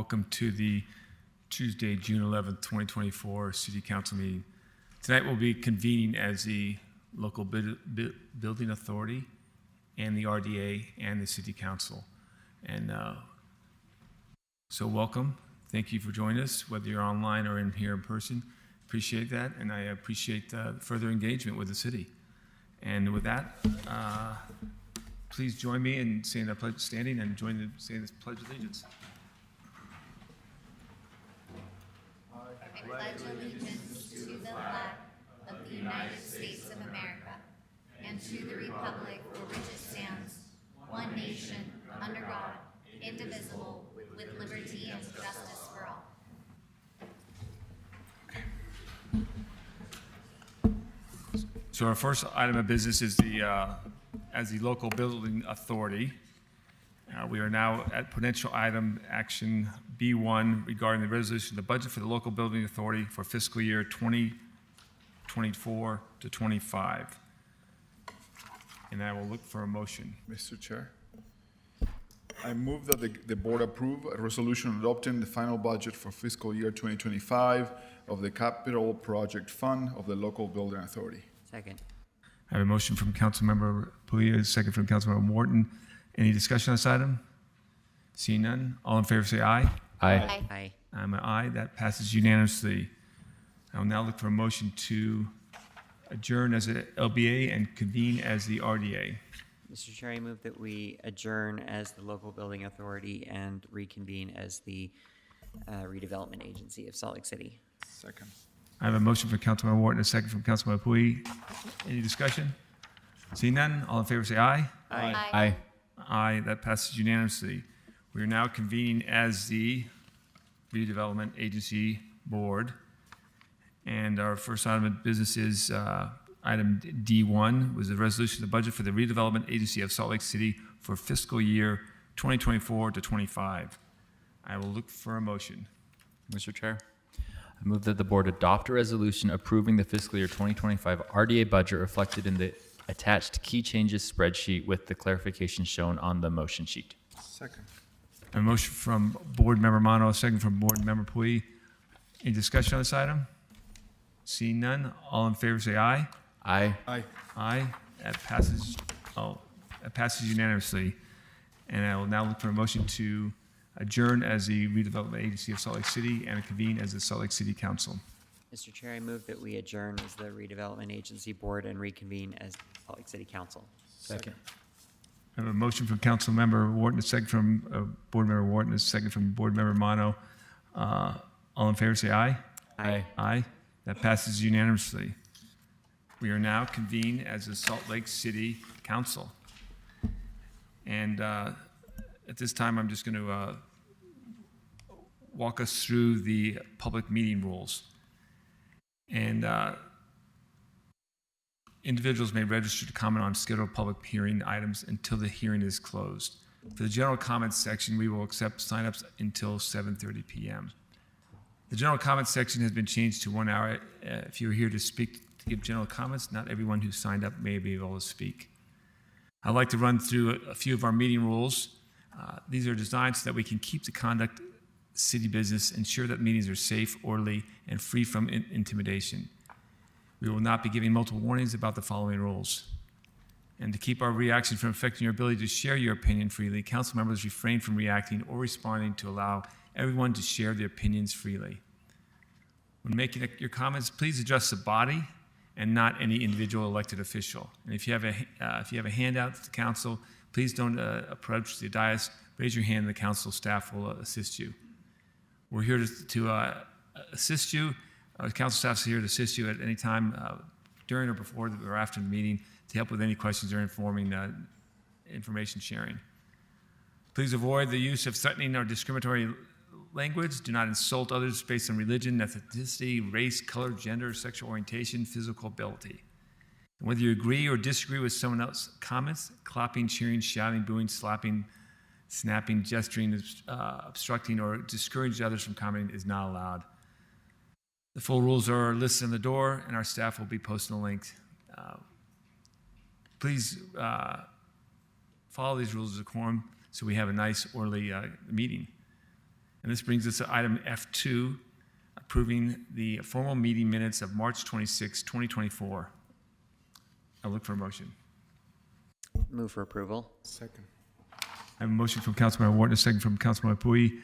Welcome to the Tuesday, June 11th, 2024 City Council meeting. Tonight we'll be convening as the local building authority and the RDA and the City Council. And so welcome. Thank you for joining us, whether you're online or in here in person. Appreciate that, and I appreciate further engagement with the city. And with that, please join me in saying the pledge, standing and saying this Pledge of Allegiance. I pledge allegiance to the flag of the United States of America and to the republic for which it stands, one nation, under God, indivisible, with liberty and justice for all. So our first item of business is as the local building authority. We are now at potential item action B1 regarding the resolution of the budget for the local building authority for fiscal year 2024 to 25. And I will look for a motion. Mr. Chair, I move that the board approve a resolution adopting the final budget for fiscal year 2025 of the Capital Project Fund of the local building authority. Second. I have a motion from Councilmember Pulia, a second from Councilmember Morton. Any discussion on this item? Seeing none, all in favor say aye. Aye. Aye. I'm an aye. That passes unanimously. I will now look for a motion to adjourn as a LBA and convene as the RDA. Mr. Chair, I move that we adjourn as the local building authority and reconvene as the redevelopment agency of Salt Lake City. Second. I have a motion from Councilmember Morton, a second from Councilmember Puig. Any discussion? Seeing none, all in favor say aye. Aye. Aye. Aye. That passes unanimously. We are now convening as the Redevelopment Agency Board. And our first item of business is item D1, was the resolution of the budget for the Redevelopment Agency of Salt Lake City for fiscal year 2024 to 25. I will look for a motion. Mr. Chair, I move that the board adopt a resolution approving the fiscal year 2025 RDA budget reflected in the attached key changes spreadsheet with the clarification shown on the motion sheet. Second. A motion from Board Member Mono, a second from Board Member Puig. Any discussion on this item? Seeing none, all in favor say aye. Aye. Aye. Aye. That passes unanimously. And I will now look for a motion to adjourn as the Redevelopment Agency of Salt Lake City and convene as the Salt Lake City Council. Mr. Chair, I move that we adjourn as the redevelopment agency board and reconvene as Salt Lake City Council. Second. I have a motion from Council Member Wharton, a second from Board Member Wharton, a second from Board Member Mono. All in favor say aye. Aye. Aye. That passes unanimously. We are now convened as the Salt Lake City Council. And at this time, I'm just going to walk us through the public meeting rules. And individuals may register to comment on scheduled public hearing items until the hearing is closed. For the general comments section, we will accept signups until 7:30 p.m. The general comments section has been changed to 1 hour. If you're here to speak, to give general comments, not everyone who signed up may be able to speak. I'd like to run through a few of our meeting rules. These are designed so that we can keep the conduct city business, ensure that meetings are safe, orderly, and free from intimidation. We will not be giving multiple warnings about the following rules. And to keep our reaction from affecting your ability to share your opinion freely, council members refrain from reacting or responding to allow everyone to share their opinions freely. When making your comments, please address the body and not any individual elected official. And if you have a handout to the council, please don't approach the dais. Raise your hand and the council staff will assist you. We're here to assist you. Our council staff is here to assist you at any time during or before or after the meeting to help with any questions or informing information sharing. Please avoid the use of threatening or discriminatory language. Do not insult others based on religion, ethnicity, race, color, gender, sexual orientation, physical ability. And whether you agree or disagree with someone else's comments, clapping, cheering, shouting, booing, slapping, snapping, gesturing, obstructing, or discouraging others from commenting is not allowed. The full rules are listed on the door, and our staff will be posting a link. Please follow these rules of decorum so we have a nice, orderly meeting. And this brings us to item F2, approving the formal meeting minutes of March 26, 2024. I'll look for a motion. Move for approval. Second. I have a motion from Councilmember Wharton, a second from Councilmember Pui.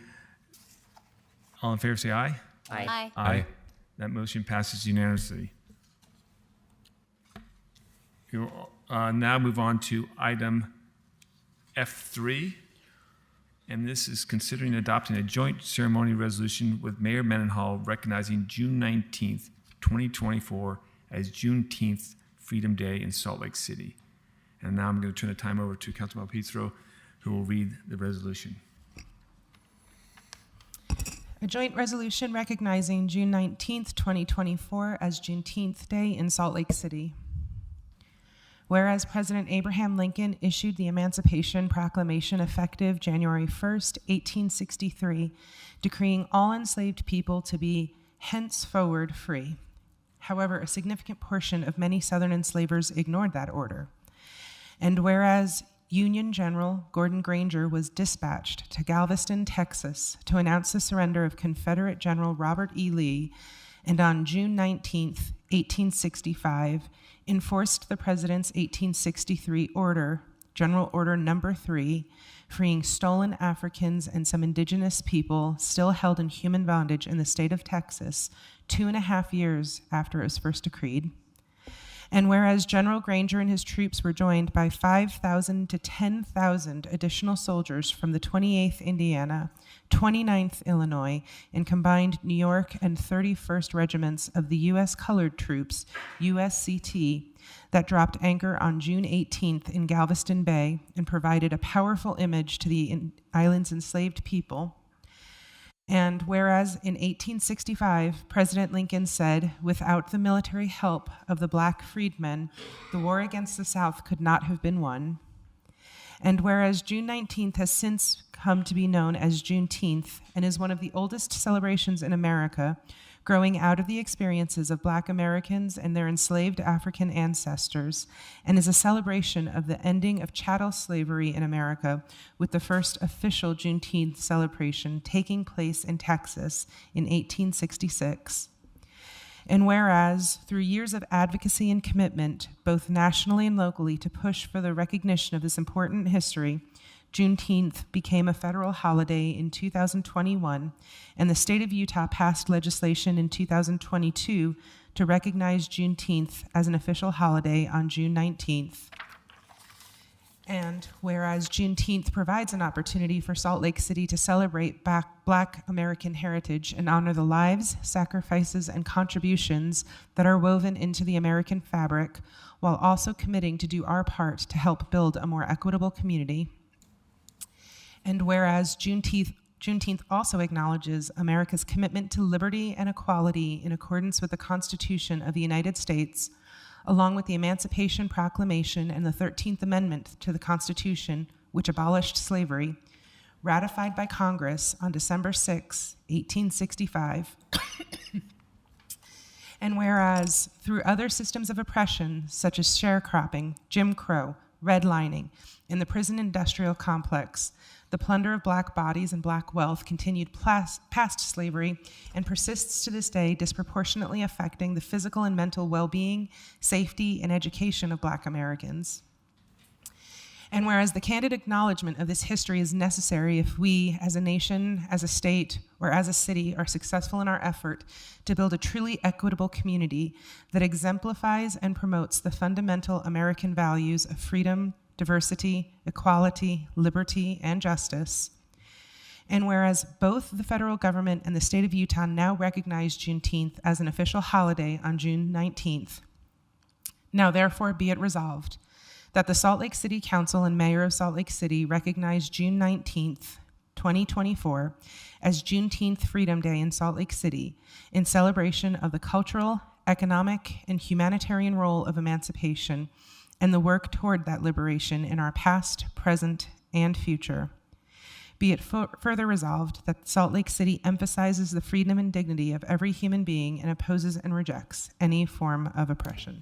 All in favor, say aye. Aye. Aye. That motion passes unanimously. We will now move on to item F3, and this is considering adopting a joint ceremony resolution with Mayor Mendenhall recognizing June 19th, 2024 as Juneteenth Freedom Day in Salt Lake City. And now I'm going to turn the time over to Councilmember Pizarro, who will read the resolution. A joint resolution recognizing June 19th, 2024 as Juneteenth Day in Salt Lake City. Whereas President Abraham Lincoln issued the Emancipation Proclamation effective January 1st, 1863, decreeing all enslaved people to be henceforward free. However, a significant portion of many Southern enslavers ignored that order. And whereas Union General Gordon Granger was dispatched to Galveston, Texas, to announce the surrender of Confederate General Robert E. Lee, and on June 19, 1865, enforced the President's 1863 order, General Order Number 3, freeing stolen Africans and some indigenous people still held in human bondage in the state of Texas 2.5 years after it was first decreed. And whereas General Granger and his troops were joined by 5,000 to 10,000 additional soldiers from the 28th Indiana, 29th Illinois, and combined New York and 31st Regiments of the U.S. Colored Troops, USCT, that dropped anchor on June 18th in Galveston Bay and provided a powerful image to the island's enslaved people. And whereas in 1865, President Lincoln said, without the military help of the black freedmen, the war against the South could not have been won. And whereas June 19th has since come to be known as Juneteenth and is one of the oldest celebrations in America, growing out of the experiences of Black Americans and their enslaved African ancestors, and is a celebration of the ending of chattel slavery in America, with the first official Juneteenth celebration taking place in Texas in 1866. And whereas, through years of advocacy and commitment, both nationally and locally, to push for the recognition of this important history, Juneteenth became a federal holiday in 2021, and the state of Utah passed legislation in 2022 to recognize Juneteenth as an official holiday on June 19th. And whereas Juneteenth provides an opportunity for Salt Lake City to celebrate Black American heritage and honor the lives, sacrifices, and contributions that are woven into the American fabric, while also committing to do our part to help build a more equitable community. And whereas Juneteenth also acknowledges America's commitment to liberty and equality in accordance with the Constitution of the United States, along with the Emancipation Proclamation and the 13th Amendment to the Constitution, which abolished slavery, ratified by Congress on December 6, 1865. And whereas through other systems of oppression, such as sharecropping, Jim Crow, redlining, and the prison industrial complex, the plunder of Black bodies and Black wealth continued past slavery and persists to this day, disproportionately affecting the physical and mental well-being, safety, and education of Black Americans. And whereas the candid acknowledgement of this history is necessary if we, as a nation, as a state, or as a city, are successful in our effort to build a truly equitable community that exemplifies and promotes the fundamental American values of freedom, diversity, equality, liberty, and justice. And whereas both the federal government and the state of Utah now recognize Juneteenth as an official holiday on June 19th, now therefore be it resolved that the Salt Lake City Council and Mayor of Salt Lake City recognize June 19th, 2024 as Juneteenth Freedom Day in Salt Lake City in celebration of the cultural, economic, and humanitarian role of emancipation and the work toward that liberation in our past, present, and future. Be it further resolved that Salt Lake City emphasizes the freedom and dignity of every human being and opposes and rejects any form of oppression.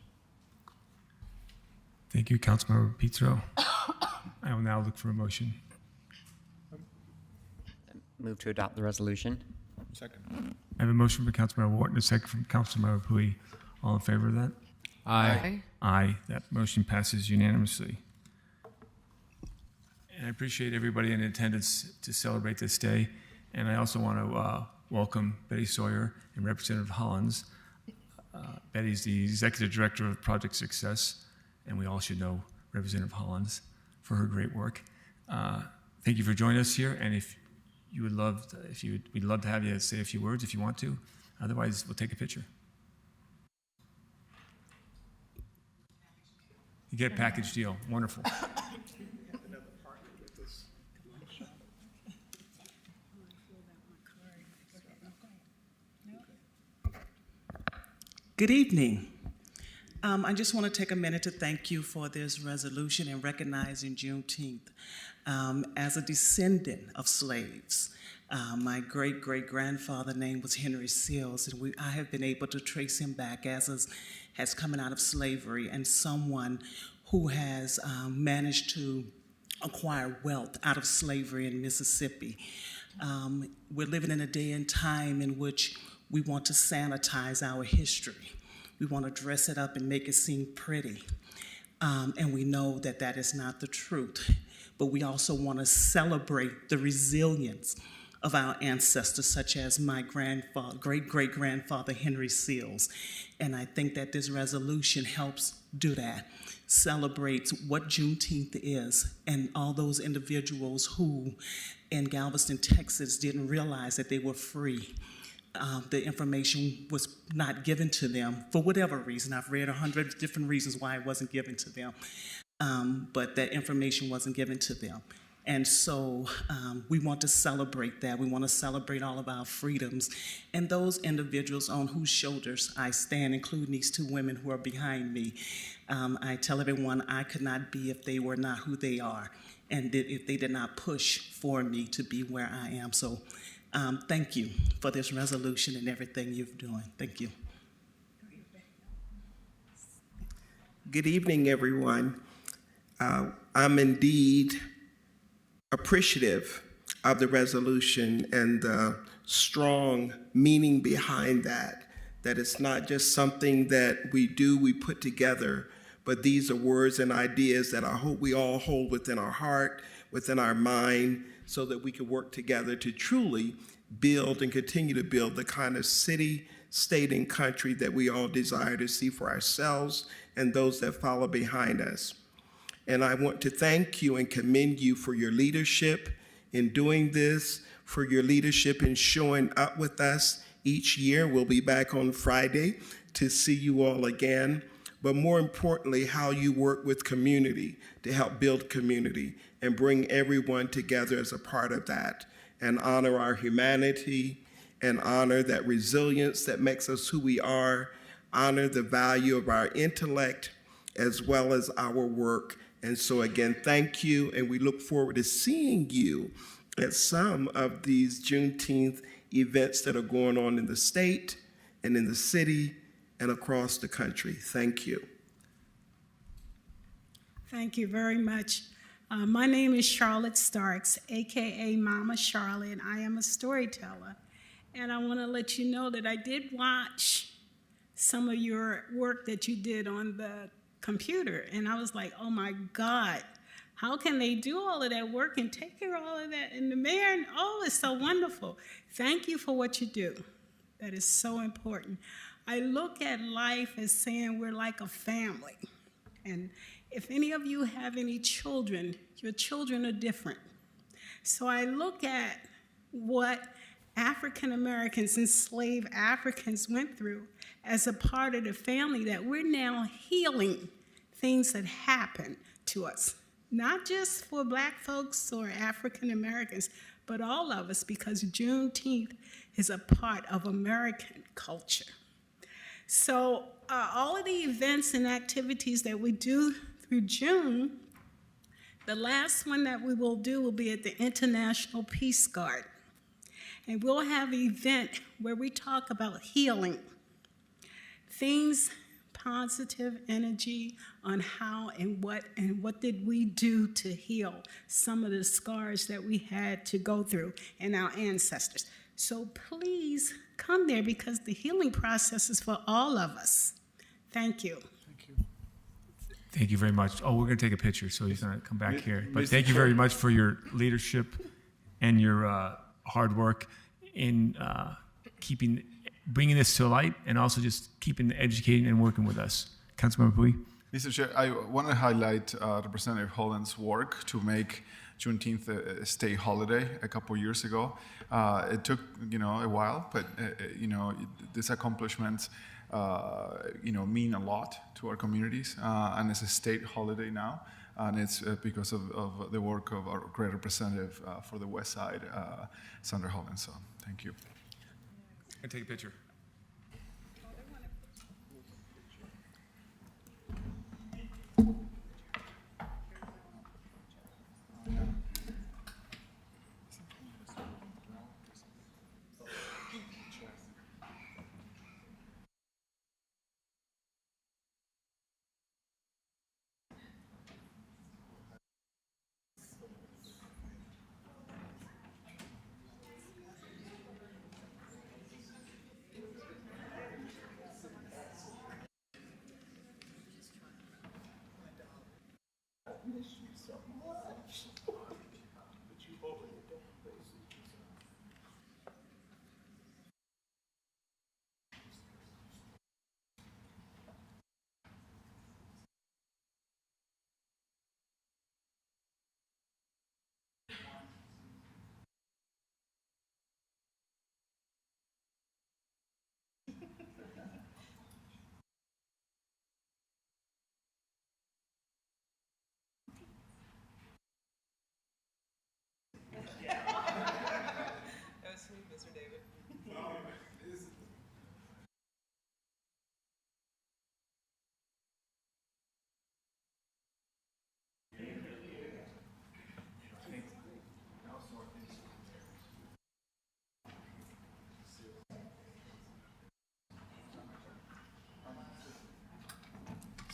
Thank you, Councilmember Pizarro. I will now look for a motion. Move to adopt the resolution. Second. I have a motion from Councilmember Wharton, a second from Councilmember Pui. All in favor of that? Aye. Aye. That motion passes unanimously. And I appreciate everybody in attendance to celebrate this day. And I also want to welcome Betty Sawyer and Representative Hollins. Betty's the Executive Director of Project Success, and we all should know Representative Hollins for her great work. Thank you for joining us here, and if you would love, we'd love to have you say a few words if you want to. Otherwise, we'll take a picture. You get a package deal. Wonderful. Good evening. I just want to take a minute to thank you for this resolution and recognizing Juneteenth. As a descendant of slaves, my great-great-grandfather's name was Henry Seals, and I have been able to trace him back as coming out of slavery and someone who has managed to acquire wealth out of slavery in Mississippi. We're living in a day and time in which we want to sanitize our history. We want to dress it up and make it seem pretty. And we know that that is not the truth. But we also want to celebrate the resilience of our ancestors, such as my great-great-grandfather, Henry Seals. And I think that this resolution helps do that, celebrates what Juneteenth is, and all those individuals who in Galveston, Texas, didn't realize that they were free. The information was not given to them for whatever reason. I've read 100 different reasons why it wasn't given to them, but that information wasn't given to them. And so we want to celebrate that. We want to celebrate all of our freedoms and those individuals on whose shoulders I stand, including these two women who are behind me. I tell everyone I could not be if they were not who they are, and if they did not push for me to be where I am. So thank you for this resolution and everything you're doing. Thank you. Good evening, everyone. I'm indeed appreciative of the resolution and the strong meaning behind that it's not just something that we put together, but these are words and ideas that I hope we all hold within our heart, within our mind, so that we can work together to truly build and continue to build the kind of city, state, and country that we all desire to see for ourselves and those that follow behind us. And I want to thank you and commend you for your leadership in doing this, for your leadership in showing up with us each year. We'll be back on Friday to see you all again. But more importantly, how you work with community to help build community and bring everyone together as a part of that, and honor our humanity and honor that resilience that makes us who we are, honor the value of our intellect as well as our work. And so again, thank you, and we look forward to seeing you at some of these Juneteenth events that are going on in the state and in the city and across the country. Thank you. Thank you very much. My name is Charlotte Starks, AKA Mama Charlotte, and I am a storyteller. And I want to let you know that I did watch some of your work that you did on the computer, and I was like, oh my God, how can they do all of that work and take care of all of that? And the mayor, oh, it's so wonderful. Thank you for what you do. That is so important. I look at life as saying we're like a family. And if any of you have any children, your children are different. So I look at what African Americans, enslaved Africans went through as a part of the family, that we're now healing things that happened to us. Not just for Black folks or African Americans, but all of us, because Juneteenth is a part of American culture. So all of the events and activities that we do through June, the last one that we will do will be at the International Peace Garden. And we'll have an event where we talk about healing. Things positive energy on how and what did we do to heal some of the scars that we had to go through and our ancestors. So please come there because the healing process is for all of us. Thank you. Thank you very much. Oh, we're going to take a picture, so he's going to come back here. But Mr. thank you Chair. very much for your leadership and your hard work in bringing this to light, and also just keeping educating and working with us. Councilmember Pui. Mr. Chair, I want to highlight Representative Holland's work to make Juneteenth a state holiday a couple years ago. It took, a while, but, these accomplishments, mean a lot to our communities, and it's a state holiday now. And it's because of the work of our great representative for the West Side, Sandra Holland. So thank you. And take a picture.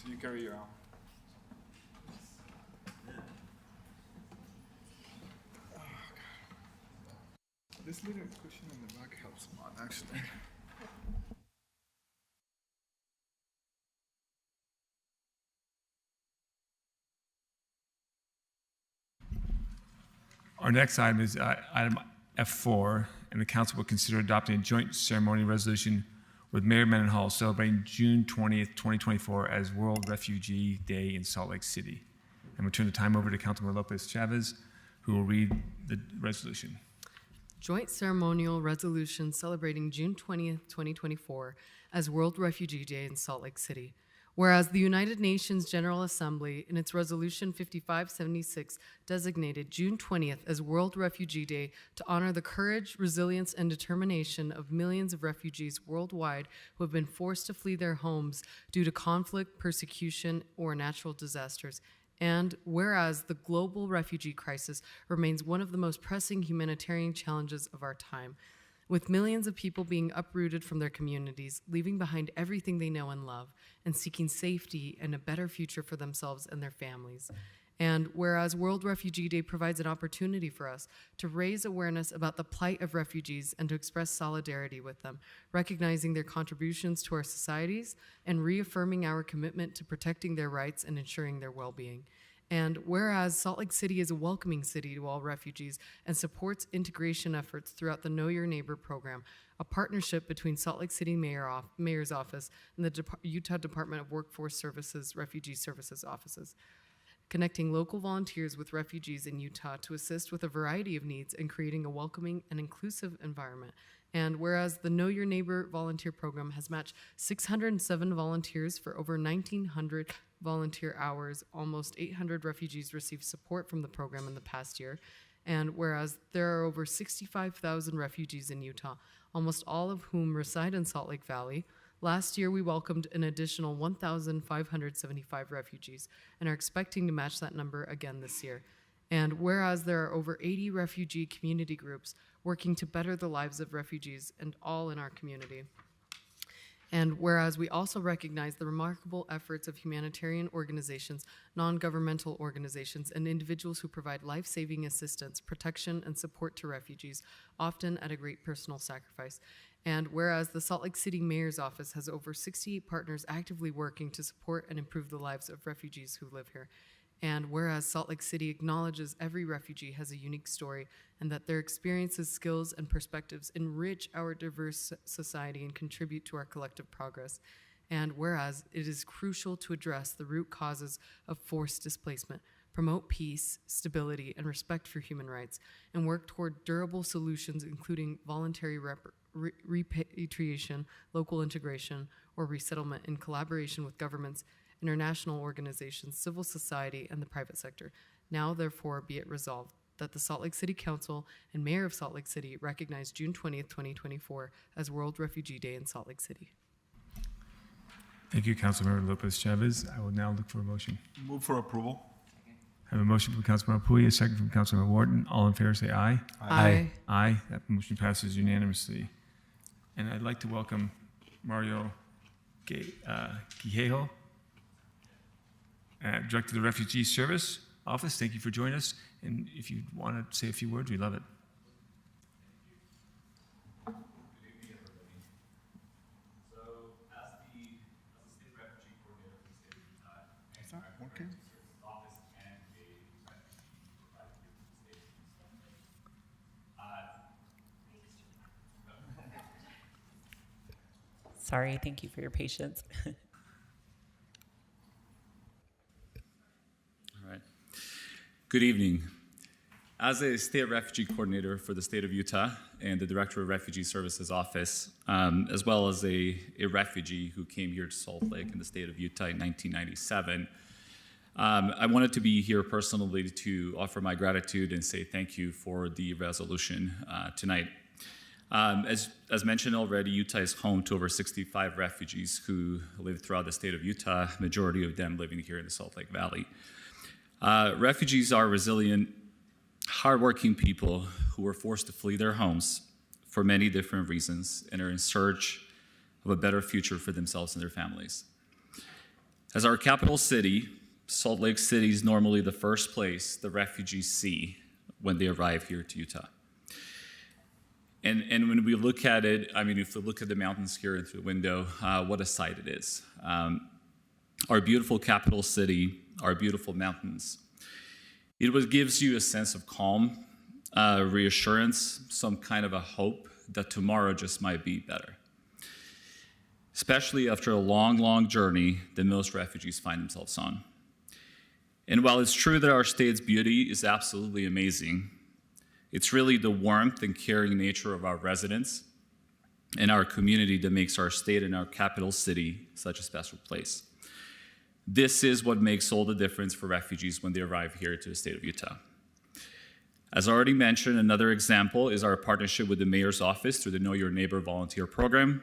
So you carry your own. This little cushion in the back helps a lot, actually. Our next item is item F4, and the council will consider adopting a joint ceremony resolution with Mayor Mendenhall celebrating June 20th, 2024 as World Refugee Day in Salt Lake City. And we'll turn the time over to Councilmember Lopez Chavez, who will read the resolution. Joint ceremonial resolution celebrating June 20th, 2024 as World Refugee Day in Salt Lake City. Whereas the United Nations General Assembly, in its Resolution 5576, designated June 20th as World Refugee Day to honor the courage, resilience, and determination of millions of refugees worldwide who have been forced to flee their homes due to conflict, persecution, or natural disasters. And whereas the global refugee crisis remains one of the most pressing humanitarian challenges of our time, with millions of people being uprooted from their communities, leaving behind everything they know and love, and seeking safety and a better future for themselves and their families. And whereas World Refugee Day provides an opportunity for us to raise awareness about the plight of refugees and to express solidarity with them, recognizing their contributions to our societies and reaffirming our commitment to protecting their rights and ensuring their well-being. And whereas Salt Lake City is a welcoming city to all refugees and supports integration efforts throughout the Know Your Neighbor program, a partnership between Salt Lake City Mayor's Office and the Utah Department of Workforce Services Refugee Services Offices, connecting local volunteers with refugees in Utah to assist with a variety of needs and creating a welcoming and inclusive environment. And whereas the Know Your Neighbor volunteer program has matched 607 volunteers for over 1,900 volunteer hours, almost 800 refugees received support from the program in the past year. And whereas there are over 65,000 refugees in Utah, almost all of whom reside in Salt Lake Valley, last year we welcomed an additional 1,575 refugees and are expecting to match that number again this year. And whereas there are over 80 refugee community groups working to better the lives of refugees and all in our community. And whereas we also recognize the remarkable efforts of humanitarian organizations, non-governmental organizations, and individuals who provide life-saving assistance, protection, and support to refugees, often at a great personal sacrifice. And whereas the Salt Lake City Mayor's Office has over 68 partners actively working to support and improve the lives of refugees who live here. And whereas Salt Lake City acknowledges every refugee has a unique story and that their experiences, skills, and perspectives enrich our diverse society and contribute to our collective progress. And whereas it is crucial to address the root causes of forced displacement, promote peace, stability, and respect for human rights, and work toward durable solutions including voluntary repatriation, local integration, or resettlement in collaboration with governments, international organizations, civil society, and the private sector. Now, therefore, be it resolved that the Salt Lake City Council and Mayor of Salt Lake City recognize June 20th, 2024 as World Refugee Day in Salt Lake City. Thank you, Councilmember Lopez Chavez. I will now look for a motion. Move for approval. I have a motion from Councilmember Puy, a second from Councilmember Wharton. All in favor say aye. Aye. Aye. That motion passes unanimously. And I'd like to welcome Mario Guijejo, Director of the Refugee Service Office. Thank you for joining us. And if you want to say a few words, we love it. Sorry, thank you for your patience. All right. Good evening. As a state refugee coordinator for the state of Utah and the director of Refugee Services Office, as well as a refugee who came here to Salt Lake in the state of Utah in 1997, I wanted to be here personally to offer my gratitude and say thank you for the resolution tonight. As mentioned already, Utah is home to over 65 refugees who live throughout the state of Utah, majority of them living here in the Salt Lake Valley. Refugees are resilient, hardworking people who were forced to flee their homes for many different reasons and are in search of a better future for themselves and their families. As our capital city, Salt Lake City is normally the first place the refugees see when they arrive here to Utah. And when we look at it, I mean, if we look at the mountains here through the window, what a sight it is. Our beautiful capital city, our beautiful mountains. It gives you a sense of calm, reassurance, some kind of a hope that tomorrow just might be better. Especially after a long, long journey that most refugees find themselves on. And while it's true that our state's beauty is absolutely amazing, it's really the warmth and caring nature of our residents and our community that makes our state and our capital city such a special place. This is what makes all the difference for refugees when they arrive here to the state of Utah. As already mentioned, another example is our partnership with the Mayor's Office through the Know Your Neighbor volunteer program,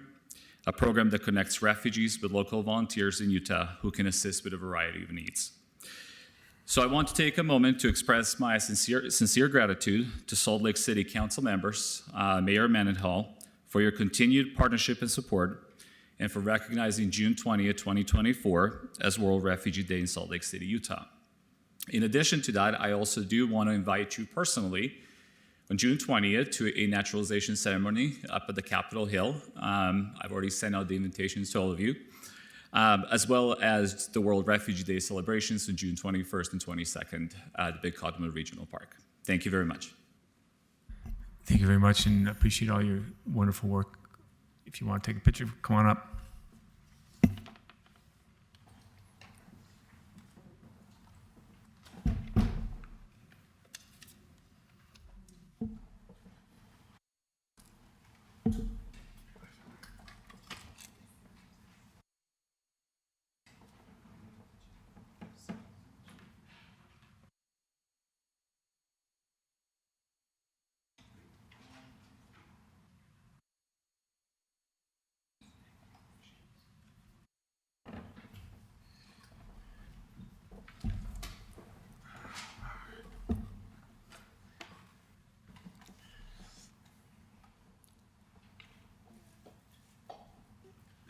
a program that connects refugees with local volunteers in Utah who can assist with a variety of needs. So I want to take a moment to express my sincere gratitude to Salt Lake City Council members, Mayor Mendenhall, for your continued partnership and support, and for recognizing June 20th, 2024 as World Refugee Day in Salt Lake City, Utah. In addition to that, I also do want to invite you personally on June 20th to a naturalization ceremony up at the Capitol Hill. I've already sent out the invitations to all of you. As well as the World Refugee Day celebrations on June 21st and 22nd at the Big Cottonwood Regional Park. Thank you very much. Thank you very much, and appreciate all your wonderful work. If you want to take a picture, come on up.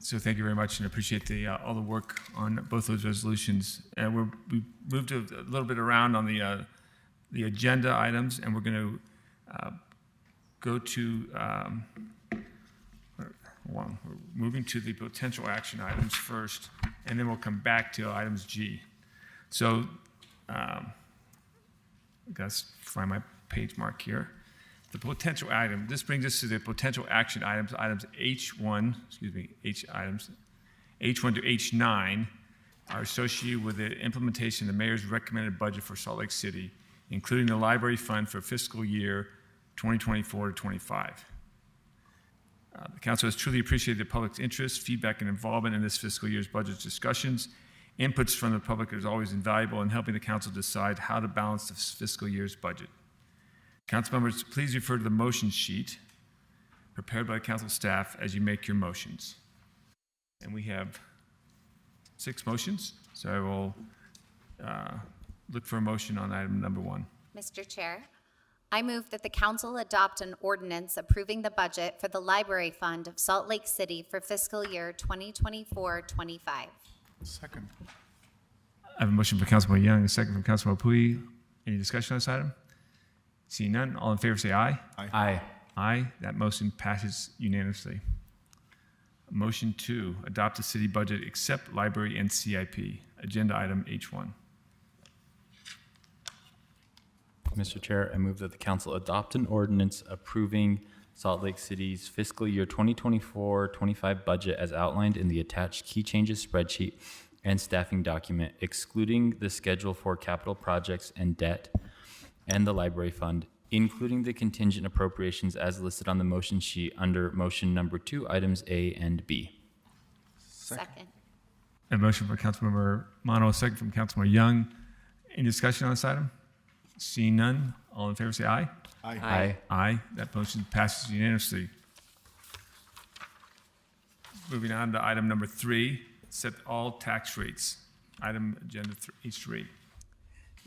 So thank you very much, and appreciate all the work on both those resolutions. And we moved a little bit around on the agenda items, and we're going to go to we're moving to the potential action items first, and then we'll come back to items G. So I guess find my page mark here. The potential item, this brings us to the potential action items, H1 to H9 are associated with the implementation of the mayor's recommended budget for Salt Lake City, including the library fund for fiscal year 2024 to 25. The council has truly appreciated the public's interest, feedback, and involvement in this fiscal year's budget discussions. Inputs from the public is always invaluable in helping the council decide how to balance this fiscal year's budget. Council members, please refer to the motion sheet prepared by council staff as you make your motions. And we have 6 motions, so I will look for a motion on item number 1. Mr. Chair, I move that the council adopt an ordinance approving the budget for the library fund of Salt Lake City for fiscal year 2024-25. Second. I have a motion from Councilman Young, a second from Councilman Pui. Any discussion on this item? Seeing none, all in favor say aye. Aye. Aye. That motion passes unanimously. Motion 2, adopt the city budget except library and CIP. Agenda item H1. Mr. Chair, I move that the council adopt an ordinance approving Salt Lake City's fiscal year 2024-25 budget as outlined in the attached key changes spreadsheet and staffing document, excluding the schedule for capital projects and debt and the library fund, including the contingent appropriations as listed on the motion sheet under motion number 2, items A and B. Second. A motion from Councilmember Mono, a second from Councilmember Young. Any discussion on this item? Seeing none, all in favor say aye. Aye. Aye. That motion passes unanimously. Moving on to item number 3, set all tax rates. Item agenda H3.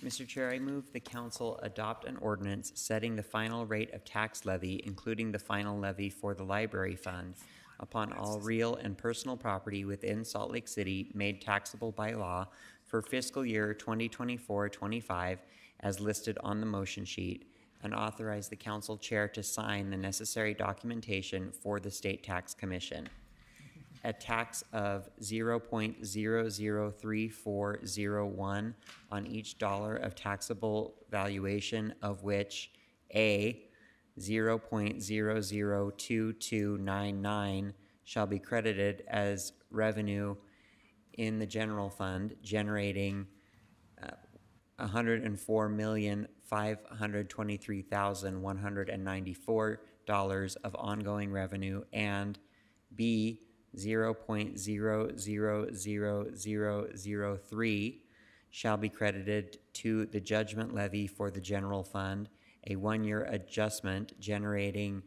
Mr. Chair, I move the council adopt an ordinance setting the final rate of tax levy, including the final levy for the library fund, upon all real and personal property within Salt Lake City made taxable by law for fiscal year 2024-25 as listed on the motion sheet, and authorize the council chair to sign the necessary documentation for the State Tax Commission. A tax of 0.003401 on each dollar of taxable valuation, of which A, 0.002299 shall be credited as revenue in the general fund, generating $104,523,194 of ongoing revenue, and B, 0.000003 shall be credited to the judgment levy for the general fund, a 1-year adjustment generating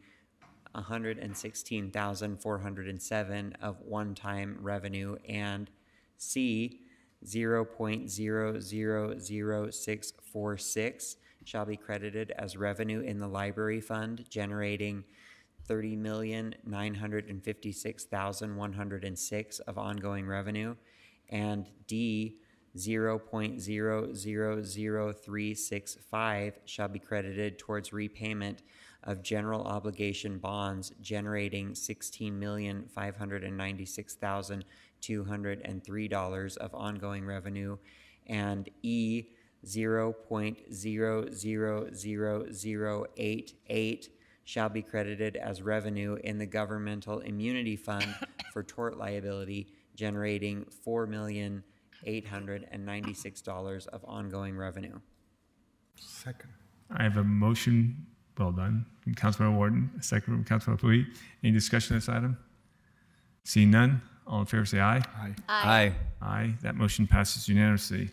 $116,407 of one-time revenue, and C, 0.000646 shall be credited as revenue in the library fund, generating $30,956,106 of ongoing revenue, and D, 0.000365 shall be credited towards repayment of general obligation bonds, generating $16,596,203 of ongoing revenue, and E, 0.000088 shall be credited as revenue in the governmental immunity fund for tort liability, generating $4,896 of ongoing revenue. Second. I have a motion, well done, from Councilmember Warden, a second from Councilmember Pui. Any discussion on this item? Seeing none, all in favor say aye. Aye. Aye. That motion passes unanimously.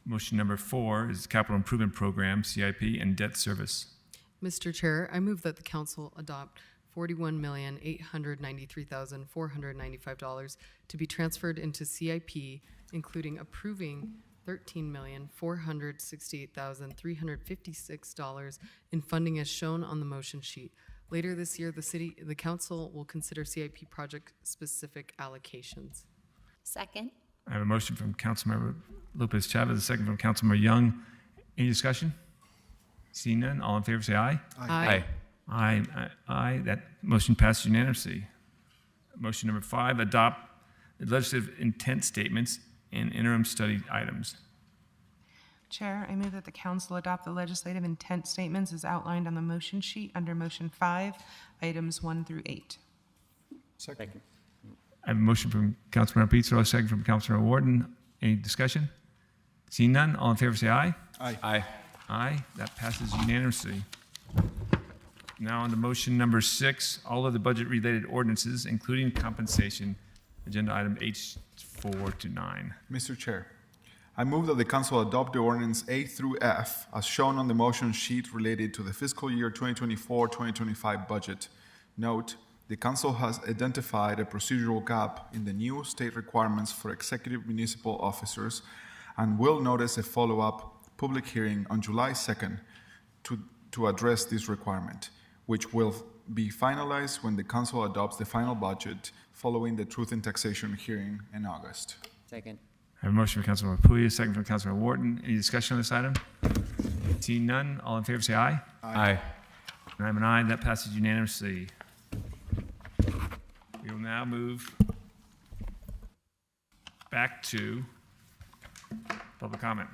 Motion number 4 is Capital Improvement Program, CIP, and debt service. Mr. Chair, I move that the council adopt $41,893,495 to be transferred into CIP, including approving $13,468,356 in funding as shown on the motion sheet, Later this year, the council will consider CIP project-specific allocations. Second. I have a motion from Councilmember Lopez Chavez, a second from Councilmember Young. Any discussion? Seeing none, all in favor say aye. Aye. Aye. That motion passes unanimously. Motion number 5, adopt the legislative intent statements and interim study items. Chair, I move that the council adopt the legislative intent statements as outlined on the motion sheet under motion 5, items 1 through 8. Second. I have a motion from Councilmember Pizarro, a second from Councilmember Warden. Any discussion? Seeing none, all in favor say aye. Aye. Aye. That passes unanimously. Now on to motion number 6, all of the budget-related ordinances, including compensation, agenda item H4 to 9. Mr. Chair, I move that the council adopt the ordinance A through F as shown on the motion sheet related to the fiscal year 2024-2025 budget. Note, the council has identified a procedural gap in the new state requirements for executive municipal officers and will notice a follow-up public hearing on July 2nd to address this requirement, which will be finalized when the council adopts the final budget following the Truth in Taxation hearing in August. Second. I have a motion from Councilmember Puya, a second from Councilmember Wharton. Any discussion on this item? Seeing none, all in favor say aye. Aye. And I'm an aye, that passes unanimously. We will now move back to public comment.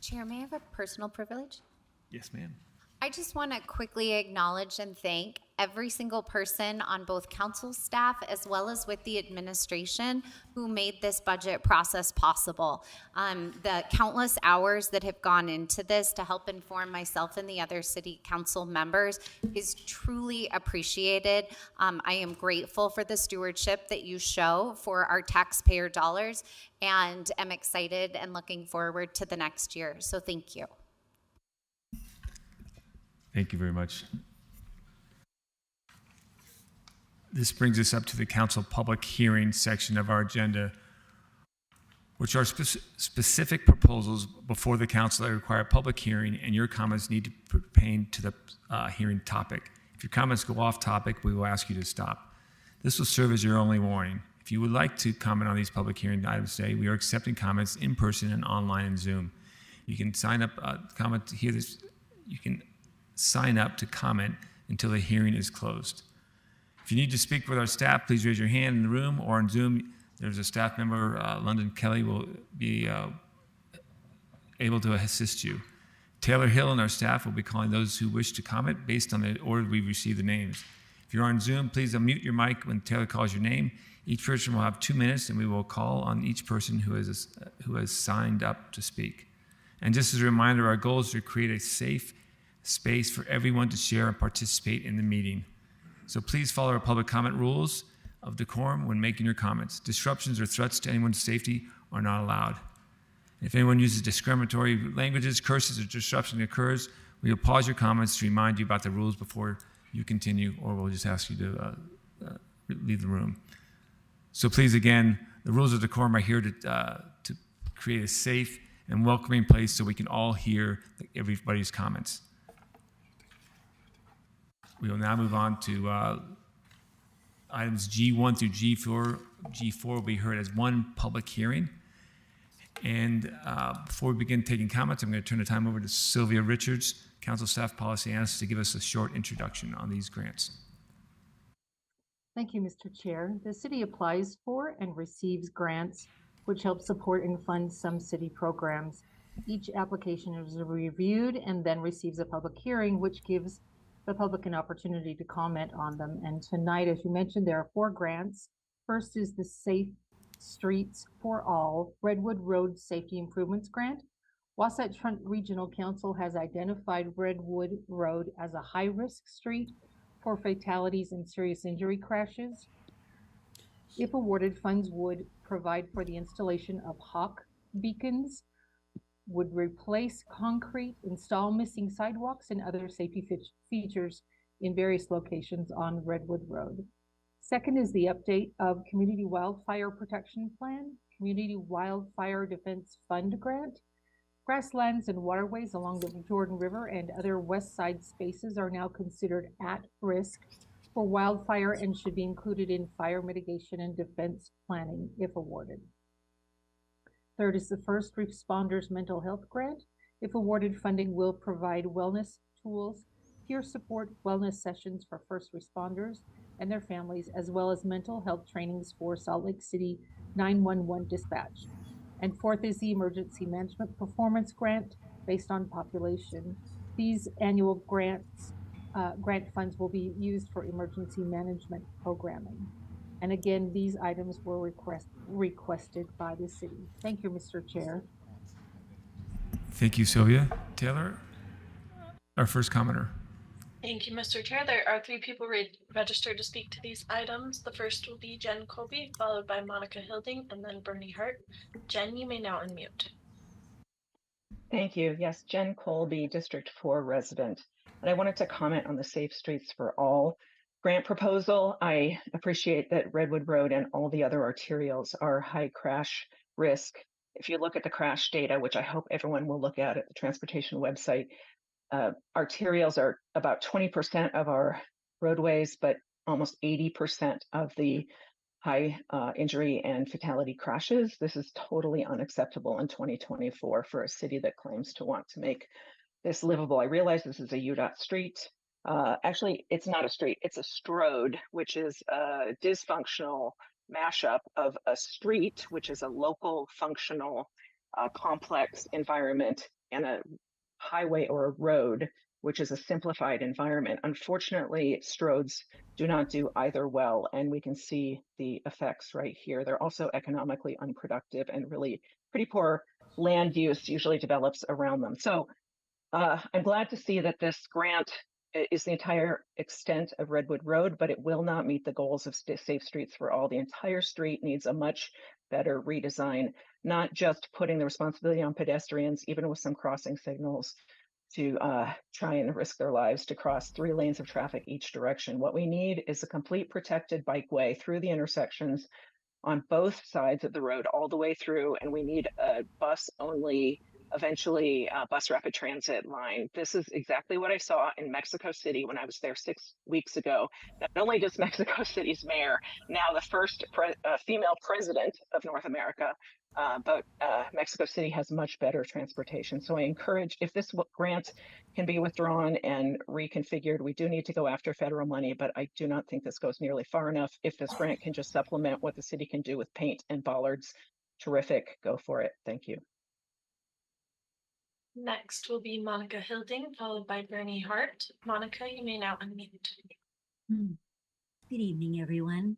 Chair, may I have a personal privilege? Yes, ma'am. I just want to quickly acknowledge and thank every single person on both council staff as well as with the administration who made this budget process possible. The countless hours that have gone into this to help inform myself and the other city council members is truly appreciated. I am grateful for the stewardship that you show for our taxpayer dollars and am excited and looking forward to the next year. So thank you. Thank you very much. This brings us up to the council public hearing section of our agenda, which are specific proposals before the council that require a public hearing, and your comments need to pertain to the hearing topic. If your comments go off topic, we will ask you to stop. This will serve as your only warning. If you would like to comment on these public hearing items today, we are accepting comments in person and online and Zoom. You can sign up, comment to hear this. You can sign up to comment until the hearing is closed. If you need to speak with our staff, please raise your hand in the room or on Zoom. There's a staff member, London Kelly, will be able to assist you. Taylor Hill and our staff will be calling those who wish to comment based on the order we've received the names. If you're on Zoom, please unmute your mic when Taylor calls your name. Each person will have 2 minutes, and we will call on each person who has signed up to speak. And just as a reminder, our goal is to create a safe space for everyone to share and participate in the meeting. So please follow our public comment rules of decorum when making your comments. Disruptions or threats to anyone's safety are not allowed. If anyone uses discriminatory languages, curses, or disruption occurs, we will pause your comments to remind you about the rules before you continue, or we'll just ask you to leave the room. So please, again, the rules of decorum are here to create a safe and welcoming place so we can all hear everybody's comments. We will now move on to items G1 through G4. G4 will be heard as one public hearing. And before we begin taking comments, I'm going to turn the time over to Sylvia Richards, Council Staff Policy Analyst, to give us a short introduction on these grants. Thank you, Mr. Chair. The city applies for and receives grants which help support and fund some city programs. Each application is reviewed and then receives a public hearing, which gives the public an opportunity to comment on them. And tonight, as you mentioned, there are 4 grants. First is the Safe Streets for All Redwood Road Safety Improvements Grant. Wasatch Front Regional Council has identified Redwood Road as a high-risk street for fatalities and serious injury crashes. If awarded, funds would provide for the installation of hawk beacons, would replace concrete, install missing sidewalks, and other safety features in various locations on Redwood Road. Second is the update of Community Wildfire Protection Plan, Community Wildfire Defense Fund Grant. Grasslands and waterways along the Jordan River and other west side spaces are now considered at risk for wildfire and should be included in fire mitigation and defense planning if awarded. Third is the First Responders Mental Health Grant. If awarded, funding will provide wellness tools, peer support, wellness sessions for first responders and their families, as well as mental health trainings for Salt Lake City 911 dispatch. And fourth is the Emergency Management Performance Grant based on population. These annual grant funds will be used for emergency management programming. And again, these items were requested by the city. Thank you, Mr. Chair. Thank you, Sylvia. Taylor, our first commenter. Thank you, Mr. Chair. There are 3 people registered to speak to these items. The first will be Jen Colby, followed by Monica Hilding, and then Bernie Hart. Jen, you may now unmute. Thank you. Yes, Jen Colby, District 4 resident. And I wanted to comment on the Safe Streets for All grant proposal. I appreciate that Redwood Road and all the other arterials are high crash risk. If you look at the crash data, which I hope everyone will look at the transportation website, arterials are about 20% of our roadways, but almost 80% of the high injury and fatality crashes. This is totally unacceptable in 2024 for a city that claims to want to make this livable. I realize this is a UDOT street. Actually, it's not a street, it's a strode, which is a dysfunctional mashup of a street, which is a local functional complex environment, and a highway or a road, which is a simplified environment. Unfortunately, stroads do not do either well, and we can see the effects right here. They're also economically unproductive, and really pretty poor land use usually develops around them. So I'm glad to see that this grant is the entire extent of Redwood Road, but it will not meet the goals of Safe Streets for All. The entire street needs a much better redesign, not just putting the responsibility on pedestrians, even with some crossing signals, to try and risk their lives to cross 3 lanes of traffic each direction. What we need is a complete protected bikeway through the intersections on both sides of the road all the way through, and we need a bus only, eventually bus rapid transit line. This is exactly what I saw in Mexico City when I was there 6 weeks ago. Not only does Mexico City's mayor, now the first female president of North America, but Mexico City has much better transportation. So I encourage, if this grant can be withdrawn and reconfigured, we do need to go after federal money, but I do not think this goes nearly far enough. If this grant can just supplement what the city can do with paint and bollards, terrific, go for it. Thank you. Next will be Monica Hilding, followed by Bernie Hart. Monica, you may now unmute. Good evening, everyone.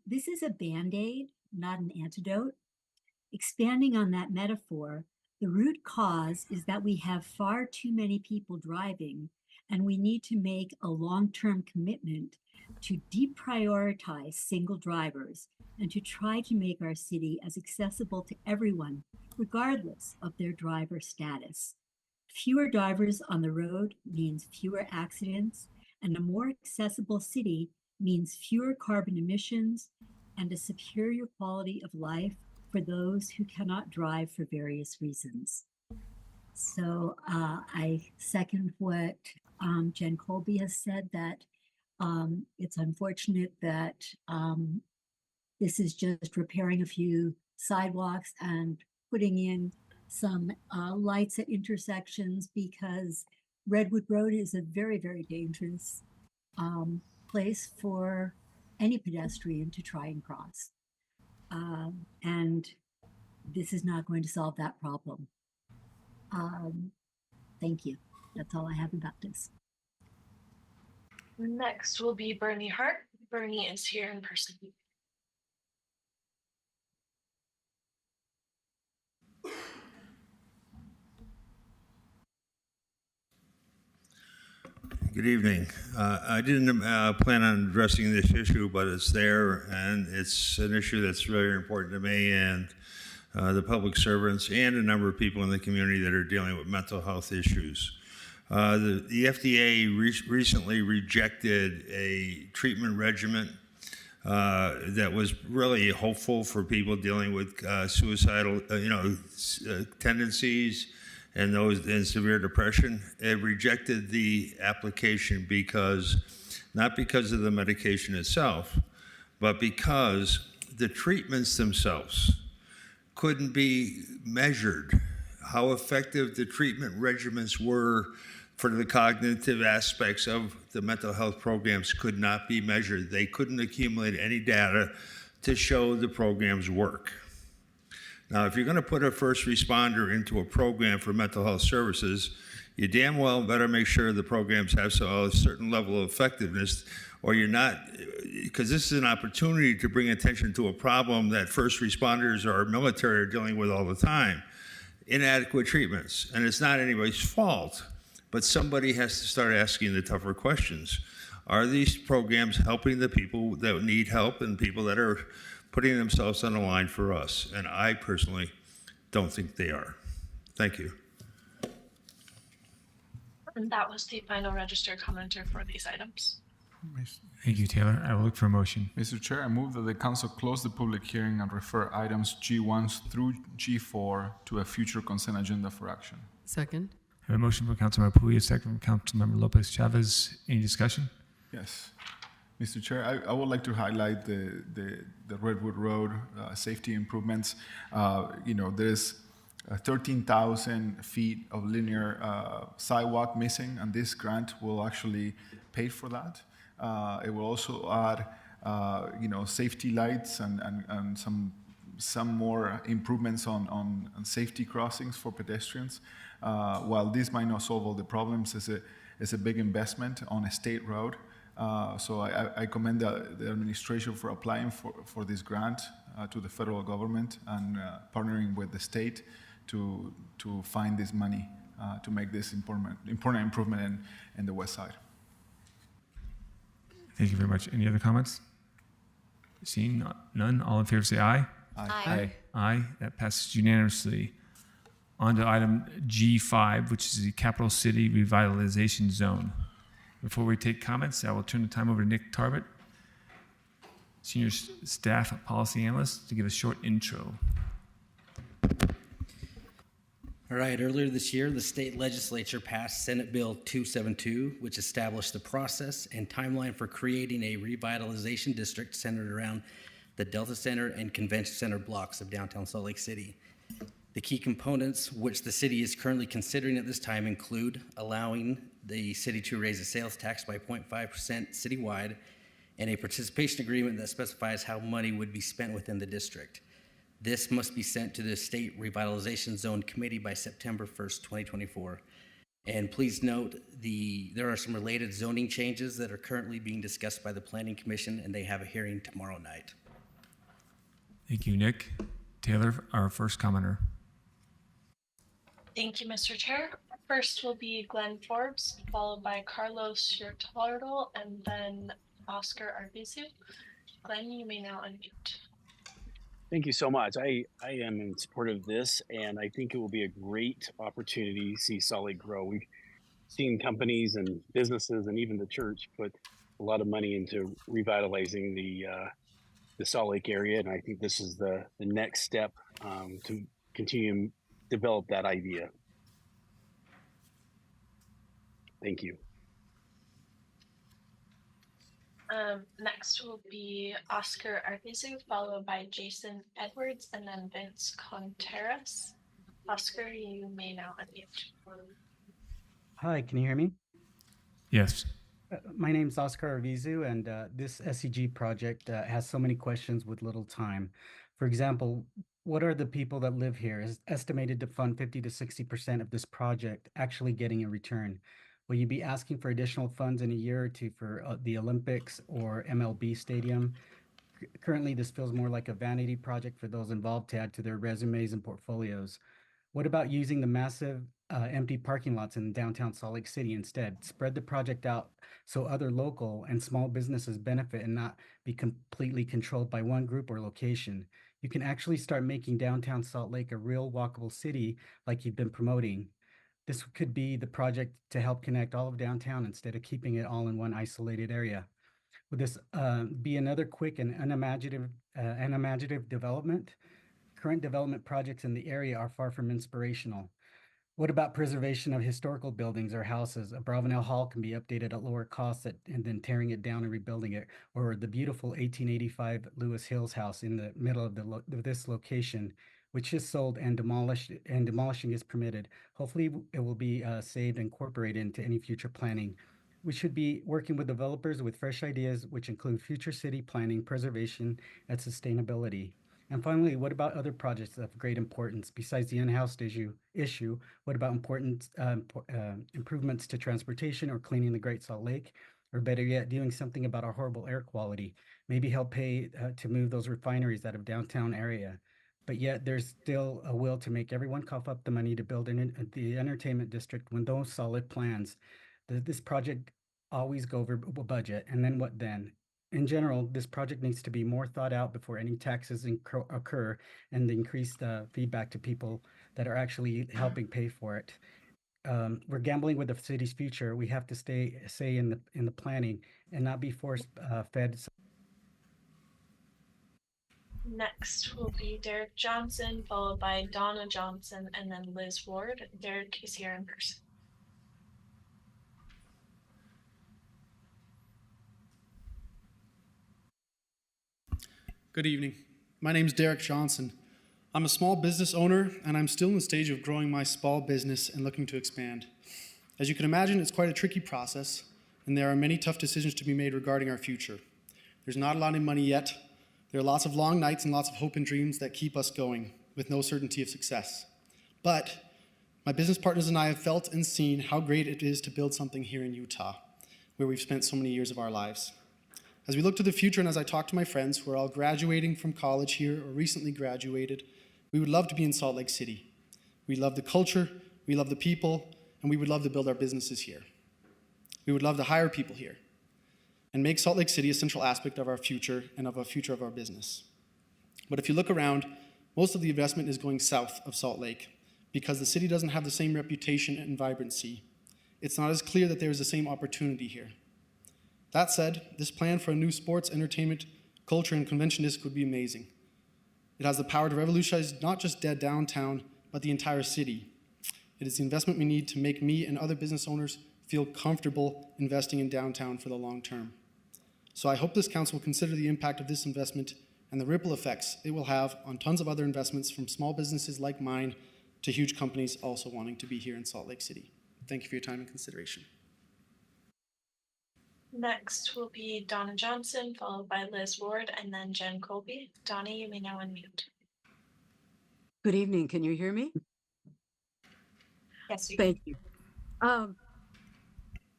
This is a Band-Aid, not an antidote. Expanding on that metaphor, the root cause is that we have far too many people driving, and we need to make a long-term commitment to deprioritize single drivers and to try to make our city as accessible to everyone, regardless of their driver status. Fewer drivers on the road means fewer accidents, and a more accessible city means fewer carbon emissions and a superior quality of life for those who cannot drive for various reasons. So I second what Jen Colby has said, that it's unfortunate that this is just repairing a few sidewalks and putting in some lights at intersections, because Redwood Road is a very, very dangerous place for any pedestrian to try and cross. And this is not going to solve that problem. Thank you. That's all I have about this. Next will be Bernie Hart. Bernie is here in person. Good evening. I didn't plan on addressing this issue, but it's there, and it's an issue that's very important to me and the public servants and a number of people in the community that are dealing with mental health issues. The FDA recently rejected a treatment regimen that was really hopeful for people dealing with suicidal, tendencies and those in severe depression. It rejected the application not because of the medication itself, but because the treatments themselves couldn't be measured. How effective the treatment regimens were for the cognitive aspects of the mental health programs could not be measured. They couldn't accumulate any data to show the programs work. Now, if you're going to put a first responder into a program for mental health services, you damn well better make sure the programs have a certain level of effectiveness, or you're not, because this is an opportunity to bring attention to a problem that first responders or military are dealing with all the time, inadequate treatments. And it's not anybody's fault, but somebody has to start asking the tougher questions. Are these programs helping the people that need help and people that are putting themselves on the line for us? And I personally don't think they are. Thank you. And that was the final registered commenter for these items. Thank you, Taylor. I will look for a motion. Mr. Chair, I move that the council close the public hearing and refer items G1 through G4 to a future consent agenda for action. Second. I have a motion from Councilmember Puya, a second from Councilmember Lopez Chavez. Any discussion? Yes. Mr. Chair, I would like to highlight the Redwood Road safety improvements. There's 13,000 feet of linear sidewalk missing, and this grant will actually pay for that. It will also add, safety lights and some more improvements on safety crossings for pedestrians. While this might not solve all the problems, it's a big investment on a state road. So I commend the administration for applying for this grant to the federal government and partnering with the state to find this money to make this important improvement in the west side. Thank you very much. Any other comments? Seeing none, all in favor say aye. Aye. Aye. That passes unanimously. On to item G5, which is the Capital City Revitalization Zone. Before we take comments, I will turn the time over to Nick Tarbett, Senior Staff Policy Analyst, to give a short intro. All right, earlier this year, the state legislature passed Senate Bill 272, which established the process and timeline for creating a revitalization district centered around the Delta Center and Convention Center blocks of downtown Salt Lake City. The key components which the city is currently considering at this time include allowing the city to raise the sales tax by 0.5% citywide and a participation agreement that specifies how money would be spent within the district. This must be sent to the State Revitalization Zone Committee by September 1st, 2024. And please note, there are some related zoning changes that are currently being discussed by the Planning Commission, and they have a hearing tomorrow night. Thank you, Nick. Taylor, our first commenter. Thank you, Mr. Chair. First will be Glenn Forbes, followed by Carlos Hurtado, and then Oscar Arbizu. Glenn, you may now unmute. Thank you so much. I am in support of this, and I think it will be a great opportunity to see Salt Lake grow. We've seen companies and businesses and even the church put a lot of money into revitalizing the Salt Lake area, and I think this is the next step to continue to develop that idea. Thank you. Next will be Oscar Arbizu, followed by Jason Edwards, and then Vince Contreras. Oscar, you may now unmute. Hi, can you hear me? Yes. My name is Oscar Arbizu, and this SEG project has so many questions with little time. For example, what are the people that live here is estimated to fund 50 to 60% of this project actually getting a return? Will you be asking for additional funds in a year or two for the Olympics or MLB stadium? Currently, this feels more like a vanity project for those involved to add to their resumes and portfolios. What about using the massive empty parking lots in downtown Salt Lake City instead? Spread the project out so other local and small businesses benefit and not be completely controlled by one group or location. You can actually start making downtown Salt Lake a real walkable city like you've been promoting. This could be the project to help connect all of downtown instead of keeping it all in one isolated area. Would this be another quick and unimaginative development? Current development projects in the area are far from inspirational. What about preservation of historical buildings or houses? A Bravenel Hall can be updated at lower costs and then tearing it down and rebuilding it, or the beautiful 1885 Lewis Hills house in the middle of this location, which is sold and demolished, and demolishing is permitted. Hopefully, it will be saved and incorporated into any future planning. We should be working with developers with fresh ideas, which include future city planning, preservation, and sustainability. And finally, what about other projects of great importance besides the unhoused issue? What about important improvements to transportation or cleaning the Great Salt Lake? Or better yet, doing something about our horrible air quality? Maybe help pay to move those refineries out of downtown area. But yet there's still a will to make everyone cough up the money to build the entertainment district when those solid plans. This project always go over budget. And then what then? In general, this project needs to be more thought out before any taxes occur and increased feedback to people that are actually helping pay for it. We're gambling with the city's future. We have to stay in the planning and not be forced fed. Next will be Derek Johnson, followed by Donna Johnson, and then Liz Ward. Derek is here in person. Good evening. My name is Derek Johnson. I'm a small business owner, and I'm still in the stage of growing my small business and looking to expand. As you can imagine, it's quite a tricky process, and there are many tough decisions to be made regarding our future. There's not a lot of money yet. There are lots of long nights and lots of hope and dreams that keep us going, with no certainty of success. But my business partners and I have felt and seen how great it is to build something here in Utah, where we've spent so many years of our lives. As we look to the future and as I talk to my friends who are all graduating from college here or recently graduated, we would love to be in Salt Lake City. We love the culture, we love the people, and we would love to build our businesses here. We would love to hire people here and make Salt Lake City a central aspect of our future and of a future of our business. But if you look around, most of the investment is going south of Salt Lake because the city doesn't have the same reputation and vibrancy. It's not as clear that there is the same opportunity here. That said, this plan for a new sports, entertainment, culture, and convention district would be amazing. It has the power to revolutionize not just dead downtown, but the entire city. It is the investment we need to make me and other business owners feel comfortable investing in downtown for the long term. So I hope this council will consider the impact of this investment and the ripple effects it will have on tons of other investments from small businesses like mine to huge companies also wanting to be here in Salt Lake City. Thank you for your time and consideration. Next will be Donna Johnson, followed by Liz Ward, and then Jen Colby. Donna, you may now unmute. Good evening. Can you hear me? Yes, you Thank you.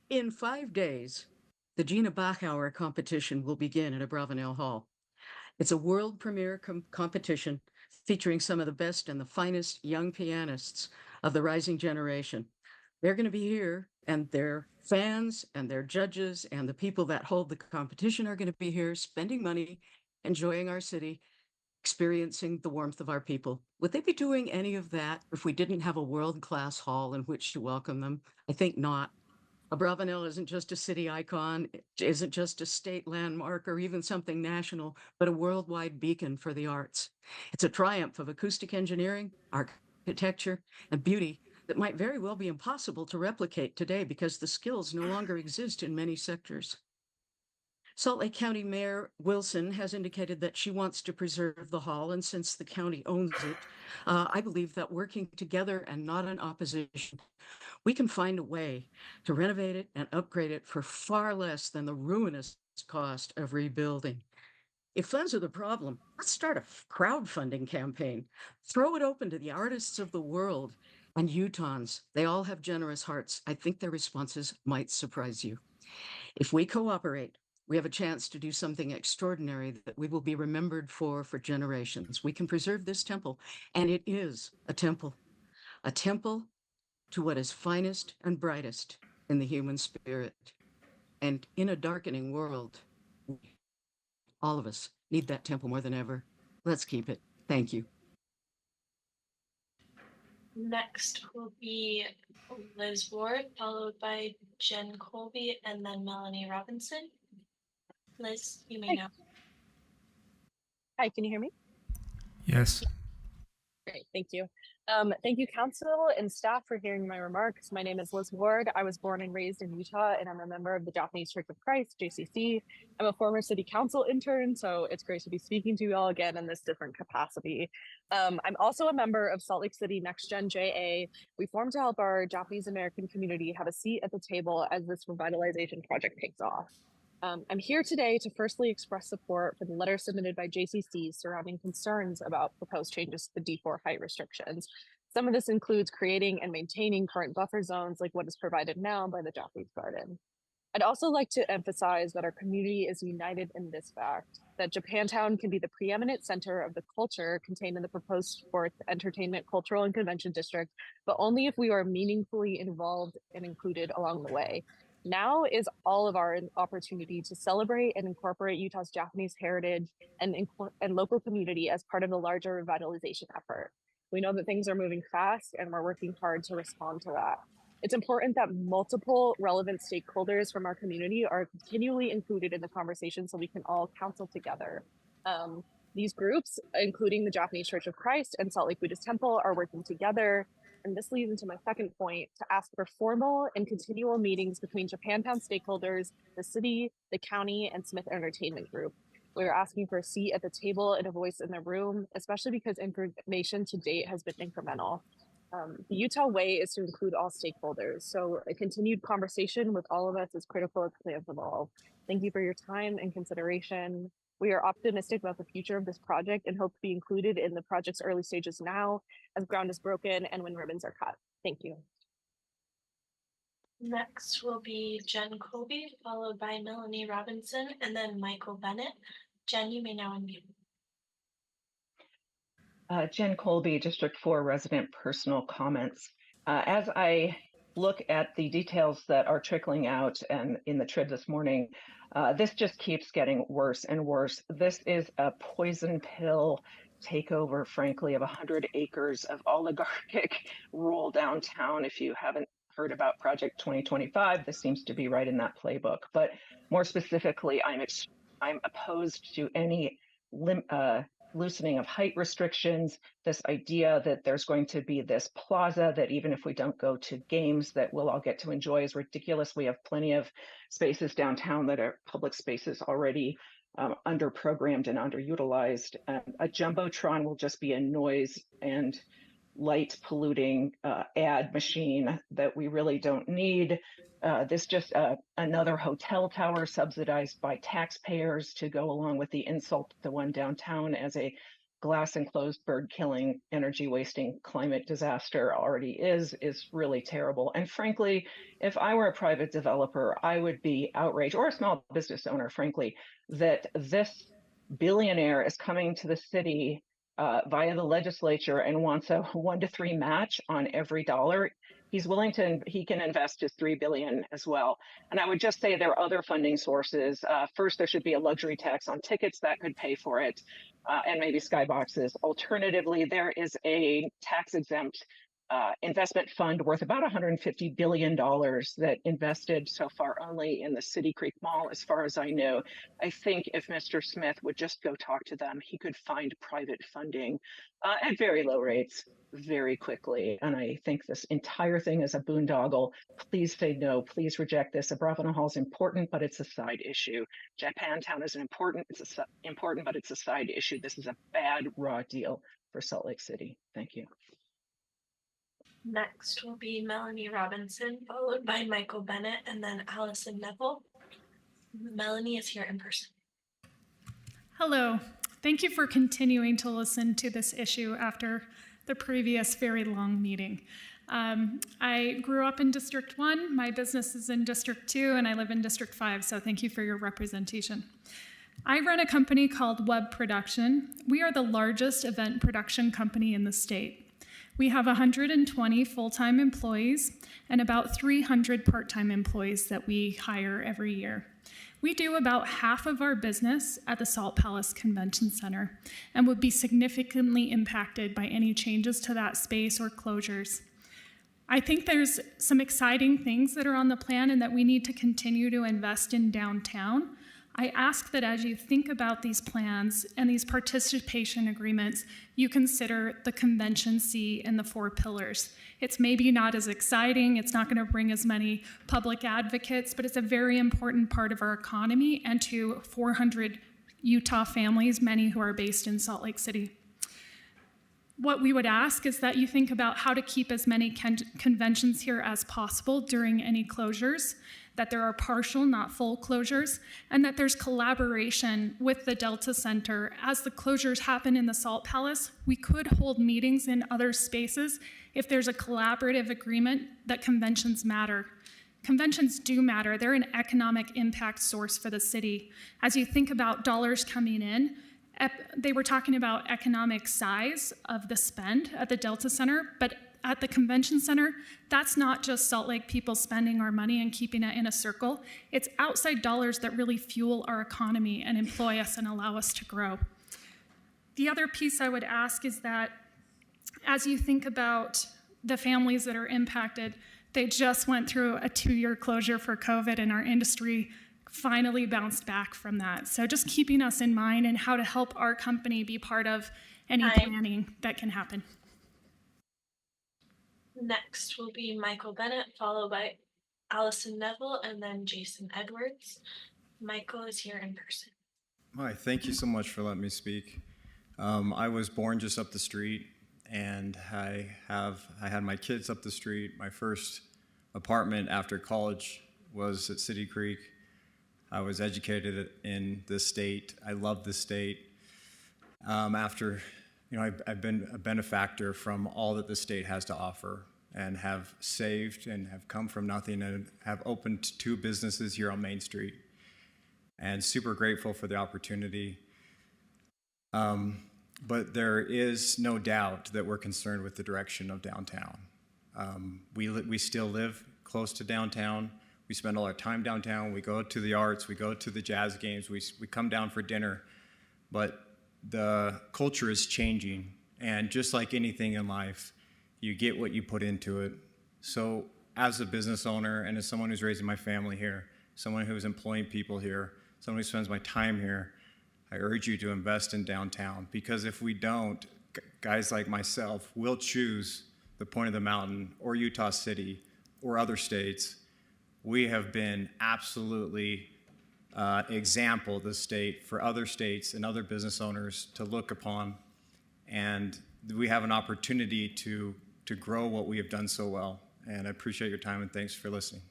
In 5 days, the Gina Bachauer competition will begin at Bravenel Hall. It's a world premiere competition featuring some of the best and the finest young pianists of the rising generation. They're going to be here, and their fans and their judges and the people that hold the competition are going to be here spending money, enjoying our city, experiencing the warmth of our people. Would they be doing any of that if we didn't have a world-class hall in which to welcome them? I think not. Bravenel isn't just a city icon, it isn't just a state landmark or even something national, but a worldwide beacon for the arts. It's a triumph of acoustic engineering, architecture, and beauty that might very well be impossible to replicate today because the skills no longer exist in many sectors. Salt Lake County Mayor Wilson has indicated that she wants to preserve the hall, and since the county owns it, I believe that working together and not in opposition, we can find a way to renovate it and upgrade it for far less than the ruinous cost of rebuilding. If funds are the problem, let's start a crowdfunding campaign. Throw it open to the artists of the world and Utahns. They all have generous hearts. I think their responses might surprise you. If we cooperate, we have a chance to do something extraordinary that we will be remembered for generations. We can preserve this temple, and it is a temple to what is finest and brightest in the human spirit. And in a darkening world, all of us need that temple more than ever. Let's keep it. Thank you. Next will be Liz Ward, followed by Jen Colby, and then Melanie Robinson. Liz, you may now. Hi, can you hear me? Yes. Great, thank you. Thank you, council and staff, for hearing my remarks. My name is Liz Ward. I was born and raised in Utah, and I'm a member of the Japanese Church of Christ, JCC. I'm a former city council intern, so it's great to be speaking to you all again in this different capacity. I'm also a member of Salt Lake City Next Gen JA. We formed to help our Japanese American community have a seat at the table as this revitalization project takes off. I'm here today to firstly express support for the letter submitted by JCC surrounding concerns about proposed changes to the D4 height restrictions. Some of this includes creating and maintaining current buffer zones like what is provided now by the Japanese Garden. I'd also like to emphasize that our community is united in this fact, that Japantown can be the preeminent center of the culture contained in the proposed fourth entertainment, cultural, and convention district, but only if we are meaningfully involved and included along the way. Now is all of our opportunity to celebrate and incorporate Utah's Japanese heritage and local community as part of the larger revitalization effort. We know that things are moving fast and we're working hard to respond to that. It's important that multiple relevant stakeholders from our community are continually included in the conversation so we can all counsel together. These groups, including the Japanese Church of Christ and Salt Lake Buddhist Temple, are working together. And this leads into my second point, to ask for formal and continual meetings between Japantown stakeholders, the city, the county, and Smith Entertainment Group. We are asking for a seat at the table and a voice in the room, especially because information to date has been incremental. The Utah way is to include all stakeholders, so a continued conversation with all of us is critical as plans evolve. Thank you for your time and consideration. We are optimistic about the future of this project and hope to be included in the project's early stages now as ground is broken and when ribbons are cut. Thank you. Next will be Jen Colby, followed by Melanie Robinson, and then Michael Bennett. Jen, you may now unmute. Jen Colby, District 4 resident, personal comments. As I look at the details that are trickling out and in the TRIB this morning, this just keeps getting worse and worse. This is a poison pill takeover, frankly, of 100 acres of oligarchic rural downtown. If you haven't heard about Project 2025, this seems to be right in that playbook. But more specifically, I'm opposed to any loosening of height restrictions, this idea that there's going to be this plaza that even if we don't go to games that we'll all get to enjoy is ridiculous. We have plenty of spaces downtown that are public spaces already under-programmed and underutilized. A Jumbotron will just be a noise and light polluting ad machine that we really don't need. This just another hotel tower subsidized by taxpayers to go along with the insult to the one downtown as a glass enclosed bird killing, energy wasting climate disaster already is really terrible. And frankly, if I were a private developer, I would be outraged, or a small business owner, frankly, that this billionaire is coming to the city via the legislature and wants a 1 to 3 match on every dollar. He can invest his $3 billion as well. And I would just say there are other funding sources. First, there should be a luxury tax on tickets that could pay for it, and maybe skyboxes. Alternatively, there is a tax exempt investment fund worth about $150 billion that invested so far only in the City Creek Mall, as far as I know. I think if Mr. Smith would just go talk to them, he could find private funding at very low rates very quickly. And I think this entire thing is a boondoggle. Please say no. Please reject this. Abravanel Hall is important, but it's a side issue. Japantown is important, but it's a side issue. This is a bad raw deal for Salt Lake City. Thank you. Next will be Melanie Robinson, followed by Michael Bennett, and then Allison Neville. Melanie is here in person. Hello. Thank you for continuing to listen to this issue after the previous very long meeting. I grew up in District 1, my business is in District 2, and I live in District 5, so thank you for your representation. I run a company called Web Production. We are the largest event production company in the state. We have 120 full-time employees and about 300 part-time employees that we hire every year. We do about half of our business at the Salt Palace Convention Center and would be significantly impacted by any changes to that space or closures. I think there's some exciting things that are on the plan and that we need to continue to invest in downtown. I ask that as you think about these plans and these participation agreements, you consider the Convention C and the 4 pillars. It's maybe not as exciting, it's not going to bring as many public advocates, but it's a very important part of our economy and to 400 Utah families, many who are based in Salt Lake City. What we would ask is that you think about how to keep as many conventions here as possible during any closures, that there are partial, not full closures, and that there's collaboration with the Delta Center. As the closures happen in the Salt Palace, we could hold meetings in other spaces if there's a collaborative agreement that conventions matter. Conventions do matter. They're an economic impact source for the city. As you think about dollars coming in, they were talking about economic size of the spend at the Delta Center, but at the convention center, that's not just Salt Lake people spending our money and keeping it in a circle. It's outside dollars that really fuel our economy and employ us and allow us to grow. The other piece I would ask is that as you think about the families that are impacted, they just went through a 2-year closure for COVID, and our industry finally bounced back from that. So just keeping us in mind and how to help our company be part of any planning that can happen. Next will be Michael Bennett, followed by Allison Neville, and then Jason Edwards. Michael is here in person. Hi, thank you so much for letting me speak. I was born just up the street, and I had my kids up the street. My first apartment after college was at City Creek. I was educated in this state. I love this state. I've been a benefactor from all that the state has to offer, and have saved and have come from nothing and have opened 2 businesses here on Main Street, and super grateful for the opportunity. But there is no doubt that we're concerned with the direction of downtown. We still live close to downtown. We spend all our time downtown. We go to the arts, we go to the jazz games, we come down for dinner, but the culture is changing, and just like anything in life, you get what you put into it. So as a business owner and as someone who's raising my family here, someone who's employing people here, someone who spends my time here, I urge you to invest in downtown, because if we don't, guys like myself will choose the Point of the Mountain or Utah City or other states. We have been absolutely example of the state for other states and other business owners to look upon, and we have an opportunity to grow what we have done so well. And I appreciate your time, and thanks for listening.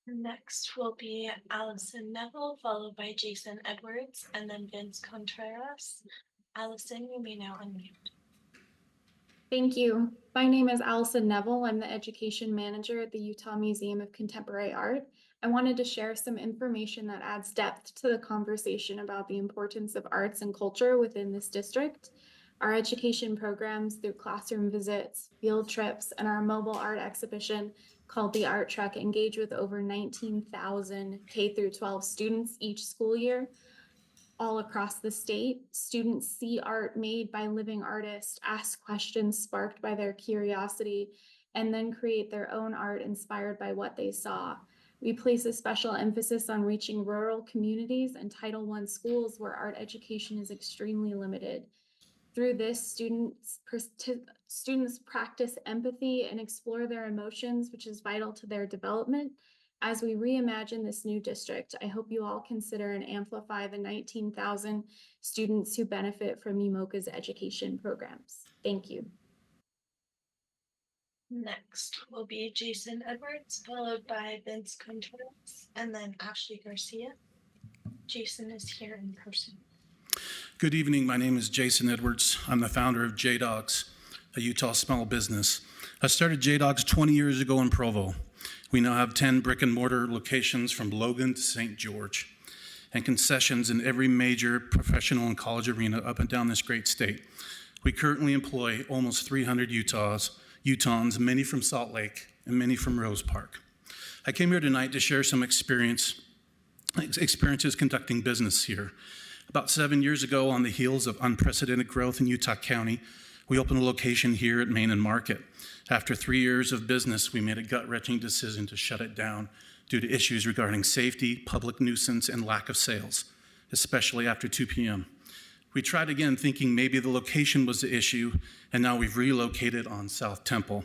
Next will be Allison Neville, followed by Jason Edwards, and then Vince Contreras. Allison, you may now unmute. Thank you. My name is Allison Neville. I'm the Education Manager at the Utah Museum of Contemporary Art. I wanted to share some information that adds depth to the conversation about the importance of arts and culture within this district. Our education programs through classroom visits, field trips, and our mobile art exhibition called the Art Truck engage with over 19,000 K-12 students each school year. All across the state, students see art made by living artists, ask questions sparked by their curiosity, and then create their own art inspired by what they saw. We place a special emphasis on reaching rural communities and Title I schools where art education is extremely limited. Through this, students practice empathy and explore their emotions, which is vital to their development. As we reimagine this new district, I hope you all consider and amplify the 19,000 students who benefit from UMOCA's education programs. Thank you. Next will be Jason Edwards, followed by Vince Contreras, and then Ashley Garcia. Jason is here in person. Good evening. My name is Jason Edwards. I'm the founder of J-Dogs, a Utah small business. I started J-Dogs 20 years ago in Provo. We now have 10 brick and mortar locations from Logan to St. George, and concessions in every major professional and college arena up and down this great state. We currently employ almost 300 Utahns, many from Salt Lake and many from Rose Park. I came here tonight to share some experiences conducting business here. About 7 years ago, on the heels of unprecedented growth in Utah County, We opened a location here at Main and Market. After 3 years of business, we made a gut-wrenching decision to shut it down due to issues regarding safety, public nuisance, and lack of sales, especially after 2 p.m. We tried again thinking maybe the location was the issue, and now we've relocated on South Temple.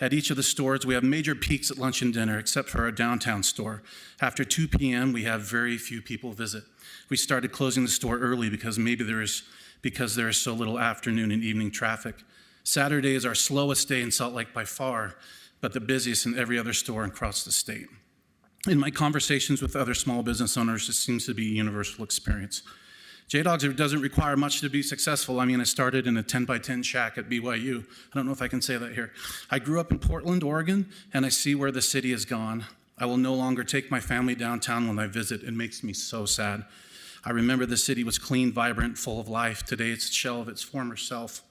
At each of the stores, we have major peaks at lunch and dinner, except for our downtown store. After 2 p.m., we have very few people visit. We started closing the store early because there is so little afternoon and evening traffic. Saturday is our slowest day in Salt Lake by far, but the busiest in every other store across the state. In my conversations with other small business owners, this seems to be a universal experience. J-Dogs doesn't require much to be successful. I mean, I started in a 10-by-10 shack at BYU. I don't know if I can say that here. I grew up in Portland, Oregon, and I see where the city has gone. I will no longer take my family downtown when I visit. It makes me so sad. I remember the city was clean, vibrant, full of life. Today, it's a shell of its former self.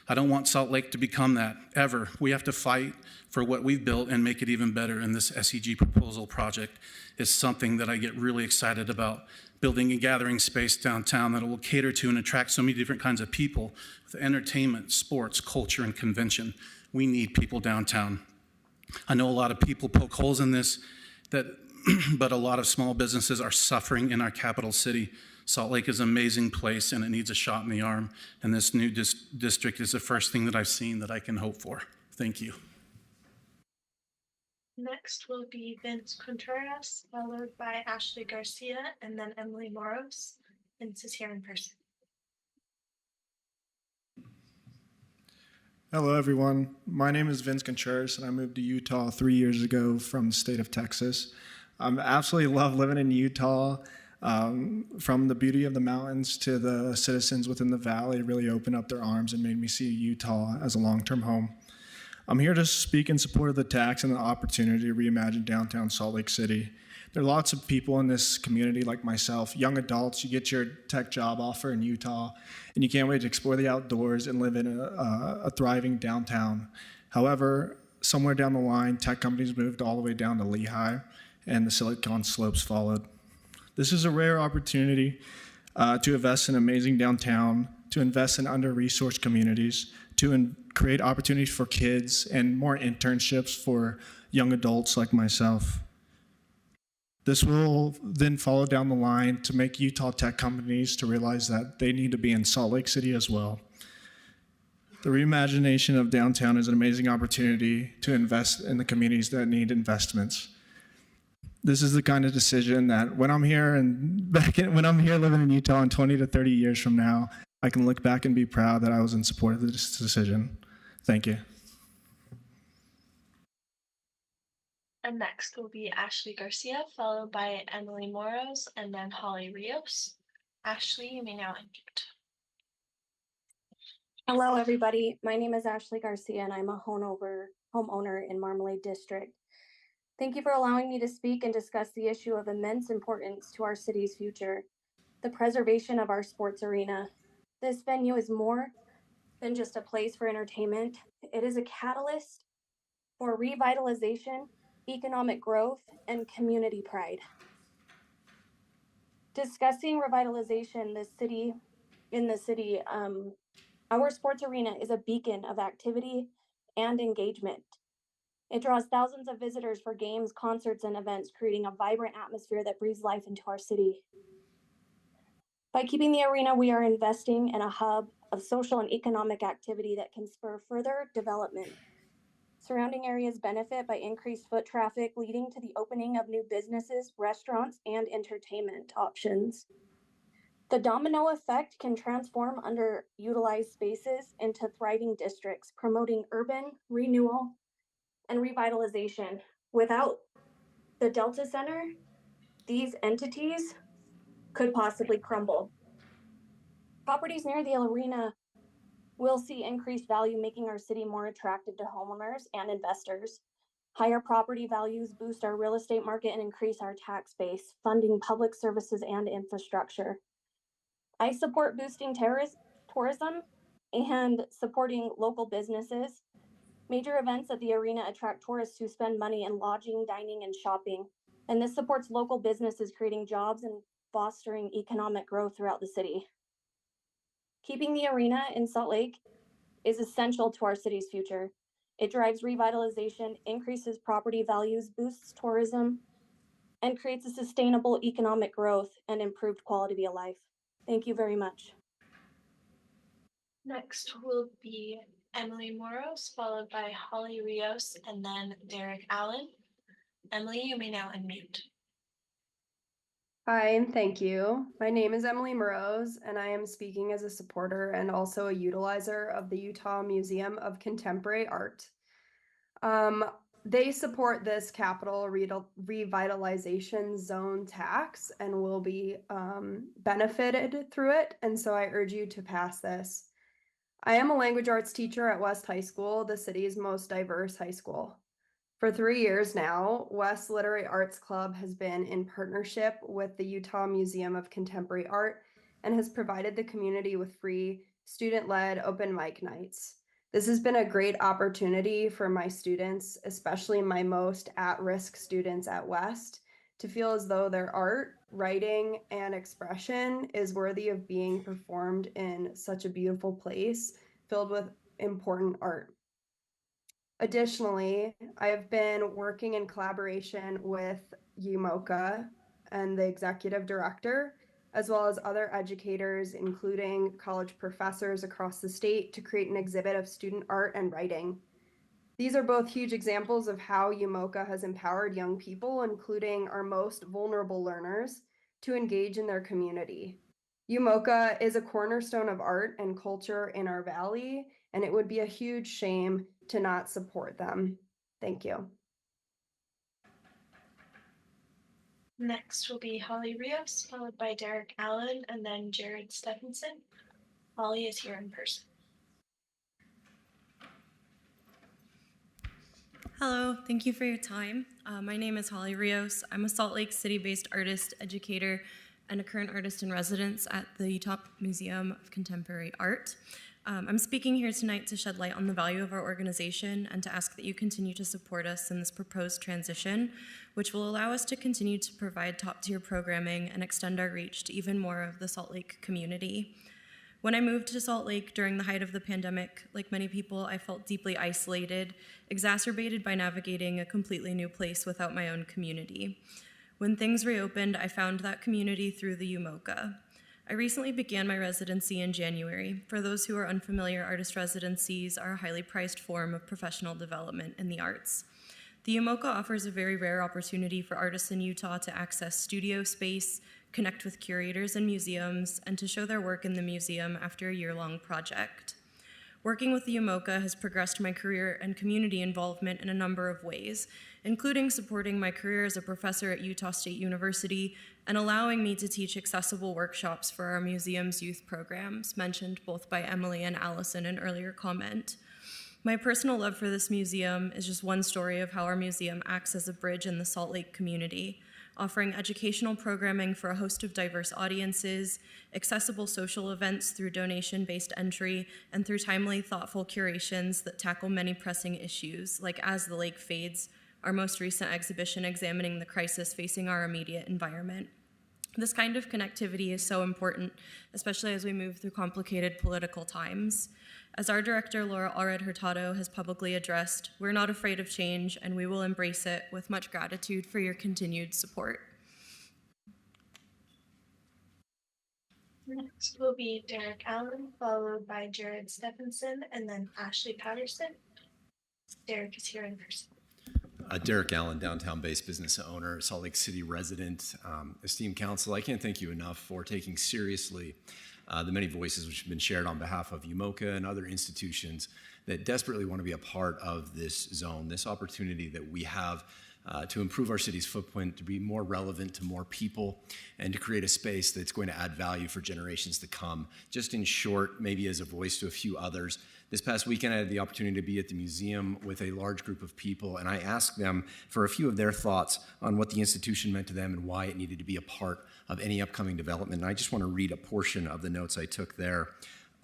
I don't want Salt Lake to become that, ever. We have to fight for what we've built and make it even better, and this SEG proposal project is something that I get really excited about. Building a gathering space downtown that will cater to and attract so many different kinds of people with entertainment, sports, culture, and convention. We need people downtown. I know a lot of people poke holes in this, but a lot of small businesses are suffering in our capital city. Salt Lake is an amazing place, and it needs a shot in the arm, and this new district is the first thing that I've seen that I can hope for. Thank you. Next will be Vince Contreras, followed by Ashley Garcia, and then Emily Moros. Vince is here in person. Hello, everyone. My name is Vince Contreras, and I moved to Utah 3 years ago from the state of Texas. I absolutely love living in Utah. From the beauty of the mountains to the citizens within the valley really opened up their arms and made me see Utah as a long-term home. I'm here to speak in support of the tax and the opportunity to reimagine downtown Salt Lake City. There are lots of people in this community like myself, young adults. You get your tech job offer in Utah, and you can't wait to explore the outdoors and live in a thriving downtown. However, somewhere down the line, tech companies moved all the way down to Lehigh, and the Silicon Slopes followed. This is a rare opportunity to invest in amazing downtown, to invest in under-resourced communities, to create opportunities for kids and more internships for young adults like myself. This will then follow down the line to make Utah tech companies to realize that they need to be in Salt Lake City as well. The reimagination of downtown is an amazing opportunity to invest in the communities that need investments. This is the kind of decision that when I'm here living in Utah in 20 to 30 years from now, I can look back and be proud that I was in support of this decision. Thank you. And next will be Ashley Garcia, followed by Emily Moros, and then Holly Rios. Ashley, you may now unmute. Hello, everybody. My name is Ashley Garcia, and I'm a homeowner in Marmalade District. Thank you for allowing me to speak and discuss the issue of immense importance to our city's future, the preservation of our sports arena. This venue is more than just a place for entertainment. It is a catalyst for revitalization, economic growth, and community pride. Discussing revitalization in the city, our sports arena is a beacon of activity and engagement. It draws thousands of visitors for games, concerts, and events, creating a vibrant atmosphere that breathes life into our city. By keeping the arena, we are investing in a hub of social and economic activity that can spur further development. Surrounding areas benefit by increased foot traffic, leading to the opening of new businesses, restaurants, and entertainment options. The domino effect can transform underutilized spaces into thriving districts, promoting urban renewal and revitalization. Without the Delta Center, these entities could possibly crumble. Properties near the arena will see increased value, making our city more attractive to homeowners and investors. Higher property values boost our real estate market and increase our tax base, funding public services and infrastructure. I support boosting tourism and supporting local businesses. Major events at the arena attract tourists who spend money in lodging, dining, and shopping, and this supports local businesses, creating jobs and fostering economic growth throughout the city. Keeping the arena in Salt Lake is essential to our city's future. It drives revitalization, increases property values, boosts tourism, and creates a sustainable economic growth and improved quality of life. Thank you very much. Next will be Emily Moros, followed by Holly Rios, and then Derek Allen. Emily, you may now unmute. Hi, and thank you. My name is Emily Morose, and I am speaking as a supporter and also a utilizer of the Utah Museum of Contemporary Art. They support this capital revitalization zone tax and will be benefited through it, and so I urge you to pass this. I am a language arts teacher at West High School, the city's most diverse high school. For 3 years now, West Literary Arts Club has been in partnership with the Utah Museum of Contemporary Art and has provided the community with free student-led open mic nights. This has been a great opportunity for my students, especially my most at-risk students at West, to feel as though their art, writing, and expression is worthy of being performed in such a beautiful place filled with important art. Additionally, I have been working in collaboration with UMOCA and the executive director, as well as other educators, including college professors across the state, to create an exhibit of student art and writing. These are both huge examples of how UMOCA has empowered young people, including our most vulnerable learners, to engage in their community. UMOCA is a cornerstone of art and culture in our valley, and it would be a huge shame to not support them. Thank you. Next will be Holly Rios, followed by Derek Allen, and then Jared Stephenson. Holly is here in person. Hello, thank you for your time. My name is Holly Rios. I'm a Salt Lake City-based artist, educator, and a current artist in residence at the Utah Museum of Contemporary Art. I'm speaking here tonight to shed light on the value of our organization and to ask that you continue to support us in this proposed transition, which will allow us to continue to provide top-tier programming and extend our reach to even more of the Salt Lake community. When I moved to Salt Lake during the height of the pandemic, like many people, I felt deeply isolated, exacerbated by navigating a completely new place without my own community. When things reopened, I found that community through the UMOCA. I recently began my residency in January. For those who are unfamiliar, artist residencies are a highly priced form of professional development in the arts. The UMOCA offers a very rare opportunity for artists in Utah to access studio space, connect with curators and museums, and to show their work in the museum after a year-long project. Working with the UMOCA has progressed my career and community involvement in a number of ways, including supporting my career as a professor at Utah State University and allowing me to teach accessible workshops for our museum's youth programs, mentioned both by Emily and Allison in an earlier comment. My personal love for this museum is just one story of how our museum acts as a bridge in the Salt Lake community, offering educational programming for a host of diverse audiences, accessible social events through donation-based entry, and through timely, thoughtful curations that tackle many pressing issues, like As the Lake Fades, our most recent exhibition examining the crisis facing our immediate environment. This kind of connectivity is so important, especially as we move through complicated political times. As our director, Laura Allred Hurtado, has publicly addressed, we're not afraid of change, and we will embrace it with much gratitude for your continued support. Next will be Derek Allen, followed by Jared Stephenson, and then Ashley Patterson. Derek is here in person. Derek Allen, downtown-based business owner, Salt Lake City resident. Esteemed council, I can't thank you enough for taking seriously the many voices which have been shared on behalf of UMOCA and other institutions that desperately want to be a part of this zone, this opportunity that we have to improve our city's footprint, to be more relevant to more people, and to create a space that's going to add value for generations to come. Just in short, maybe as a voice to a few others, this past weekend I had the opportunity to be at the museum with a large group of people, and I asked them for a few of their thoughts on what the institution meant to them and why it needed to be a part of any upcoming development. And I just want to read a portion of the notes I took there.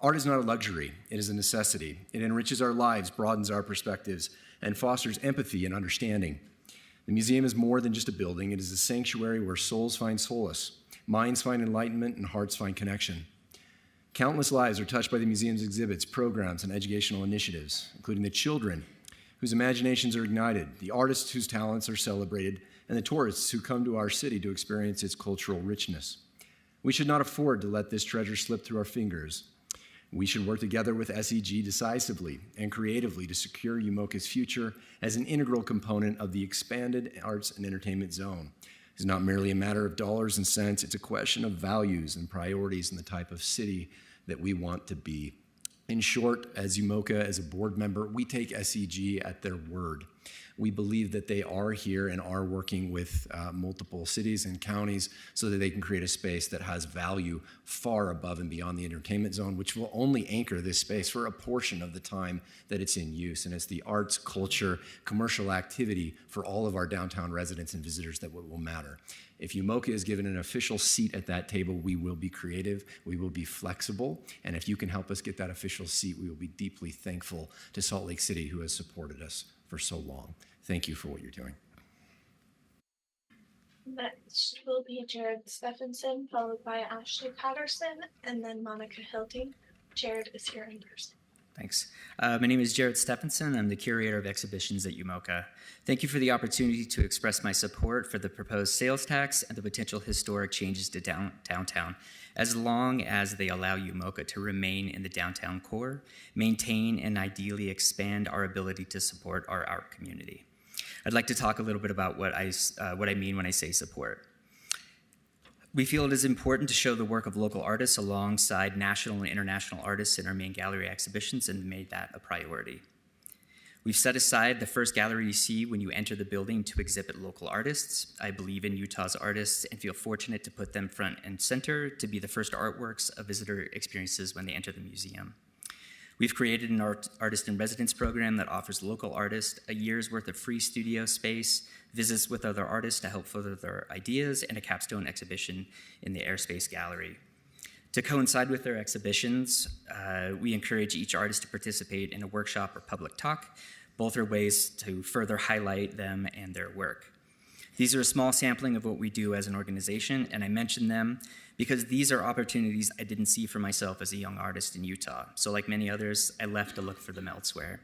Art is not a luxury, it is a necessity. It enriches our lives, broadens our perspectives, and fosters empathy and understanding. The museum is more than just a building. It is a sanctuary where souls find solace, minds find enlightenment, and hearts find connection. Countless lives are touched by the museum's exhibits, programs, and educational initiatives, including the children whose imaginations are ignited, the artists whose talents are celebrated, and the tourists who come to our city to experience its cultural richness. We should not afford to let this treasure slip through our fingers. We should work together with SEG decisively and creatively to secure UMOCA's future as an integral component of the expanded arts and entertainment zone. It's not merely a matter of dollars and cents, it's a question of values and priorities and the type of city that we want to be. In short, as UMOCA, as a board member, we take SEG at their word. We believe that they are here and are working with multiple cities and counties so that they can create a space that has value far above and beyond the entertainment zone, which will only anchor this space for a portion of the time that it's in use. And it's the arts, culture, commercial activity for all of our downtown residents and visitors that will matter. If UMOCA is given an official seat at that table, we will be creative, we will be flexible, and if you can help us get that official seat, we will be deeply thankful to Salt Lake City, who has supported us for so long. Thank you for what you're doing. Next will be Jared Stephenson, followed by Ashley Patterson, and then Monica Hilding. Jared is here in person. Thanks. My name is Jared Stephenson. I'm the curator of exhibitions at UMOCA. Thank you for the opportunity to express my support for the proposed sales tax and the potential historic changes to downtown, as long as they allow UMOCA to remain in the downtown core, maintain and ideally expand our ability to support our art community. I'd like to talk a little bit about what I mean when I say support. We feel it is important to show the work of local artists alongside national and international artists in our main gallery exhibitions and made that a priority. We've set aside the first gallery you see when you enter the building to exhibit local artists. I believe in Utah's artists and feel fortunate to put them front and center to be the first artworks of visitor experiences when they enter the museum. We've created an artist in residence program that offers local artists a year's worth of free studio space, visits with other artists to help further their ideas, and a capstone exhibition in the Airspace Gallery. To coincide with their exhibitions, we encourage each artist to participate in a workshop or public talk. Both are ways to further highlight them and their work. These are a small sampling of what we do as an organization, and I mention them because these are opportunities I didn't see for myself as a young artist in Utah. So like many others, I left to look for them elsewhere.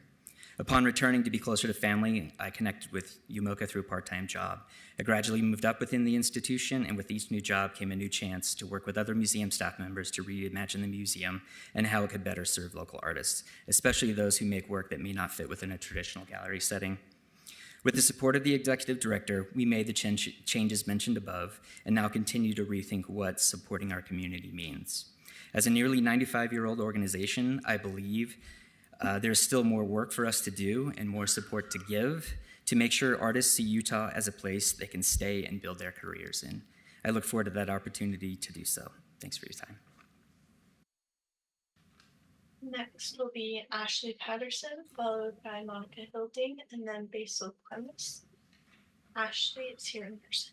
Upon returning to be closer to family, I connected with UMOCA through a part-time job. I gradually moved up within the institution, and with each new job came a new chance to work with other museum staff members to reimagine the museum and how it could better serve local artists, especially those who make work that may not fit within a traditional gallery setting. With the support of the executive director, we made the changes mentioned above and now continue to rethink what supporting our community means. As a nearly 95-year-old organization, I believe there's still more work for us to do and more support to give to make sure artists see Utah as a place they can stay and build their careers in. I look forward to that opportunity to do so. Thanks for your time. Next will be Ashley Patterson, followed by Monica Hilding, and then Basil Clemens. Ashley is here in person.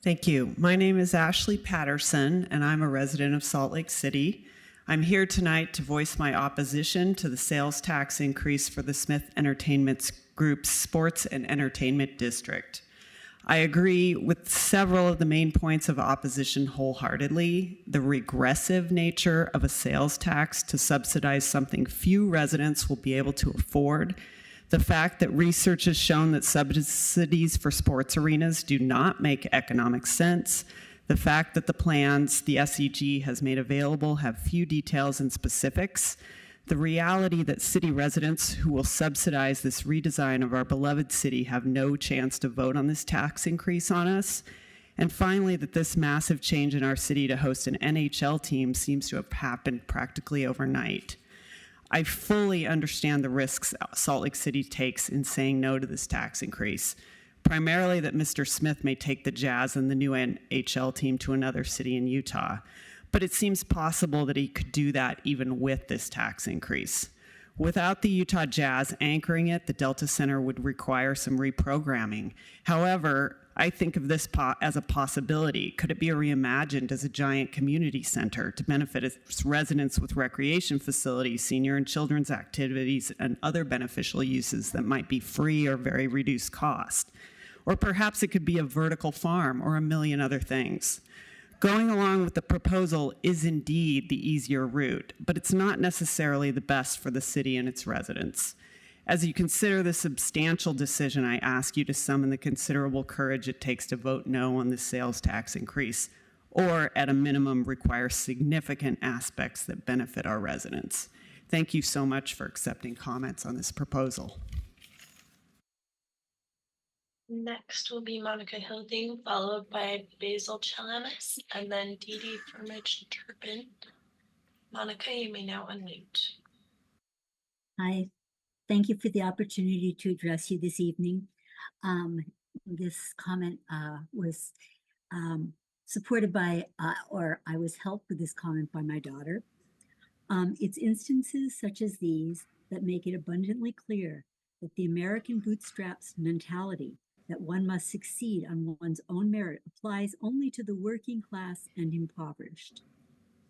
Thank you. My name is Ashley Patterson, and I'm a resident of Salt Lake City. I'm here tonight to voice my opposition to the sales tax increase for the Smith Entertainment Group's Sports and Entertainment District. I agree with several of the main points of opposition wholeheartedly. The regressive nature of a sales tax to subsidize something few residents will be able to afford. The fact that research has shown that subsidies for sports arenas do not make economic sense. The fact that the plans the SEG has made available have few details and specifics. The reality that city residents who will subsidize this redesign of our beloved city have no chance to vote on this tax increase on us. And finally, that this massive change in our city to host an NHL team seems to have happened practically overnight. I fully understand the risks Salt Lake City takes in saying no to this tax increase, primarily that Mr. Smith may take the Jazz and the new NHL team to another city in Utah. But it seems possible that he could do that even with this tax increase. Without the Utah Jazz anchoring it, the Delta Center would require some reprogramming. However, I think of this as a possibility. Could it be reimagined as a giant community center to benefit its residents with recreation facilities, senior and children's activities, and other beneficial uses that might be free or very reduced cost? Or perhaps it could be a vertical farm or a million other things. Going along with the proposal is indeed the easier route, but it's not necessarily the best for the city and its residents. As you consider the substantial decision, I ask you to summon the considerable courage it takes to vote no on the sales tax increase, or at a minimum require significant aspects that benefit our residents. Thank you so much for accepting comments on this proposal. Next will be Monica Hilding, followed by Basil Chalamis, and then Dee Dee Turpin. Monica, you may now unmute. Hi, thank you for the opportunity to address you this evening. This comment was supported by, or I was helped with this comment by my daughter. It's instances such as these that make it abundantly clear that the American bootstraps mentality that one must succeed on one's own merit applies only to the working class and impoverished.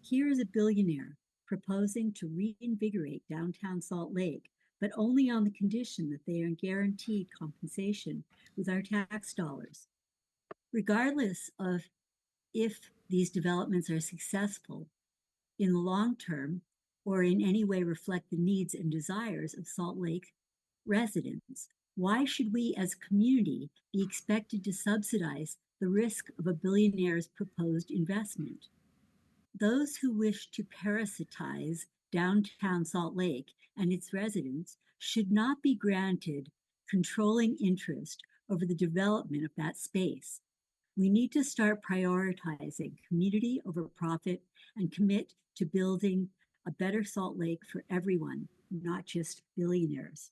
Here is a billionaire proposing to reinvigorate downtown Salt Lake, but only on the condition that they are guaranteed compensation with our tax dollars. Regardless of if these developments are successful in the long term or in any way reflect the needs and desires of Salt Lake residents, why should we as a community be expected to subsidize the risk of a billionaire's proposed investment? Those who wish to parasitize downtown Salt Lake and its residents should not be granted controlling interest over the development of that space. We need to start prioritizing community over profit and commit to building a better Salt Lake for everyone, not just billionaires.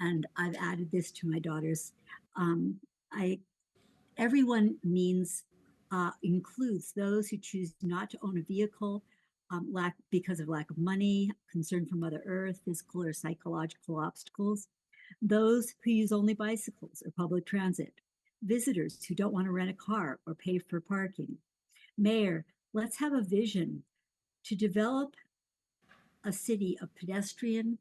And I've added this to my daughter's. Everyone means includes those who choose not to own a vehicle because of lack of money, concern for Mother Earth, physical or psychological obstacles, those who use only bicycles or public transit, visitors who don't want to rent a car or pay for parking. Mayor, let's have a vision to develop a city of pedestrians,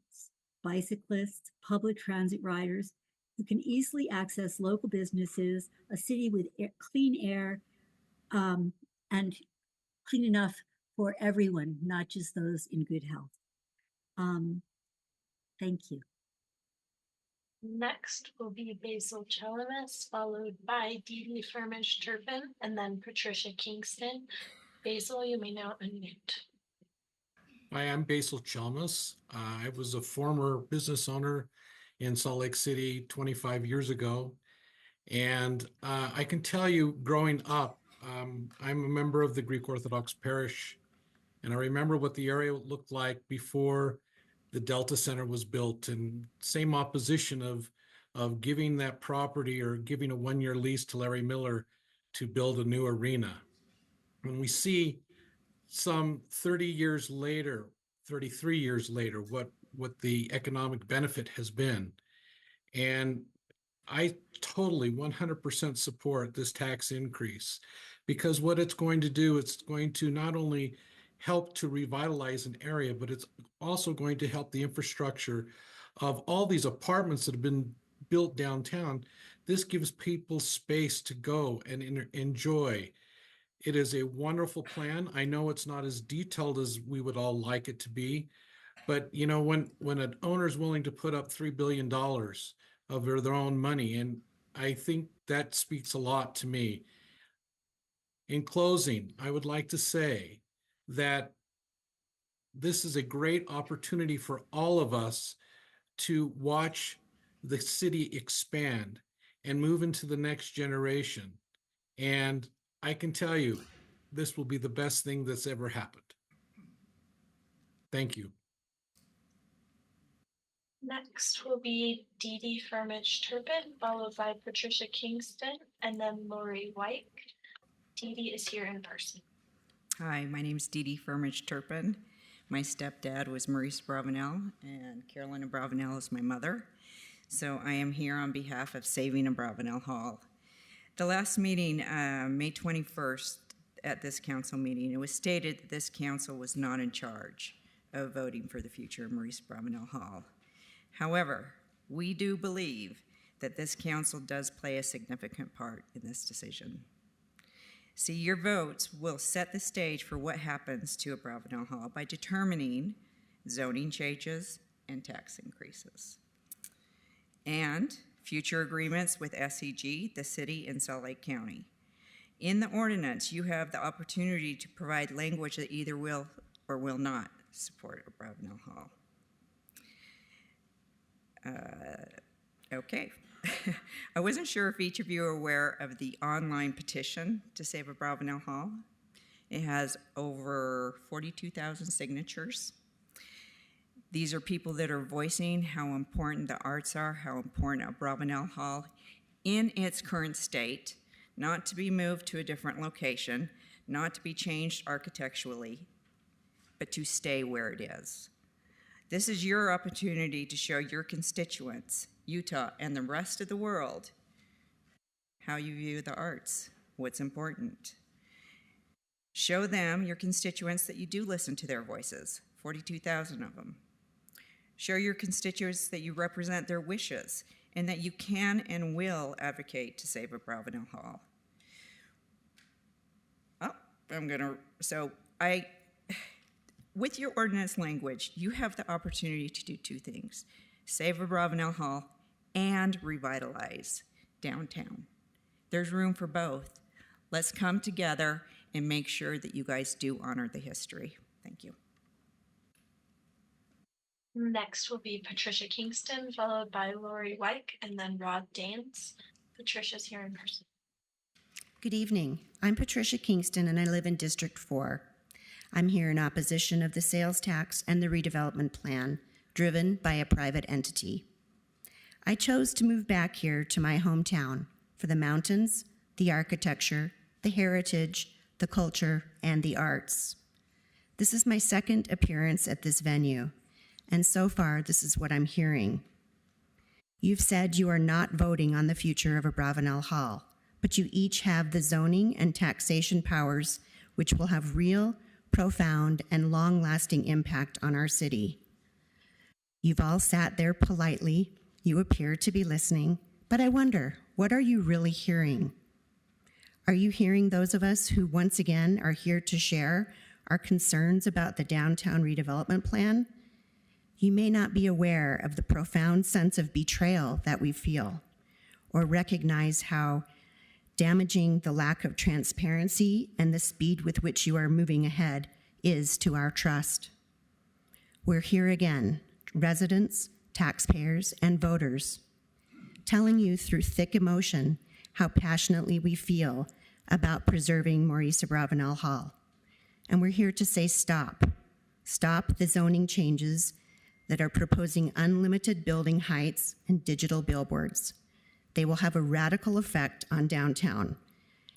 bicyclists, public transit riders who can easily access local businesses, a city with clean air, and clean enough for everyone, not just those in good health. Thank you. Next will be Basil Chalamis, followed by Dee Dee Turpin, and then Patricia Kingston. Basil, you may now unmute. Hi, I'm Basil Chalmers. I was a former business owner in Salt Lake City 25 years ago. And I can tell you, growing up, I'm a member of the Greek Orthodox parish. And I remember what the area looked like before the Delta Center was built, and same opposition of giving that property or giving a one-year lease to Larry Miller to build a new arena. When we see some 30 years later, 33 years later, what the economic benefit has been. And I totally 100% support this tax increase, because what it's going to do, it's going to not only help to revitalize an area, but it's also going to help the infrastructure of all these apartments that have been built downtown. This gives people space to go and enjoy. It is a wonderful plan. I know it's not as detailed as we would all like it to be, but you know, when an owner is willing to put up $3 billion of their own money, and I think that speaks a lot to me. In closing, I would like to say that this is a great opportunity for all of us to watch the city expand and move into the next generation. And I can tell you, this will be the best thing that's ever happened. Thank you. Next will be Dee Dee Turpin, followed by Patricia Kingston, and then Lori White. Dee Dee is here in person. Hi, my name is Dee Dee Turpin. My stepdad was Maurice Bravenel, and Carolina Bravenel is my mother. So I am here on behalf of Saving Bravenel Hall. The last meeting, May 21st, at this council meeting, it was stated that this council was not in charge of voting for the future of Maurice Bravenel Hall. However, we do believe that this council does play a significant part in this decision. See, your votes will set the stage for what happens to Abravanel Hall by determining zoning changes and tax increases. And future agreements with SEG, the city, and Salt Lake County. In the ordinance, you have the opportunity to provide language that either will or will not support Abravanel Hall. Okay. I wasn't sure if each of you are aware of the online petition to save Abravanel Hall. It has over 42,000 signatures. These are people that are voicing how important the arts are, how important Abravanel Hall in its current state, not to be moved to a different location, not to be changed architecturally, but to stay where it is. This is your opportunity to show your constituents, Utah, and the rest of the world how you view the arts, what's important. Show them, your constituents, that you do listen to their voices, 42,000 of them. Show your constituents that you represent their wishes and that you can and will advocate to save Abravanel Hall. With your ordinance language, you have the opportunity to do two things: save Abravanel Hall and revitalize downtown. There's room for both. Let's come together and make sure that you guys do honor the history. Thank you. Next will be Patricia Kingston, followed by Lori Wyke, and then Rod Daines. Patricia's here in person. Good evening. I'm Patricia Kingston, and I live in District 4. I'm here in opposition of the sales tax and the redevelopment plan, driven by a private entity. I chose to move back here to my hometown for the mountains, the architecture, the heritage, the culture, and the arts. This is my second appearance at this venue, and so far this is what I'm hearing. You've said you are not voting on the future of Abravanel Hall, but you each have the zoning and taxation powers which will have real, profound, and long-lasting impact on our city. You've all sat there politely. You appear to be listening, but I wonder, what are you really hearing? Are you hearing those of us who once again are here to share our concerns about the downtown redevelopment plan? You may not be aware of the profound sense of betrayal that we feel, or recognize how damaging the lack of transparency and the speed with which you are moving ahead is to our trust. We're here again, residents, taxpayers, and voters, telling you through thick emotion how passionately we feel about preserving Maurice Abravanel Hall. And we're here to say stop. Stop the zoning changes that are proposing unlimited building heights and digital billboards. They will have a radical effect on downtown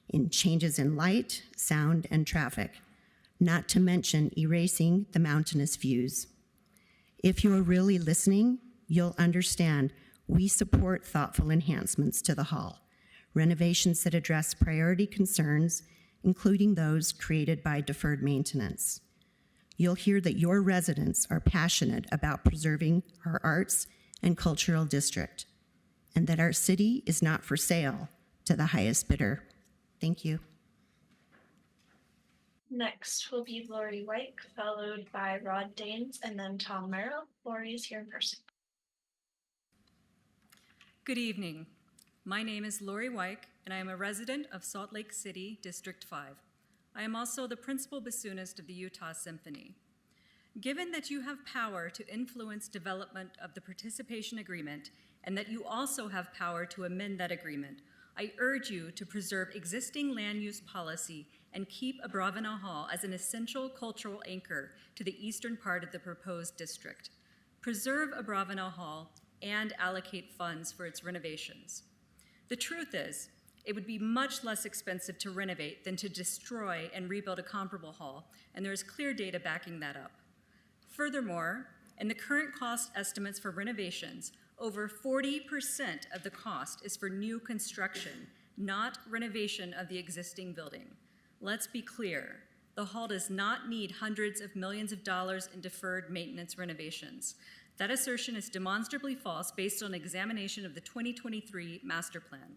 in changes in light, sound, and traffic, not to mention erasing the mountainous views. If you're really listening, you'll understand we support thoughtful enhancements to the hall, renovations that address priority concerns, including those created by deferred maintenance. You'll hear that your residents are passionate about preserving our arts and cultural district, and that our city is not for sale to the highest bidder. Thank you. Next will be Lori Wyke, followed by Rod Daines, and then Tom Merrill. Lori is here in person. Good evening. My name is Lori Wyke, and I am a resident of Salt Lake City, District 5. I am also the principal bassoonist of the Utah Symphony. Given that you have power to influence development of the participation agreement and that you also have power to amend that agreement, I urge you to preserve existing land use policy and keep Abravanel Hall as an essential cultural anchor to the eastern part of the proposed district. Preserve Abravanel Hall and allocate funds for its renovations. The truth is, it would be much less expensive to renovate than to destroy and rebuild a comparable hall, and there is clear data backing that up. Furthermore, in the current cost estimates for renovations, over 40% of the cost is for new construction, not renovation of the existing building. Let's be clear, the hall does not need hundreds of millions of dollars in deferred maintenance renovations. That assertion is demonstrably false based on examination of the 2023 master plan.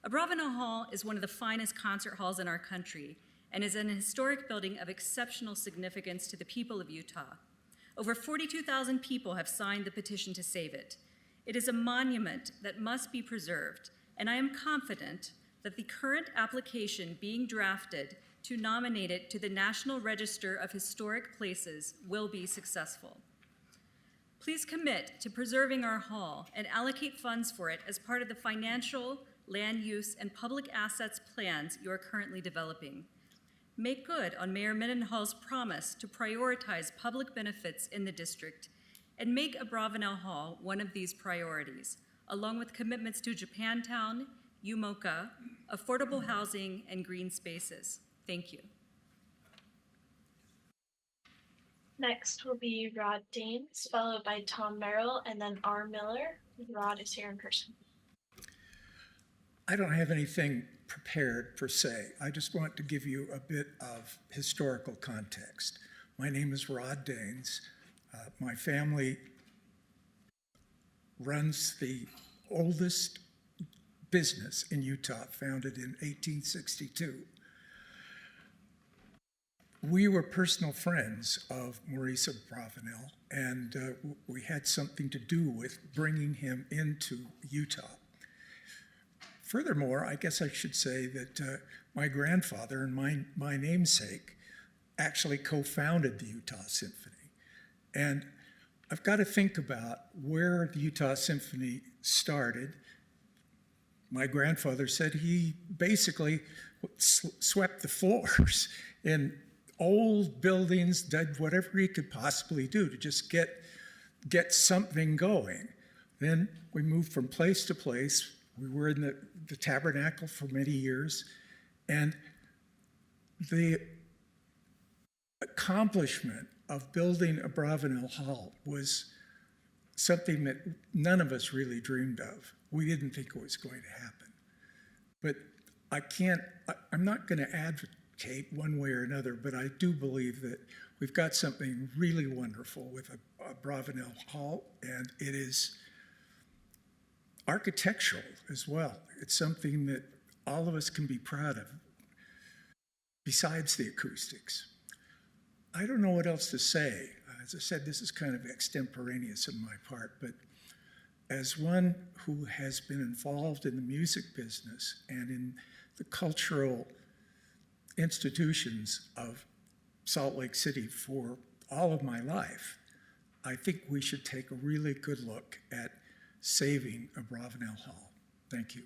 Abravanel Hall is one of the finest concert halls in our country and is an historic building of exceptional significance to the people of Utah. Over 42,000 people have signed the petition to save it. It is a monument that must be preserved, and I am confident that the current application being drafted to nominate it to the National Register of Historic Places will be successful. Please commit to preserving our hall and allocate funds for it as part of the financial, land use, and public assets plans you are currently developing. Make good on Mayor Mendenhall's promise to prioritize public benefits in the district and make Abravanel Hall one of these priorities, along with commitments to Japantown, UMOCA, affordable housing, and green spaces. Thank you. Next will be Rod Daines, followed by Tom Merrill, and then R. Miller. Rod is here in person. I don't have anything prepared per se. I just want to give you a bit of historical context. My name is Rod Daines. My family runs the oldest business in Utah, founded in 1862. We were personal friends of Maurice Abravanel, and we had something to do with bringing him into Utah. Furthermore, I guess I should say that my grandfather and my namesake actually co-founded the Utah Symphony. And I've got to think about where the Utah Symphony started. My grandfather said he basically swept the floors in old buildings, did whatever he could possibly do to just get something going. Then we moved from place to place. We were in the Tabernacle for many years, and the accomplishment of building Abravanel Hall was something that none of us really dreamed of. We didn't think it was going to happen. But I'm not going to advocate one way or another, but I do believe that we've got something really wonderful with Abravanel Hall, and it is architectural as well. It's something that all of us can be proud of, besides the acoustics. I don't know what else to say. As I said, this is kind of extemporaneous on my part, but as one who has been involved in the music business and in the cultural institutions of Salt Lake City for all of my life, I think we should take a really good look at saving Abravanel Hall. Thank you.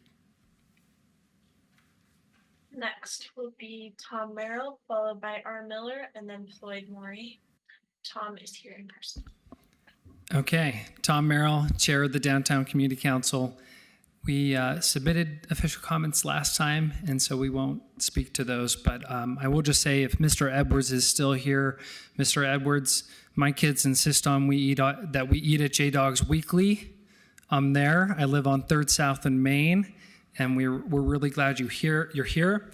Next will be Tom Merrill, followed by R. Miller, and then Floyd Morey. Tom is here in person. Okay, Tom Merrill, Chair of the Downtown Community Council. We submitted official comments last time, and so we won't speak to those, but I will just say if Mr. Edwards is still here, Mr. Edwards, my kids insist on that we eat at J-Dog's weekly. I'm there. I live on 3rd South and Main, and we're really glad you're here.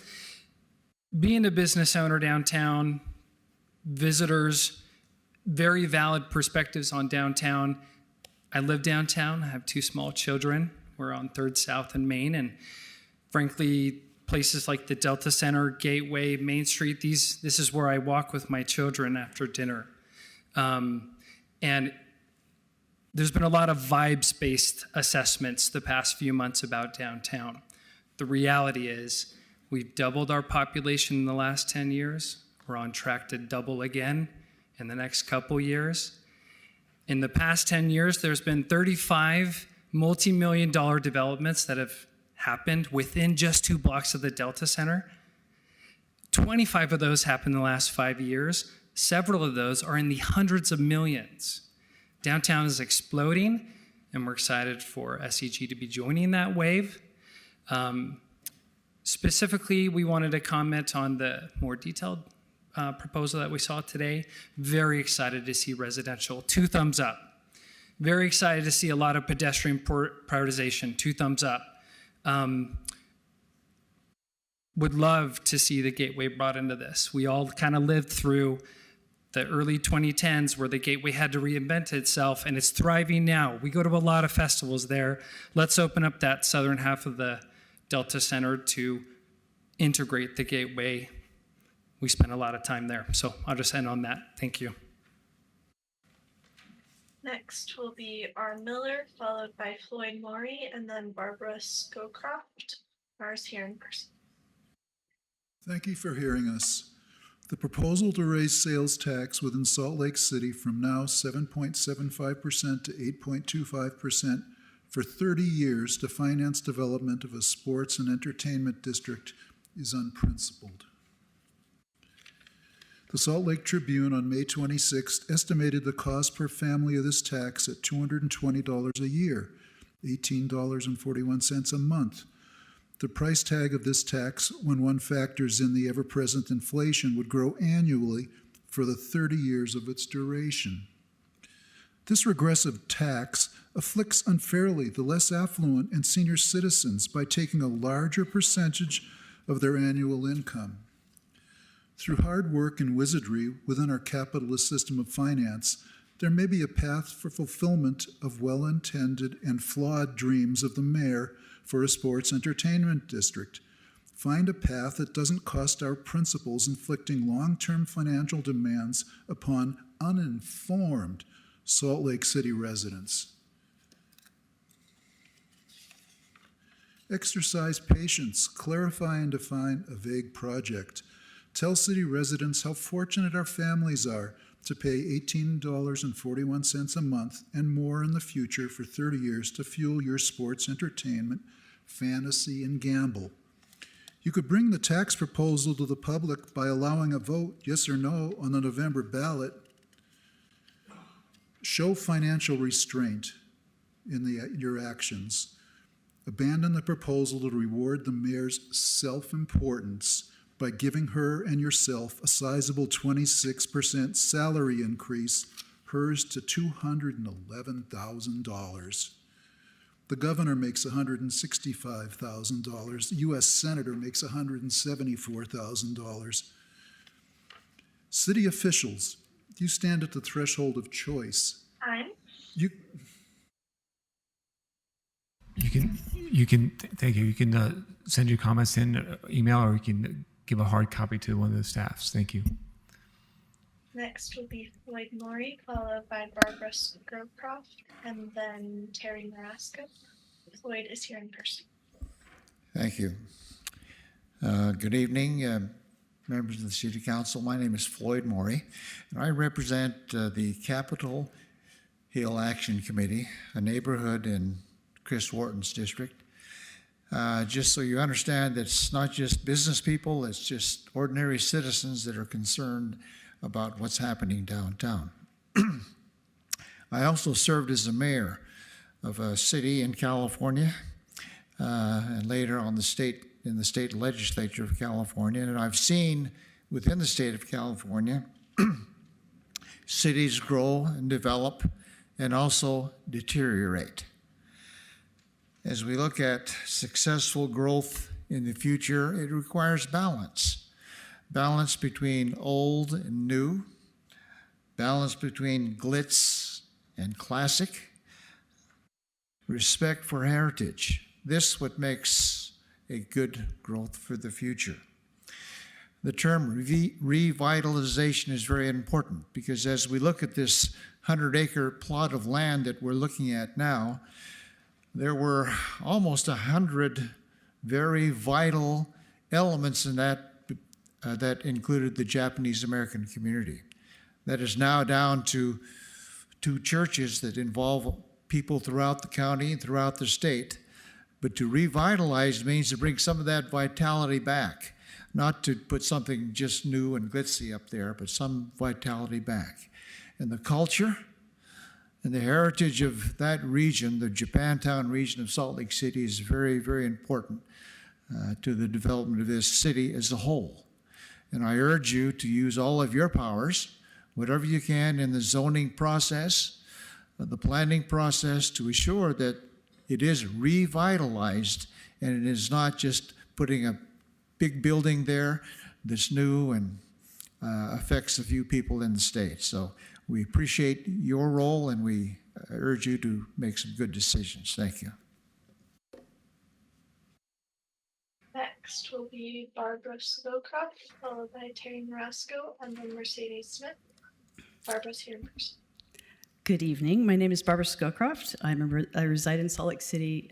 Being a business owner downtown, visitors, very valid perspectives on downtown. I live downtown. I have 2 small children. We're on 3rd South and Main, and frankly, places like the Delta Center, Gateway, Main Street, this is where I walk with my children after dinner. And there's been a lot of vibes-based assessments the past few months about downtown. The reality is we've doubled our population in the last 10 years. We're on track to double again in the next couple years. In the past 10 years, there's been 35 multi-million-dollar developments that have happened within just 2 blocks of the Delta Center. 25 of those happened in the last 5 years. Several of those are in the hundreds of millions. Downtown is exploding, and we're excited for SEG to be joining that wave. Specifically, we wanted to comment on the more detailed proposal that we saw today. Very excited to see residential. 2 thumbs up. Very excited to see a lot of pedestrian prioritization. 2 thumbs up. Would love to see the Gateway brought into this. We all kind of lived through the early 2010s where the Gateway had to reinvent itself, and it's thriving now. We go to a lot of festivals there. Let's open up that southern half of the Delta Center to integrate the gateway. We spent a lot of time there. So I'll just end on that. Thank you. Next will be R. Miller, followed by Floyd Morey, and then Barbara Scowcroft. R's here in person. Thank you for hearing us. The proposal to raise sales tax within Salt Lake City from now 7.75% to 8.25% for 30 years to finance development of a sports and entertainment district is unprincipled. The Salt Lake Tribune on May 26th estimated the cost per family of this tax at $220 a year, $18.41 a month. The price tag of this tax, when one factors in the ever-present inflation, would grow annually for the 30 years of its duration. This regressive tax afflicts unfairly the less affluent and senior citizens by taking a larger percentage of their annual income. Through hard work and wizardry within our capitalist system of finance, there may be a path for fulfillment of well-intended and flawed dreams of the mayor for a sports entertainment district. Find a path that doesn't cost our principals inflicting long-term financial demands upon uninformed Salt Lake City residents. Exercise patience, clarify and define a vague project. Tell city residents how fortunate our families are to pay $18.41 a month and more in the future for 30 years to fuel your sports entertainment, fantasy, and gamble. You could bring the tax proposal to the public by allowing a vote, yes or no, on the November ballot. Show financial restraint in your actions. Abandon the proposal to reward the mayor's self-importance by giving her and yourself a sizable 26% salary increase, hers to $211,000. The governor makes $165,000. The U.S. senator makes $174,000. City officials, you stand at the threshold of choice. You can thank you. You can send your comments in email, or you can give a hard copy to one of the staffs. Thank you. Next will be Floyd Morey, followed by Barbara Scowcroft, and then Terry Marasco. Floyd is here in person. Thank you. Good evening, members of the City Council. My name is Floyd Morey, and I represent the Capitol Hill Action Committee, a neighborhood in Chris Wharton's district. Just so you understand, it's not just business people, it's just ordinary citizens that are concerned about what's happening downtown. I also served as the mayor of a city in California, and later on in the state legislature of California, and I've seen within the state of California cities grow and develop and also deteriorate. As we look at successful growth in the future, it requires balance. Balance between old and new, balance between glitz and classic, respect for heritage. This is what makes a good growth for the future. The term revitalization is very important because as we look at this 100-acre plot of land that we're looking at now, there were almost 100 very vital elements in that that included the Japanese American community. That is now down to 2 churches that involve people throughout the county and throughout the state. But to revitalize means to bring some of that vitality back, not to put something just new and glitzy up there, but some vitality back. And the culture and the heritage of that region, the Japantown region of Salt Lake City, is very, very important to the development of this city as a whole. And I urge you to use all of your powers, whatever you can, in the zoning process, the planning process, to assure that it is revitalized and it is not just putting a big building there that's new and affects a few people in the state. So we appreciate your role and we urge you to make some good decisions. Thank you. Next will be Barbara Slowcroft, followed by Terry Marasco, and then Mercedes Smith. Barbara's here in person. Good evening. My name is Barbara Scowcroft. I reside in Salt Lake City,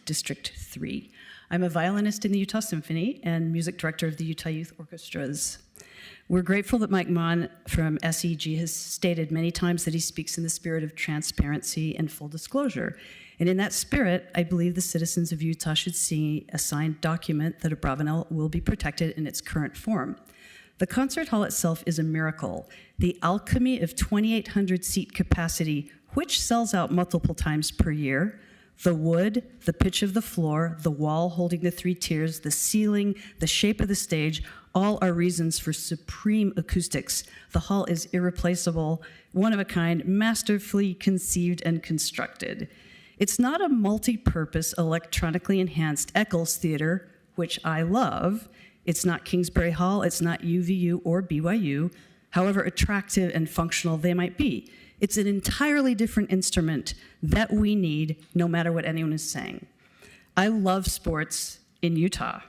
District 3. I'm a violinist in the Utah Symphony and music director of the Utah Youth Orchestras. We're grateful that Mike Mon from SEG has stated many times that he speaks in the spirit of transparency and full disclosure. And in that spirit, I believe the citizens of Utah should see a signed document that Abravanel will be protected in its current form. The concert hall itself is a miracle. The alchemy of 2,800 seat capacity, which sells out multiple times per year, the wood, the pitch of the floor, the wall holding the 3 tiers, the ceiling, the shape of the stage, all are reasons for supreme acoustics. The hall is irreplaceable, one of a kind, masterfully conceived and constructed. It's not a multi-purpose, electronically enhanced Eccles Theater, which I love. It's not Kingsbury Hall, it's not UVU or BYU, however attractive and functional they might be. It's an entirely different instrument that we need, no matter what anyone is saying. I love sports in Utah.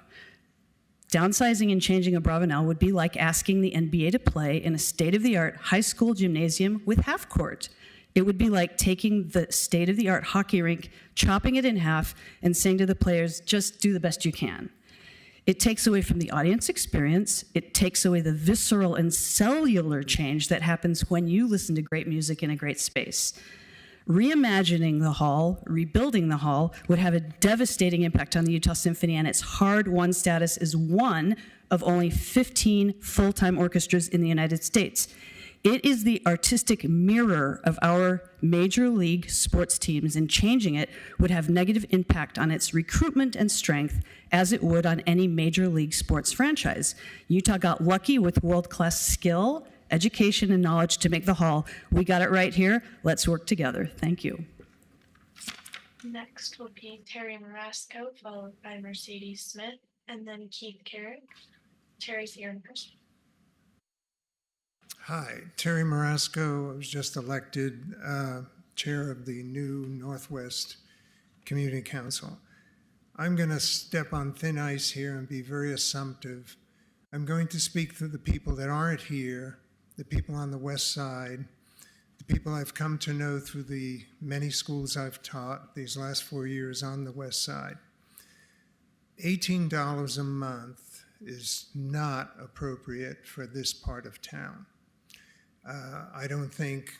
Downsizing and changing Abravanel would be like asking the NBA to play in a state-of-the-art high school gymnasium with half court. It would be like taking the state-of-the-art hockey rink, chopping it in half, and saying to the players, just do the best you can. It takes away from the audience experience. It takes away the visceral and cellular change that happens when you listen to great music in a great space. Reimagining the hall, rebuilding the hall, would have a devastating impact on the Utah Symphony and its hard-won status as one of only 15 full-time orchestras in the United States. It is the artistic mirror of our major league sports teams, and changing it would have negative impact on its recruitment and strength as it would on any major league sports franchise. Utah got lucky with world-class skill, education, and knowledge to make the hall. We got it right here. Let's work together. Thank you. Next will be Terry Marasco, followed by Mercedes Smith, and then Keith Carrick. Terry's here in person. Hi, Terry Marasco. I was just elected chair of the new Northwest Community Council. I'm going to step on thin ice here and be very assumptive. I'm going to speak to the people that aren't here, the people on the west side, the people I've come to know through the many schools I've taught these last 4 years on the west side. $18 a month is not appropriate for this part of town. I don't think,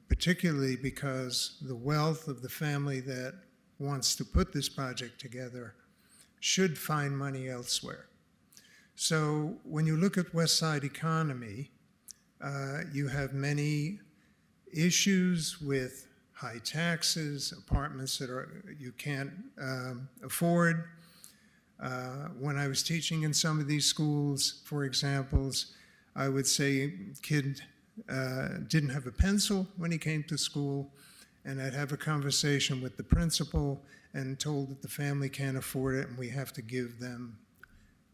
particularly because the wealth of the family that wants to put this project together should find money elsewhere. So when you look at West Side economy, you have many issues with high taxes, apartments that you can't afford. When I was teaching in some of these schools, for examples, I would say kid didn't have a pencil when he came to school, and I'd have a conversation with the principal and told that the family can't afford it and we have to give them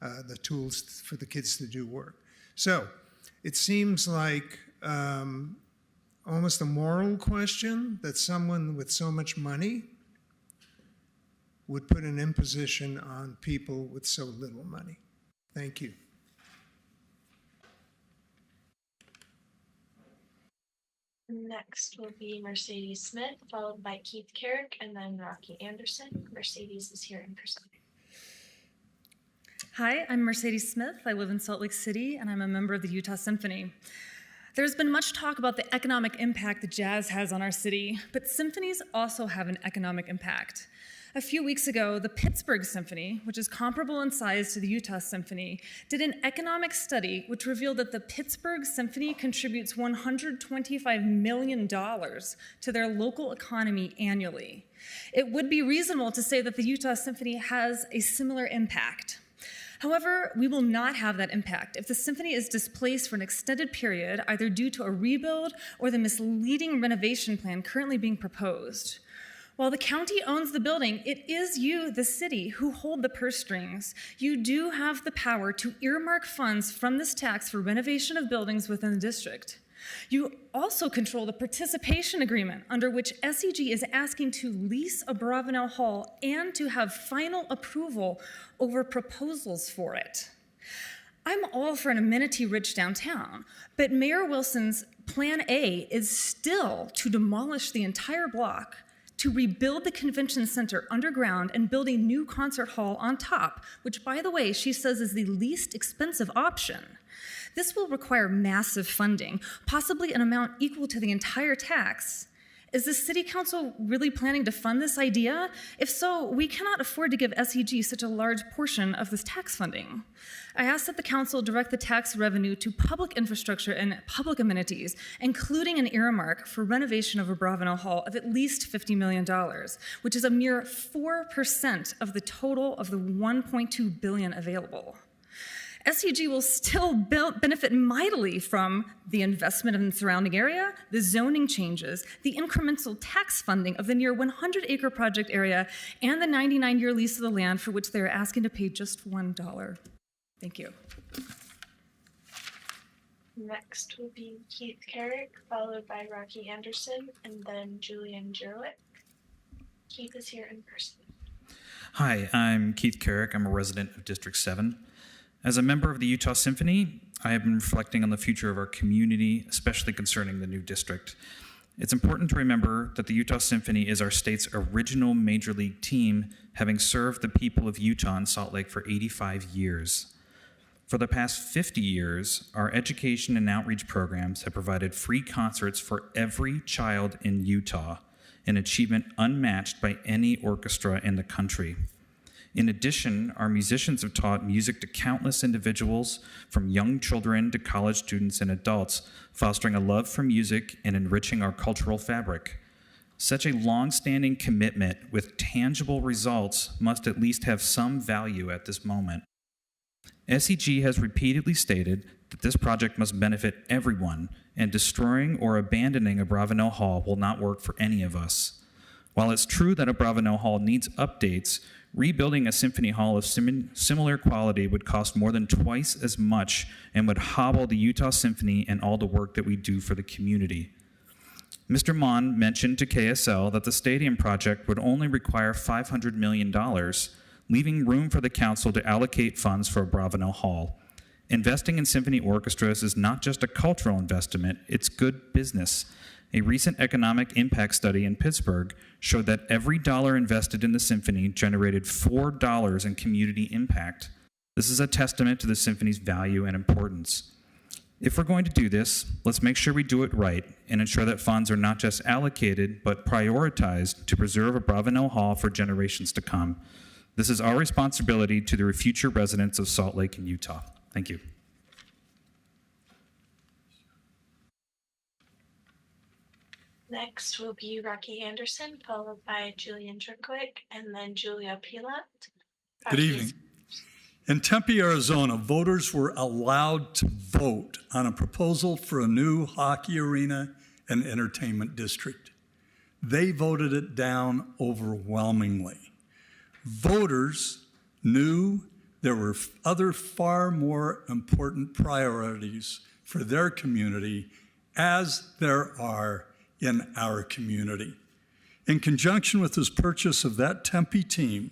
the tools for the kids to do work. So it seems like almost a moral question that someone with so much money would put an imposition on people with so little money. Thank you. Next will be Mercedes Smith, followed by Keith Carrick, and then Rocky Anderson. Mercedes is here in person. Hi, I'm Mercedes Smith. I live in Salt Lake City, and I'm a member of the Utah Symphony. There's been much talk about the economic impact that jazz has on our city, but symphonies also have an economic impact. A few weeks ago, the Pittsburgh Symphony, which is comparable in size to the Utah Symphony, did an economic study which revealed that the Pittsburgh Symphony contributes $125 million to their local economy annually. It would be reasonable to say that the Utah Symphony has a similar impact. However, we will not have that impact if the symphony is displaced for an extended period, either due to a rebuild or the misleading renovation plan currently being proposed. While the county owns the building, it is you, the city, who hold the purse strings. You do have the power to earmark funds from this tax for renovation of buildings within the district. You also control the participation agreement under which SEG is asking to lease a Bravenel Hall and to have final approval over proposals for it. I'm all for an amenity-rich downtown, but Mayor Wilson's Plan A is still to demolish the entire block, to rebuild the convention center underground and build a new concert hall on top, which, by the way, she says is the least expensive option. This will require massive funding, possibly an amount equal to the entire tax. Is the City Council really planning to fund this idea? If so, we cannot afford to give SEG such a large portion of this tax funding. I ask that the Council direct the tax revenue to public infrastructure and public amenities, including an earmark for renovation of a Bravenel Hall of at least $50 million, which is a mere 4% of the total of the $1.2 billion available. SEG will still benefit mightily from the investment in the surrounding area, the zoning changes, the incremental tax funding of the near 100-acre project area, and the 99-year lease of the land for which they are asking to pay just $1. Thank you. Next will be Keith Carrick, followed by Rocky Anderson, and then Julian Jerwick. Keith is here in person. Hi, I'm Keith Carrick. I'm a resident of District 7. As a member of the Utah Symphony, I have been reflecting on the future of our community, especially concerning the new district. It's important to remember that the Utah Symphony is our state's original major league team, having served the people of Utah and Salt Lake for 85 years. For the past 50 years, our education and outreach programs have provided free concerts for every child in Utah, an achievement unmatched by any orchestra in the country. In addition, our musicians have taught music to countless individuals, from young children to college students and adults, fostering a love for music and enriching our cultural fabric. Such a long-standing commitment with tangible results must at least have some value at this moment. SEG has repeatedly stated that this project must benefit everyone, and destroying or abandoning a Bravenel Hall will not work for any of us. While it's true that a Bravenel Hall needs updates, rebuilding a symphony hall of similar quality would cost more than twice as much and would hobble the Utah Symphony and all the work that we do for the community. Mr. Mon mentioned to KSL that the stadium project would only require $500 million, leaving room for the council to allocate funds for a Bravenel Hall. Investing in symphony orchestras is not just a cultural investment, it's good business. A recent economic impact study in Pittsburgh showed that every dollar invested in the symphony generated $4 in community impact. This is a testament to the symphony's value and importance. If we're going to do this, let's make sure we do it right and ensure that funds are not just allocated, but prioritized to preserve a Bravenel Hall for generations to come. This is our responsibility to the future residents of Salt Lake and Utah. Thank you. Next will be Rocky Anderson, followed by Julian Jerwick, and then Julia Pilat. Good evening. In Tempe, Arizona, voters were allowed to vote on a proposal for a new hockey arena and entertainment district. They voted it down overwhelmingly. Voters knew there were other far more important priorities for their community, as there are in our community. In conjunction with his purchase of that Tempe team,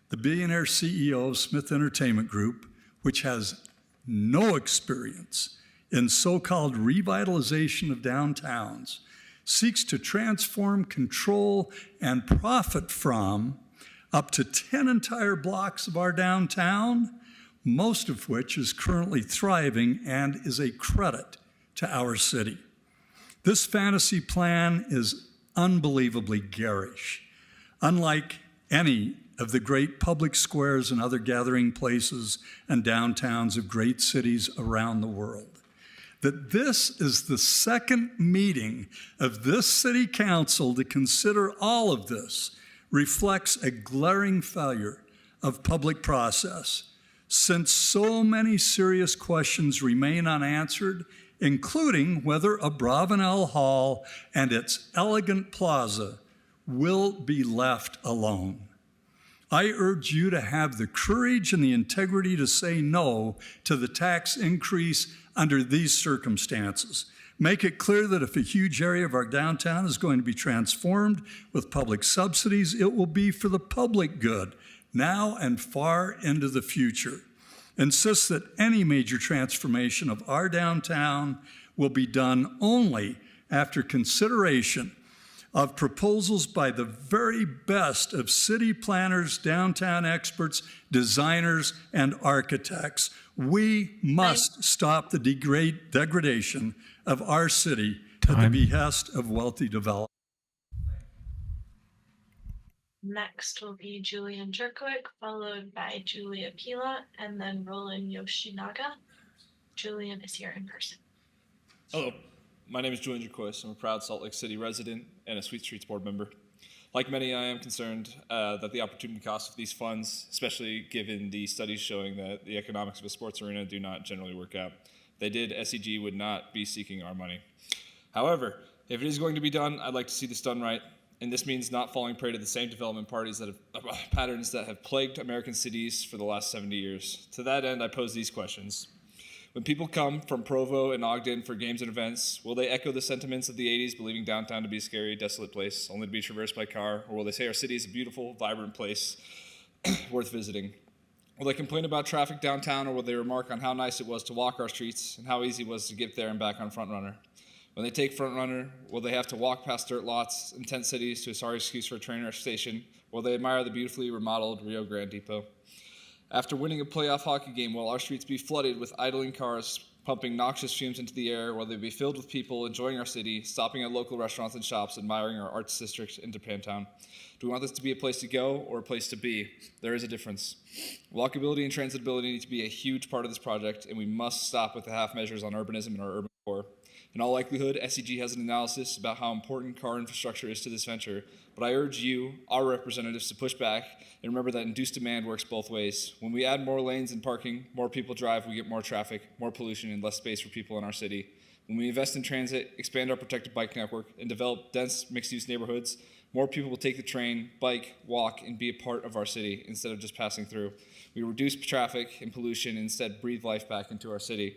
the billionaire CEO of Smith Entertainment Group, which has no experience in so-called revitalization of downtowns, seeks to transform, control, and profit from up to 10 entire blocks of our downtown, most of which is currently thriving and is a credit to our city. This fantasy plan is unbelievably garish, unlike any of the great public squares and other gathering places and downtowns of great cities around the world. That this is the second meeting of this city council to consider all of this reflects a glaring failure of public process, since so many serious questions remain unanswered, including whether a Bravenel Hall and its elegant plaza will be left alone. I urge you to have the courage and the integrity to say no to the tax increase under these circumstances, Make it clear that if a huge area of our downtown is going to be transformed with public subsidies, it will be for the public good, now and far into the future. Insist that any major transformation of our downtown will be done only after consideration of proposals by the very best of city planners, downtown experts, designers, and architects. We must stop the degradation of our city at the behest of wealthy developers. Next will be Julian Jerkovic, followed by Julia Pila, and then Roland Yoshinaga. Julian is here in person. Hello, my name is Julian Jerkovic. I'm a proud Salt Lake City resident and a Sweet Streets board member. Like many, I am concerned that the opportunity cost of these funds, especially given the studies showing that the economics of a sports arena do not generally work out. If they did, SEG would not be seeking our money. However, if it is going to be done, I'd like to see this done right. And this means not falling prey to the same development patterns that have plagued American cities for the last 70 years. To that end, I pose these questions. When people come from Provo and Ogden for games and events, will they echo the sentiments of the 80s, believing downtown to be a scary, desolate place, only to be traversed by car? Or will they say our city is a beautiful, vibrant place worth visiting? Will they complain about traffic downtown, or will they remark on how nice it was to walk our streets and how easy it was to get there and back on Front Runner? When they take Front Runner, will they have to walk past dirt lots and tent cities to a sorry excuse for a train or station? Will they admire the beautifully remodeled Rio Grande Depot? After winning a playoff hockey game, will our streets be flooded with idling cars, pumping noxious fumes into the air? Will they be filled with people enjoying our city, stopping at local restaurants and shops, admiring our arts district in Japantown? Do we want this to be a place to go or a place to be? There is a difference. Walkability and transitability need to be a huge part of this project, and we must stop with the half measures on urbanism in our urban core. In all likelihood, SEG has an analysis about how important car infrastructure is to this venture, but I urge you, our representatives, to push back and remember that induced demand works both ways. When we add more lanes and parking, more people drive, we get more traffic, more pollution, and less space for people in our city. When we invest in transit, expand our protected bike network, and develop dense mixed-use neighborhoods, more people will take the train, bike, walk, and be a part of our city instead of just passing through. We reduce traffic and pollution and instead breathe life back into our city.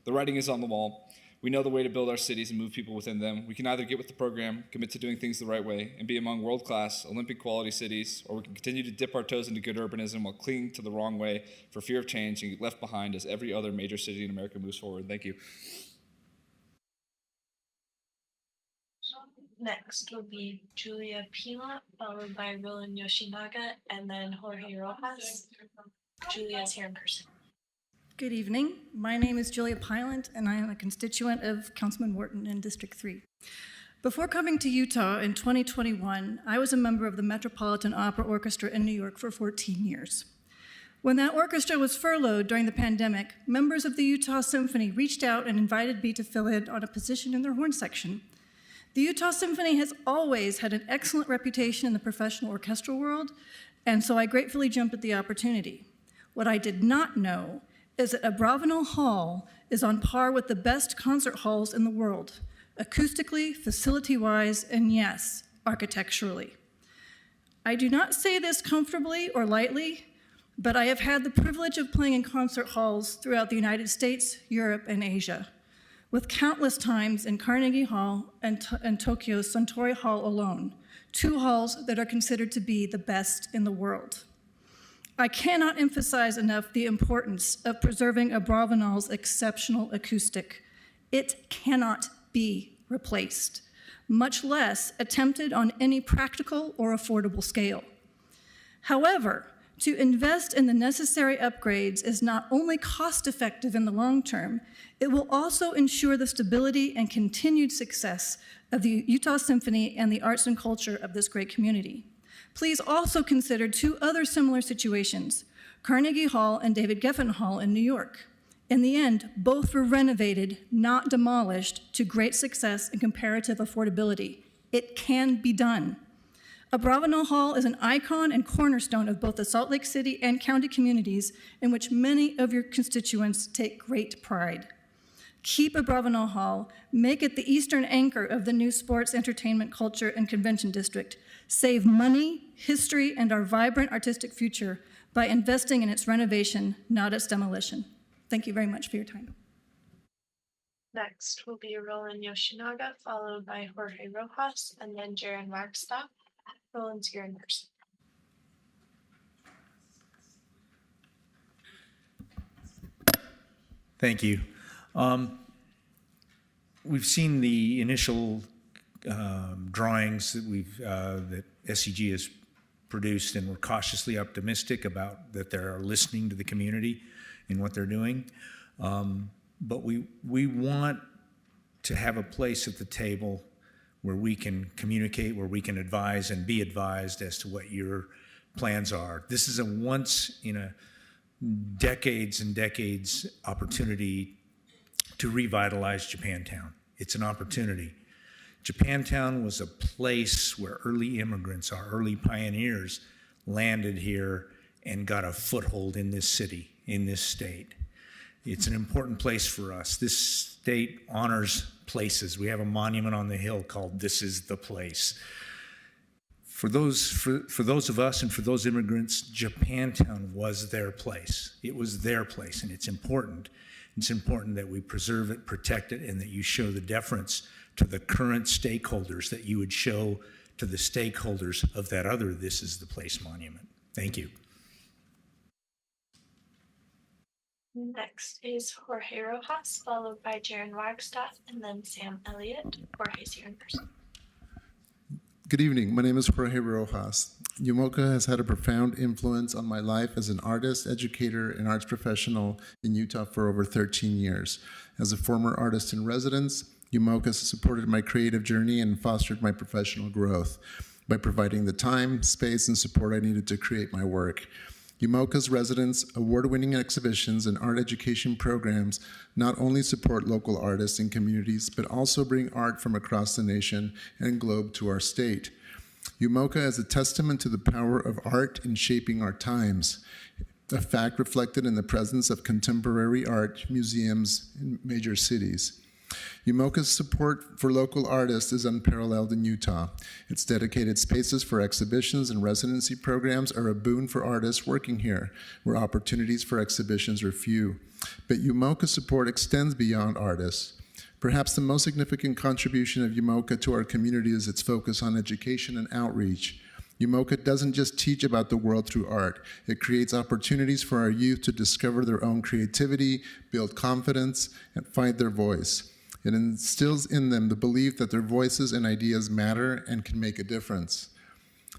The writing is on the wall. We know the way to build our cities and move people within them. We can either get with the program, commit to doing things the right way, and be among world-class, Olympic-quality cities, or we can continue to dip our toes into good urbanism while clinging to the wrong way for fear of change and get left behind as every other major city in America moves forward. Thank you. Next will be Julia Pila, followed by Roland Yoshinaga, and then Jorge Rojas. Julia is here in person. Good evening. My name is Julia Pylant, and I am a constituent of Councilman Wharton in District 3. Before coming to Utah in 2021, I was a member of the Metropolitan Opera Orchestra in New York for 14 years. When that orchestra was furloughed during the pandemic, members of the Utah Symphony reached out and invited me to fill in on a position in their horn section. The Utah Symphony has always had an excellent reputation in the professional orchestral world, and so I gratefully jumped at the opportunity. What I did not know is that Abravanel Hall is on par with the best concert halls in the world, acoustically, facility-wise, and yes, architecturally. I do not say this comfortably or lightly, but I have had the privilege of playing in concert halls throughout the United States, Europe, and Asia, with countless times in Carnegie Hall and Tokyo's Suntory Hall alone, two halls that are considered to be the best in the world. I cannot emphasize enough the importance of preserving Abravanel's exceptional acoustic. It cannot be replaced, much less attempted on any practical or affordable scale. However, to invest in the necessary upgrades is not only cost-effective in the long term, it will also ensure the stability and continued success of the Utah Symphony and the arts and culture of this great community. Please also consider two other similar situations, Carnegie Hall and David Geffen Hall in New York. In the end, both were renovated, not demolished, to great success and comparative affordability. It can be done. Abravanel Hall is an icon and cornerstone of both the Salt Lake City and county communities in which many of your constituents take great pride. Keep Abravanel Hall, make it the eastern anchor of the new sports, entertainment, culture, and convention district. Save money, history, and our vibrant artistic future by investing in its renovation, not its demolition. Thank you very much for your time. Next will be Roland Yoshinaga, followed by Jorge Rojas, and then Jaron Wagstaff. Roland's here in person. Thank you. We've seen the initial drawings that SCG has produced, and we're cautiously optimistic about that they're listening to the community in what they're doing. But we want to have a place at the table where we can communicate, where we can advise and be advised as to what your plans are. This is a once in a decades and decades opportunity to revitalize Japantown. It's an opportunity. Japantown was a place where early immigrants, our early pioneers, landed here and got a foothold in this city, in this state. It's an important place for us. This state honors places. We have a monument on the hill called "This is the Place." For those of us and for those immigrants, Japantown was their place. It was their place, and it's important. It's important that we preserve it, protect it, and that you show the deference to the current stakeholders that you would show to the stakeholders of that other "This is the Place" monument. Thank you. Next is Jorge Rojas, followed by Jaron Wagstaff, and then Sam Elliott. Jorge's here in person. Good evening. My name is Jorge Rojas. UMOCA has had a profound influence on my life as an artist, educator, and arts professional in Utah for over 13 years. As a former artist in residence, UMOCA supported my creative journey and fostered my professional growth by providing the time, space, and support I needed to create my work. UMOCA's residents, award-winning exhibitions, and art education programs not only support local artists and communities, but also bring art from across the nation and globe to our state. UMOCA is a testament to the power of art in shaping our times, a fact reflected in the presence of contemporary art museums in major cities. UMOCA's support for local artists is unparalleled in Utah. Its dedicated spaces for exhibitions and residency programs are a boon for artists working here, where opportunities for exhibitions are few. But UMOCA's support extends beyond artists. Perhaps the most significant contribution of UMOCA to our community is its focus on education and outreach. UMOCA doesn't just teach about the world through art. It creates opportunities for our youth to discover their own creativity, build confidence, and find their voice. It instills in them the belief that their voices and ideas matter and can make a difference.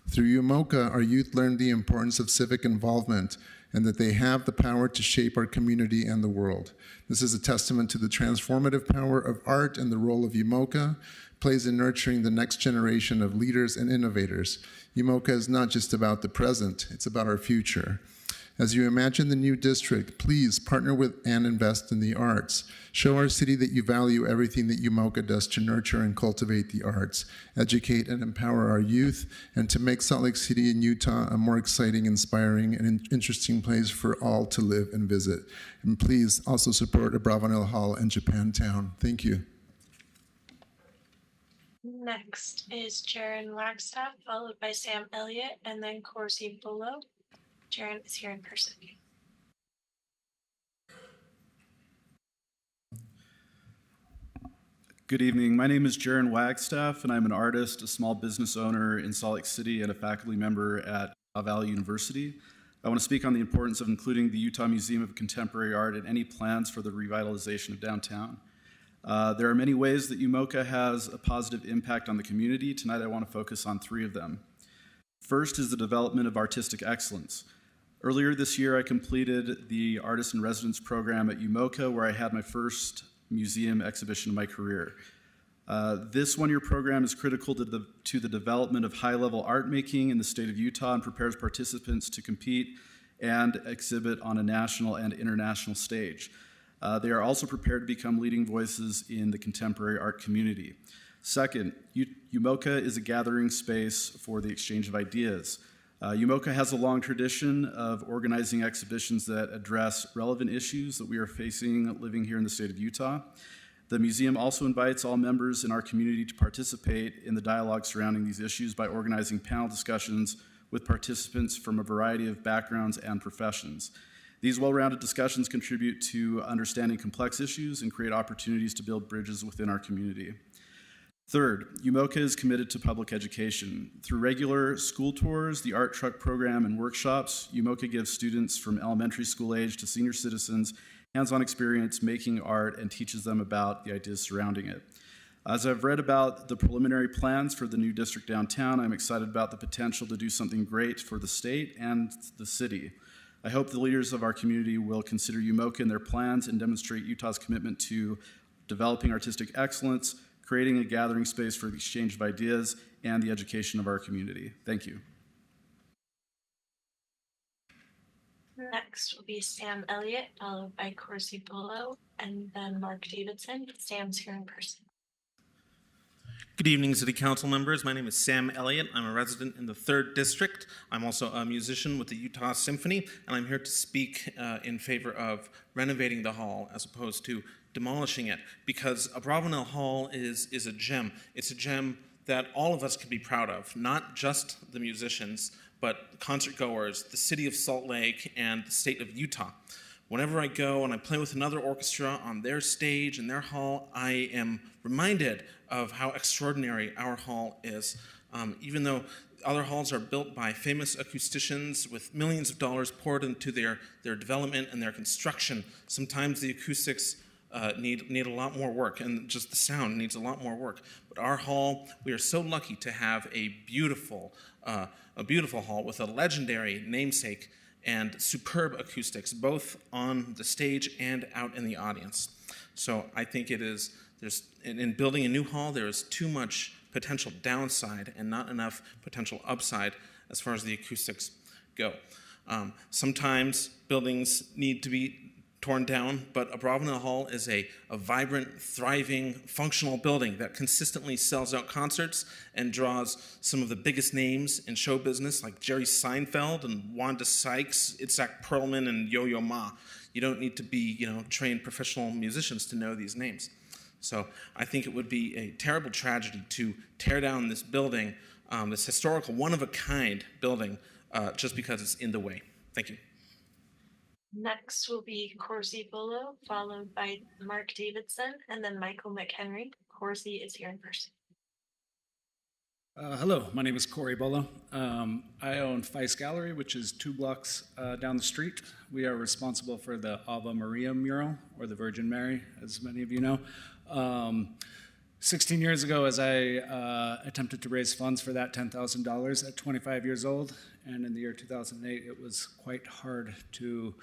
Through UMOCA, our youth learn the importance of civic involvement and that they have the power to shape our community and the world. This is a testament to the transformative power of art, and the role of UMOCA plays in nurturing the next generation of leaders and innovators. UMOCA is not just about the present, it's about our future. As you imagine the new district, please partner with and invest in the arts. Show our city that you value everything that UMOCA does to nurture and cultivate the arts, educate and empower our youth, and to make Salt Lake City and Utah a more exciting, inspiring, and interesting place for all to live and visit. And please also support Abravanel Hall and Japantown. Thank you. Next is Jaron Wagstaff, followed by Sam Elliott, and then Corsi Bolo. Jaron is here in person. Good evening. My name is Jaron Wagstaff, and I'm an artist, a small business owner in Salt Lake City, and a faculty member at Utah Valley University. I want to speak on the importance of including the Utah Museum of Contemporary Art in any plans for the revitalization of downtown. There are many ways that UMOCA has a positive impact on the community. Tonight I want to focus on 3 of them. First is the development of artistic excellence. Earlier this year, I completed the Artist in Residence program at UMOCA, where I had my first museum exhibition of my career. This one-year program is critical to the development of high-level art making in the state of Utah and prepares participants to compete and exhibit on a national and international stage. They are also prepared to become leading voices in the contemporary art community. Second, UMOCA is a gathering space for the exchange of ideas. UMOCA has a long tradition of organizing exhibitions that address relevant issues that we are facing living here in the state of Utah. The museum also invites all members in our community to participate in the dialogue surrounding these issues by organizing panel discussions with participants from a variety of backgrounds and professions. These well-rounded discussions contribute to understanding complex issues and create opportunities to build bridges within our community. Third, UMOCA is committed to public education. Through regular school tours, the art truck program, and workshops, UMOCA gives students from elementary school age to senior citizens hands-on experience making art and teaches them about the ideas surrounding it. As I've read about the preliminary plans for the new district downtown, I'm excited about the potential to do something great for the state and the city. I hope the leaders of our community will consider UMOCA in their plans and demonstrate Utah's commitment to developing artistic excellence, creating a gathering space for the exchange of ideas, and the education of our community. Thank you. Next will be Sam Elliott, followed by Corsi Polo, and then Mark Davidson. Sam's here in person. Good evening, City Council members. My name is Sam Elliott. I'm a resident in the 3rd District. I'm also a musician with the Utah Symphony, and I'm here to speak in favor of renovating the hall as opposed to demolishing it, because Abravanel Hall is a gem. It's a gem that all of us can be proud of, not just the musicians, but concert goers, the city of Salt Lake, and the state of Utah. Whenever I go and I play with another orchestra on their stage in their hall, I am reminded of how extraordinary our hall is. Even though other halls are built by famous acousticians with millions of dollars poured into their development and their construction, sometimes the acoustics need a lot more work, and just the sound needs a lot more work. But our hall, we are so lucky to have a beautiful hall with a legendary namesake and superb acoustics, both on the stage and out in the audience. So I think in building a new hall, there is too much potential downside and not enough potential upside as far as the acoustics go. Sometimes buildings need to be torn down, but Abravanel Hall is a vibrant, thriving, functional building that consistently sells out concerts and draws some of the biggest names in show business like Jerry Seinfeld and Wanda Sykes, Itzhak Perlman, and Yo-Yo Ma. You don't need to be, trained professional musicians to know these names. So I think it would be a terrible tragedy to tear down this building, this historical, one-of-a-kind building, just because it's in the way. Thank you. Next will be Corsi Polo, followed by Mark Davidson, and then Michael McHenry. Corsi is here in person. Hello, my name is Corey Bolo. I own Feist Gallery, which is 2 blocks down the street. We are responsible for the Ave Maria mural, or the Virgin Mary, as many of you know. 16 years ago, as I attempted to raise funds for that $10,000 at 25 years old, and in the year 2008, it was quite hard to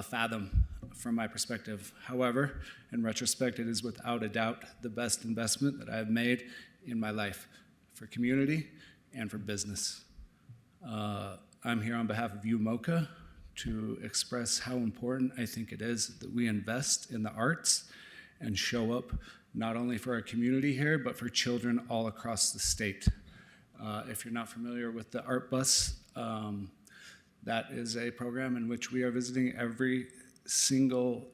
fathom from my perspective. However, in retrospect, it is without a doubt the best investment that I've made in my life for community and for business. I'm here on behalf of UMOCA to express how important I think it is that we invest in the arts and show up not only for our community here, but for children all across the state. If you're not familiar with the Art Bus, that is a program in which we are visiting every single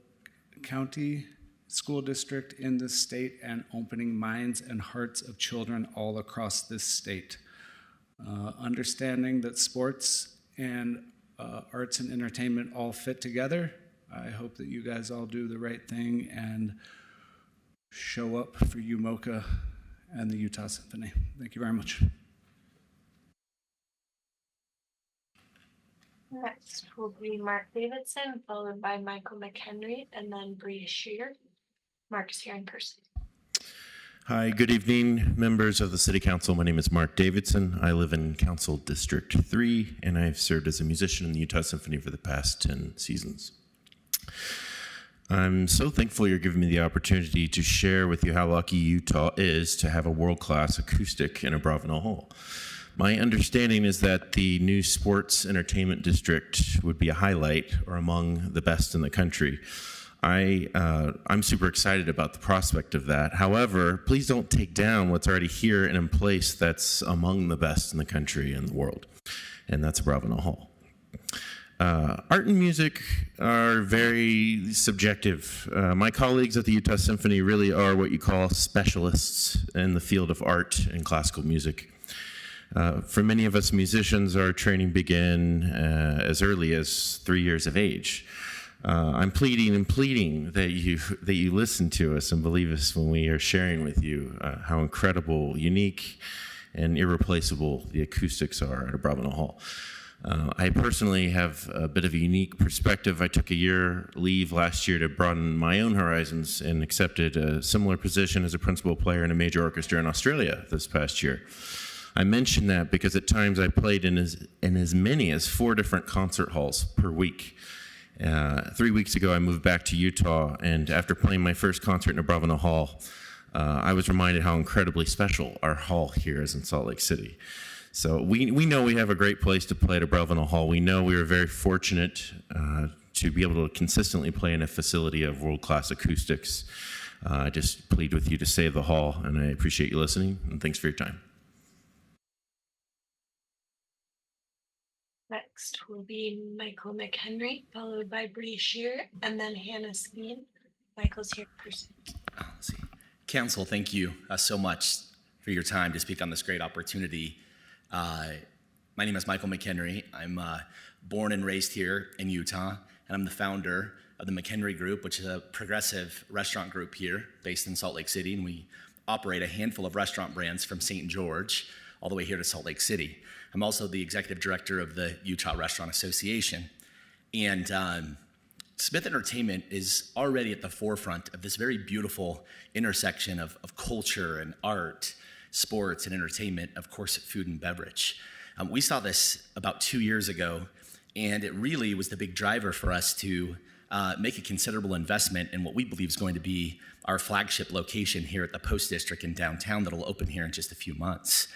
county, school district in this state and opening minds and hearts of children all across this state. Understanding that sports and arts and entertainment all fit together, I hope that you guys all do the right thing and show up for UMOCA and the Utah Symphony. Thank you very much. Next will be Mark Davidson, followed by Michael McHenry, and then Bree Shear. Mark is here in person. Hi, good evening, members of the City Council. My name is Mark Davidson. I live in Council District 3, and I've served as a musician in the Utah Symphony for the past 10 seasons. I'm so thankful you're giving me the opportunity to share with you how lucky Utah is to have a world-class acoustic in Abravanel Hall. My understanding is that the new sports entertainment district would be a highlight or among the best in the country. I'm super excited about the prospect of that. However, please don't take down what's already here and in place that's among the best in the country and the world, and that's Abravanel Hall. Art and music are very subjective. My colleagues at the Utah Symphony really are what you call specialists in the field of art and classical music. For many of us musicians, our training began as early as 3 years of age. I'm pleading and pleading that you listen to us and believe us when we are sharing with you how incredible, unique, and irreplaceable the acoustics are at Abravanel Hall. I personally have a bit of a unique perspective. I took a year leave last year to broaden my own horizons and accepted a similar position as a principal player in a major orchestra in Australia this past year. I mention that because at times I played in as many as 4 different concert halls per week. 3 weeks ago, I moved back to Utah, and after playing my first concert in Abravanel Hall, I was reminded how incredibly special our hall here is in Salt Lake City. So we know we have a great place to play at Abravanel Hall. We know we are very fortunate to be able to consistently play in a facility of world-class acoustics. I just plead with you to save the hall, and I appreciate you listening, and thanks for your time. Next will be Michael McHenry, followed by Bree Shear, and then Hannah Skeen. Michael's here in person. Let's see. Council, thank you so much for your time to speak on this great opportunity. My name is Michael McHenry. I'm born and raised here in Utah, and I'm the founder of the McHenry Group, which is a progressive restaurant group here based in Salt Lake City, and we operate a handful of restaurant brands from St. George all the way here to Salt Lake City. I'm also the executive director of the Utah Restaurant Association, and Smith Entertainment is already at the forefront of this very beautiful intersection of culture and art, sports and entertainment, of course, food and beverage. We saw this about 2 years ago, and it really was the big driver for us to make a considerable investment in what we believe is going to be our flagship location here at the Post District in downtown that'll open here in just a few months.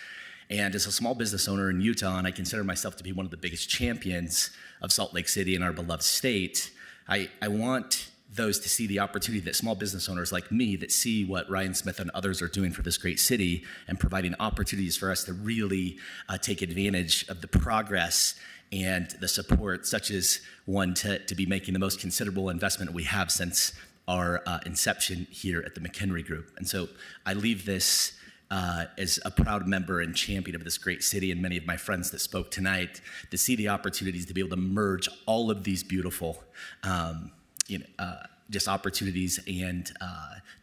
And as a small business owner in Utah, and I consider myself to be one of the biggest champions of Salt Lake City and our beloved state, I want those to see the opportunity that small business owners like me that see what Ryan Smith and others are doing for this great city and providing opportunities for us to really take advantage of the progress and the support, such as one to be making the most considerable investment we have since our inception here at the McHenry Group. And so I leave this as a proud member and champion of this great city, and many of my friends that spoke tonight, to see the opportunities to be able to merge all of these beautiful just opportunities and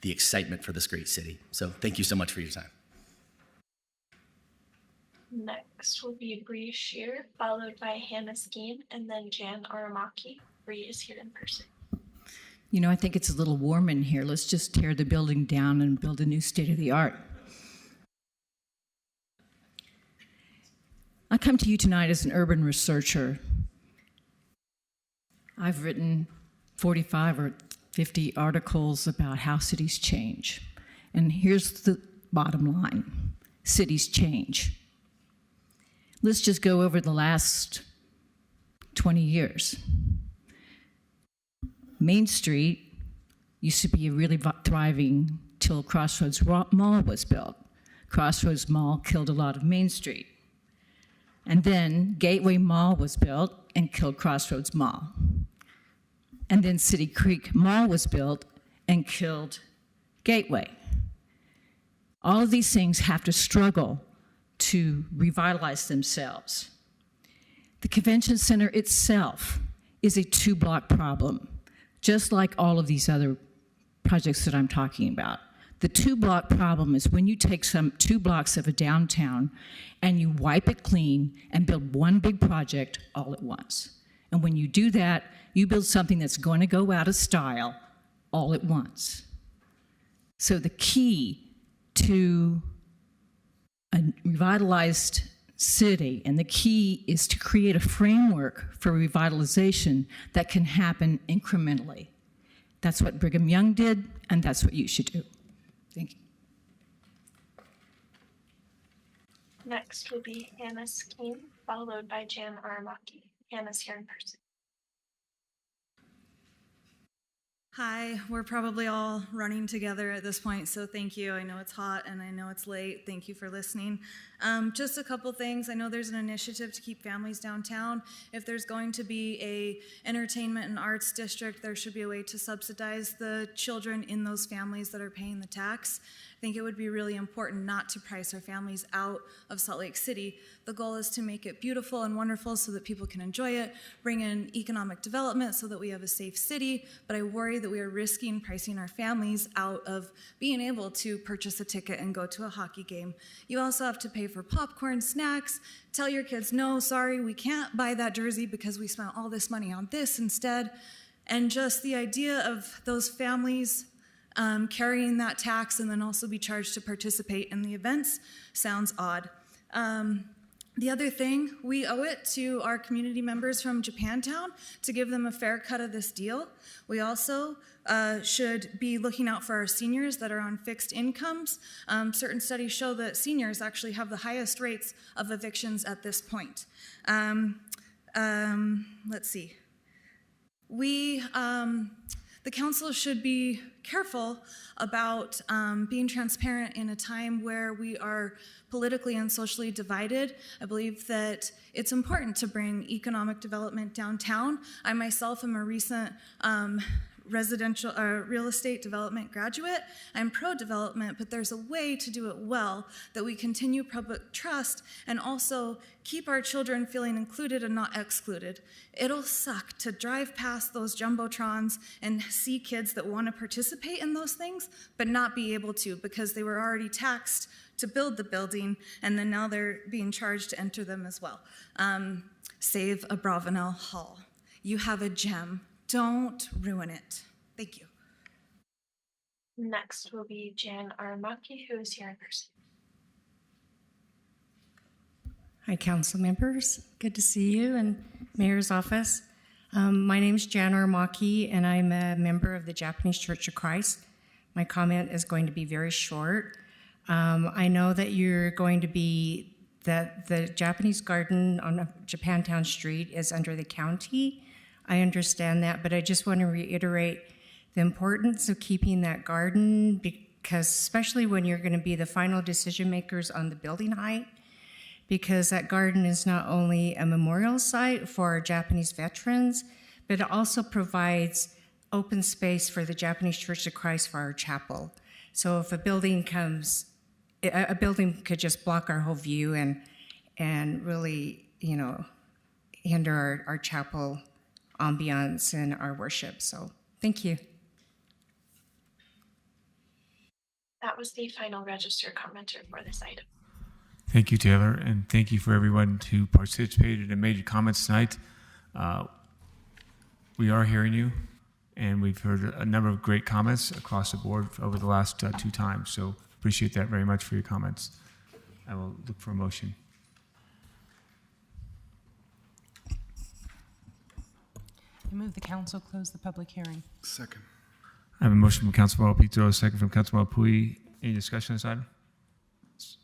the excitement for this great city. So thank you so much for your time. Next will be Bree Shear, followed by Hannah Skeen, and then Jan Aramaki. Bree is here in person. You know, I think it's a little warm in here. Let's just tear the building down and build a new state-of-the-art. I come to you tonight as an urban researcher. I've written 45 or 50 articles about how cities change. And here's the bottom line. Cities change. Let's just go over the last 20 years. Main Street used to be really thriving till Crossroads Mall was built. Crossroads Mall killed a lot of Main Street. And then Gateway Mall was built and killed Crossroads Mall. And then City Creek Mall was built and killed Gateway. All of these things have to struggle to revitalize themselves. The convention center itself is a 2-block problem, just like all of these other projects that I'm talking about. The 2-block problem is when you take some 2 blocks of a downtown and you wipe it clean and build one big project all at once. And when you do that, you build something that's going to go out of style all at once. So the key to a revitalized city, and the key is to create a framework for revitalization that can happen incrementally. That's what Brigham Young did, and that's what you should do. Thank you. Next will be Hannah Skeen, followed by Jan Aramaki. Hannah's here in person. Hi, we're probably all running together at this point, so thank you. I know it's hot and I know it's late. Thank you for listening. Just a couple things. I know there's an initiative to keep families downtown. If there's going to be a entertainment and arts district, there should be a way to subsidize the children in those families that are paying the tax. I think it would be really important not to price our families out of Salt Lake City. The goal is to make it beautiful and wonderful so that people can enjoy it, bring in economic development so that we have a safe city, but I worry that we are risking pricing our families out of being able to purchase a ticket and go to a hockey game. You also have to pay for popcorn, snacks, tell your kids, no, sorry, we can't buy that jersey because we spent all this money on this instead. And just the idea of those families carrying that tax and then also be charged to participate in the events sounds odd. The other thing, we owe it to our community members from Japantown to give them a fair cut of this deal. We also should be looking out for our seniors that are on fixed incomes. Certain studies show that seniors actually have the highest rates of evictions at this point. Let's see. The council should be careful about being transparent in a time where we are politically and socially divided. I believe that it's important to bring economic development downtown. I myself am a recent residential real estate development graduate. I'm pro-development, but there's a way to do it well that we continue public trust and also keep our children feeling included and not excluded. It'll suck to drive past those jumbotrons and see kids that want to participate in those things, but not be able to because they were already taxed to build the building, and then now they're being charged to enter them as well. Save a Bravenel Hall. You have a gem. Don't ruin it. Thank you. Next will be Jan Aramaki, who is here in person. Hi, council members. Good to see you in Mayor's office. My name is Jan Aramaki, and I'm a member of the Japanese Church of Christ. My comment is going to be very short. I know that you're going to be, that the Japanese garden on Japantown Street is under the county. I understand that, but I just want to reiterate the importance of keeping that garden, because especially when you're going to be the final decision makers on the building height, because that garden is not only a memorial site for our Japanese veterans, but it also provides open space for the Japanese Church of Christ for our chapel. So if a building comes, a building could just block our whole view and really, hinder our chapel ambiance and our worship. So thank you. That was the final registered commenter for this item. Thank you, Taylor, and thank you for everyone who participated and made comments tonight. We are hearing you, and we've heard a number of great comments across the board over the last 2 times, so appreciate that very much for your comments. I will look for a motion. I move the council close the public hearing. Second. I have a motion from Councilmember Pito, a second from Councilmember Pui. Any discussion on this item?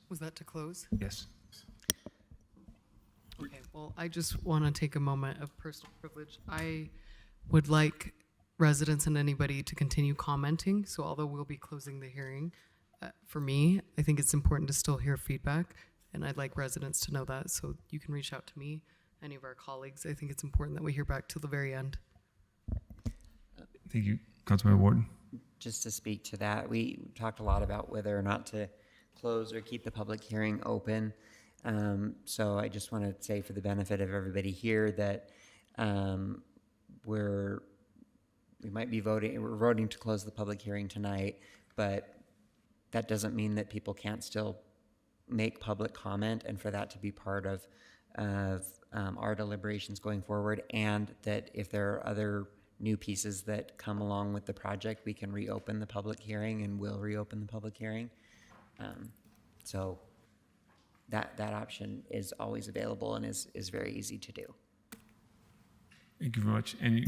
Was that to close? Yes. Okay, well, I just want to take a moment of personal privilege. I would like residents and anybody to continue commenting. So although we'll be closing the hearing, for me, I think it's important to still hear feedback. And I'd like residents to know that. So you can reach out to me, any of our colleagues. I think it's important that we hear back till the very end. Thank you. Councilmember Wharton. Just to speak to that, we talked a lot about whether or not to close or keep the public hearing open. So I just want to say for the benefit of everybody here that we're voting to close the public hearing tonight, but that doesn't mean that people can't still make public comment, and for that to be part of our deliberations going forward, and that if there are other new pieces that come along with the project, we can reopen the public hearing and will reopen the public hearing. So that option is always available and is very easy to do. Thank you very much. And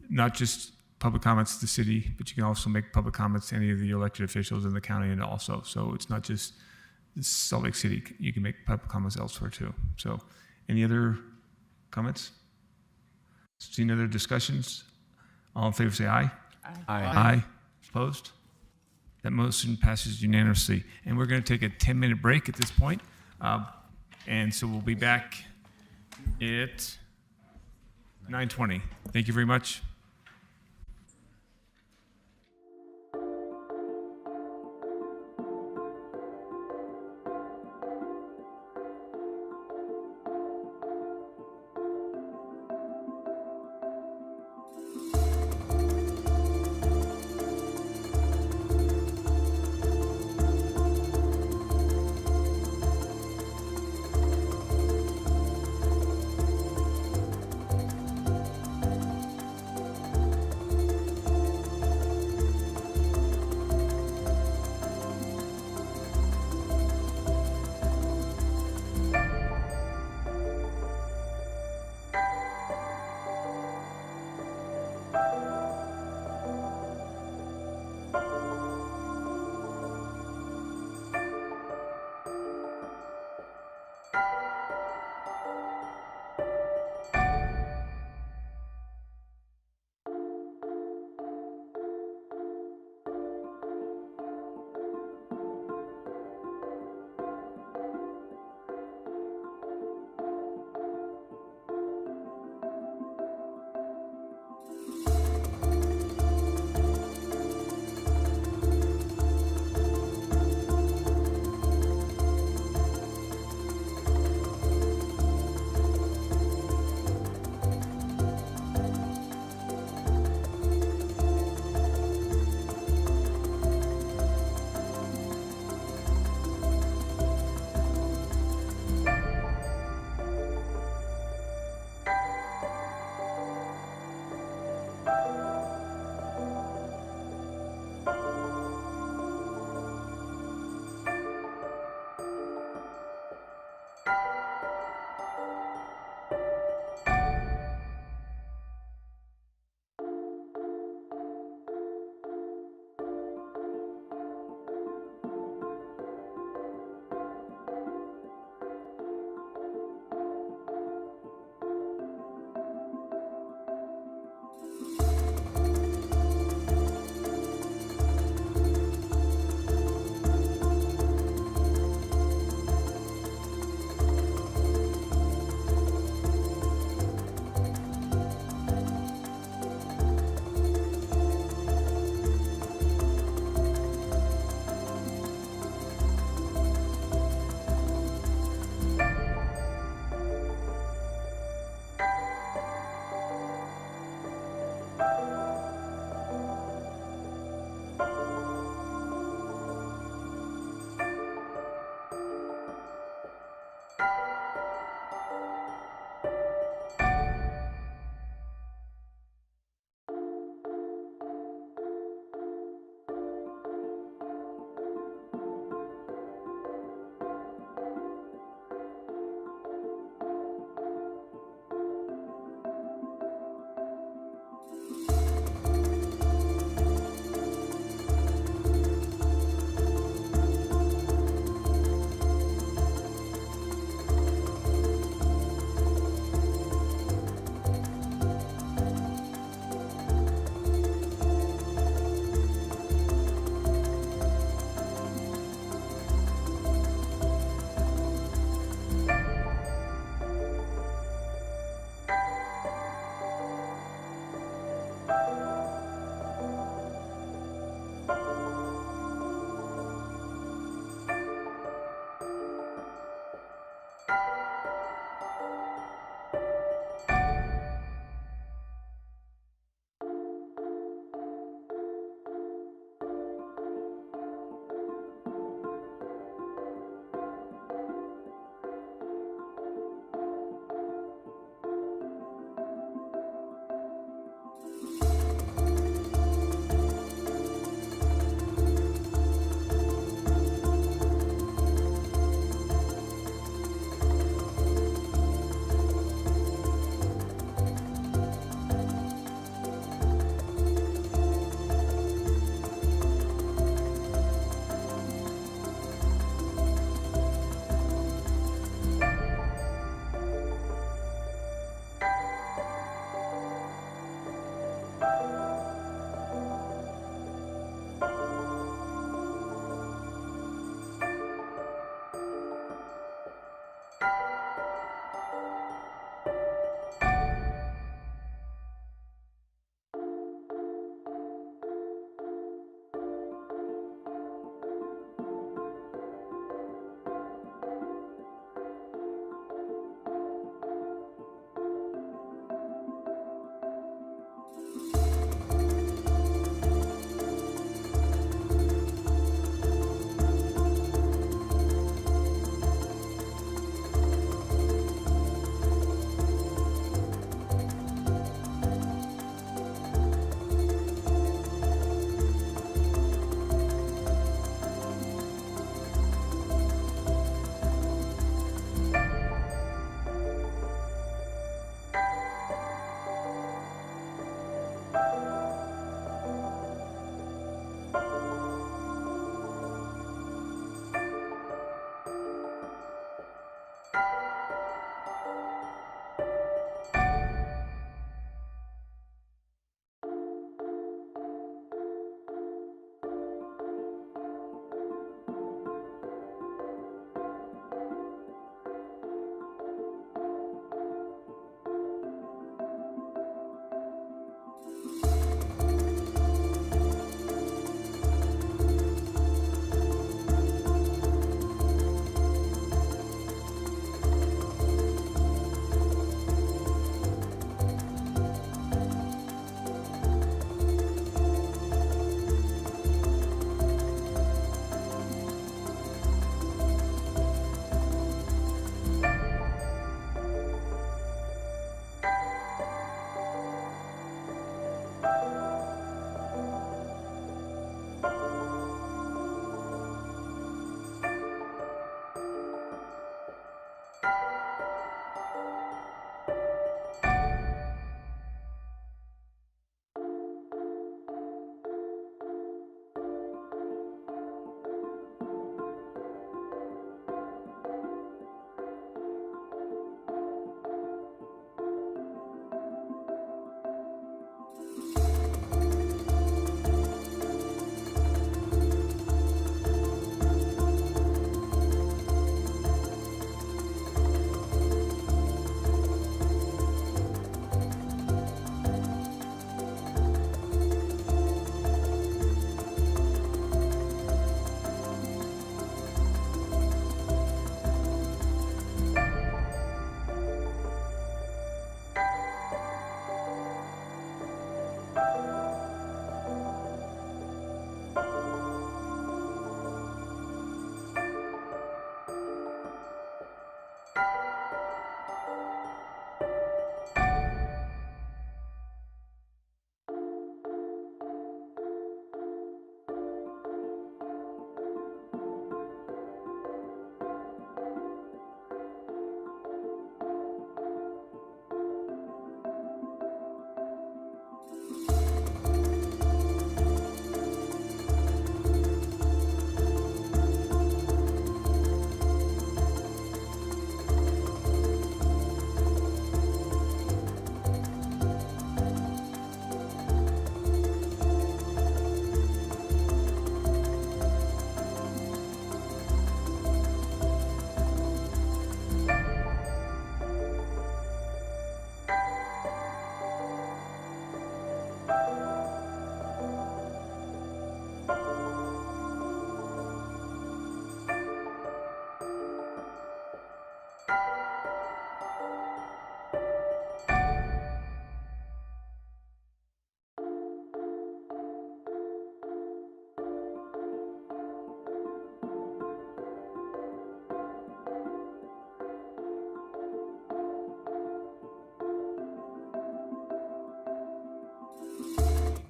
not just public comments to the city, but you can also make public comments to any of the elected officials in the county and also. So it's not just Salt Lake City. You can make public comments elsewhere too. So any other comments? Seeing other discussions? All in favor say aye. Aye. Aye. Opposed? That motion passes unanimously. And we're going to take a 10-minute break at this point. And so we'll be back at 9:20. Thank you very much.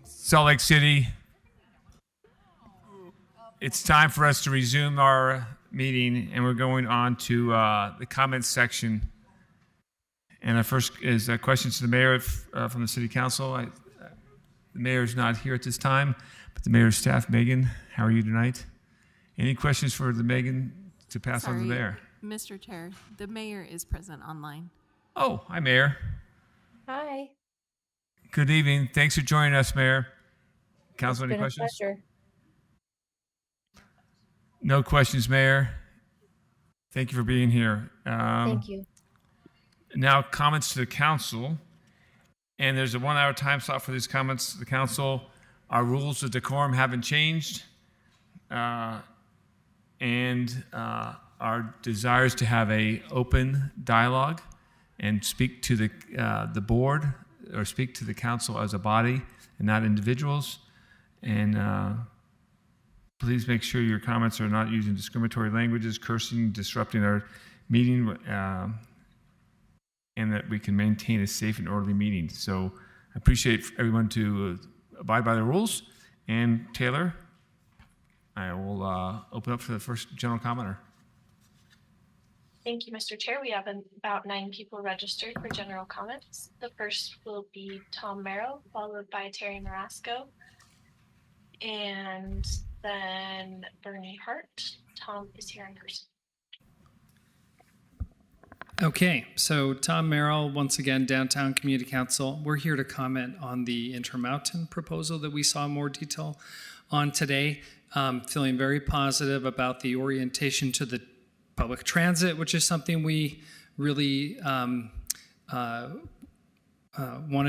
Salt Lake City, it's time for us to resume our meeting, and we're going on to the comments section. And our first is questions to the mayor from the city council. The mayor is not here at this time, but the mayor's staff, Megan, how are you tonight? Any questions for the Megan to pass on to the mayor? Mr. Chair, the mayor is present online. Oh, hi, Mayor. Hi. Good evening. Thanks for joining us, Mayor. Council, any questions? It's been a pleasure. No questions, Mayor. Thank you for being here. Thank you. Now, comments to the council. And there's a 1 hour time slot for these comments to the council. Our rules of decorum haven't changed. And our desires to have a open dialogue and speak to the board or speak to the council as a body and not individuals. And please make sure your comments are not using discriminatory languages, cursing, disrupting our meeting, and that we can maintain a safe and orderly meeting. So I appreciate everyone to abide by the rules. And Taylor, I will open up for the first general commenter. Thank you, Mr. Chair. We have about 9 people registered for general comments. The first will be Tom Merrill, followed by Terry Marasco, and then Bernie Hart. Tom is here in person. Okay, so Tom Merrill, once again, Downtown Community Council. We're here to comment on the Intermountain proposal that we saw more detail on today. Feeling very positive about the orientation to the public transit, which is something we really wanted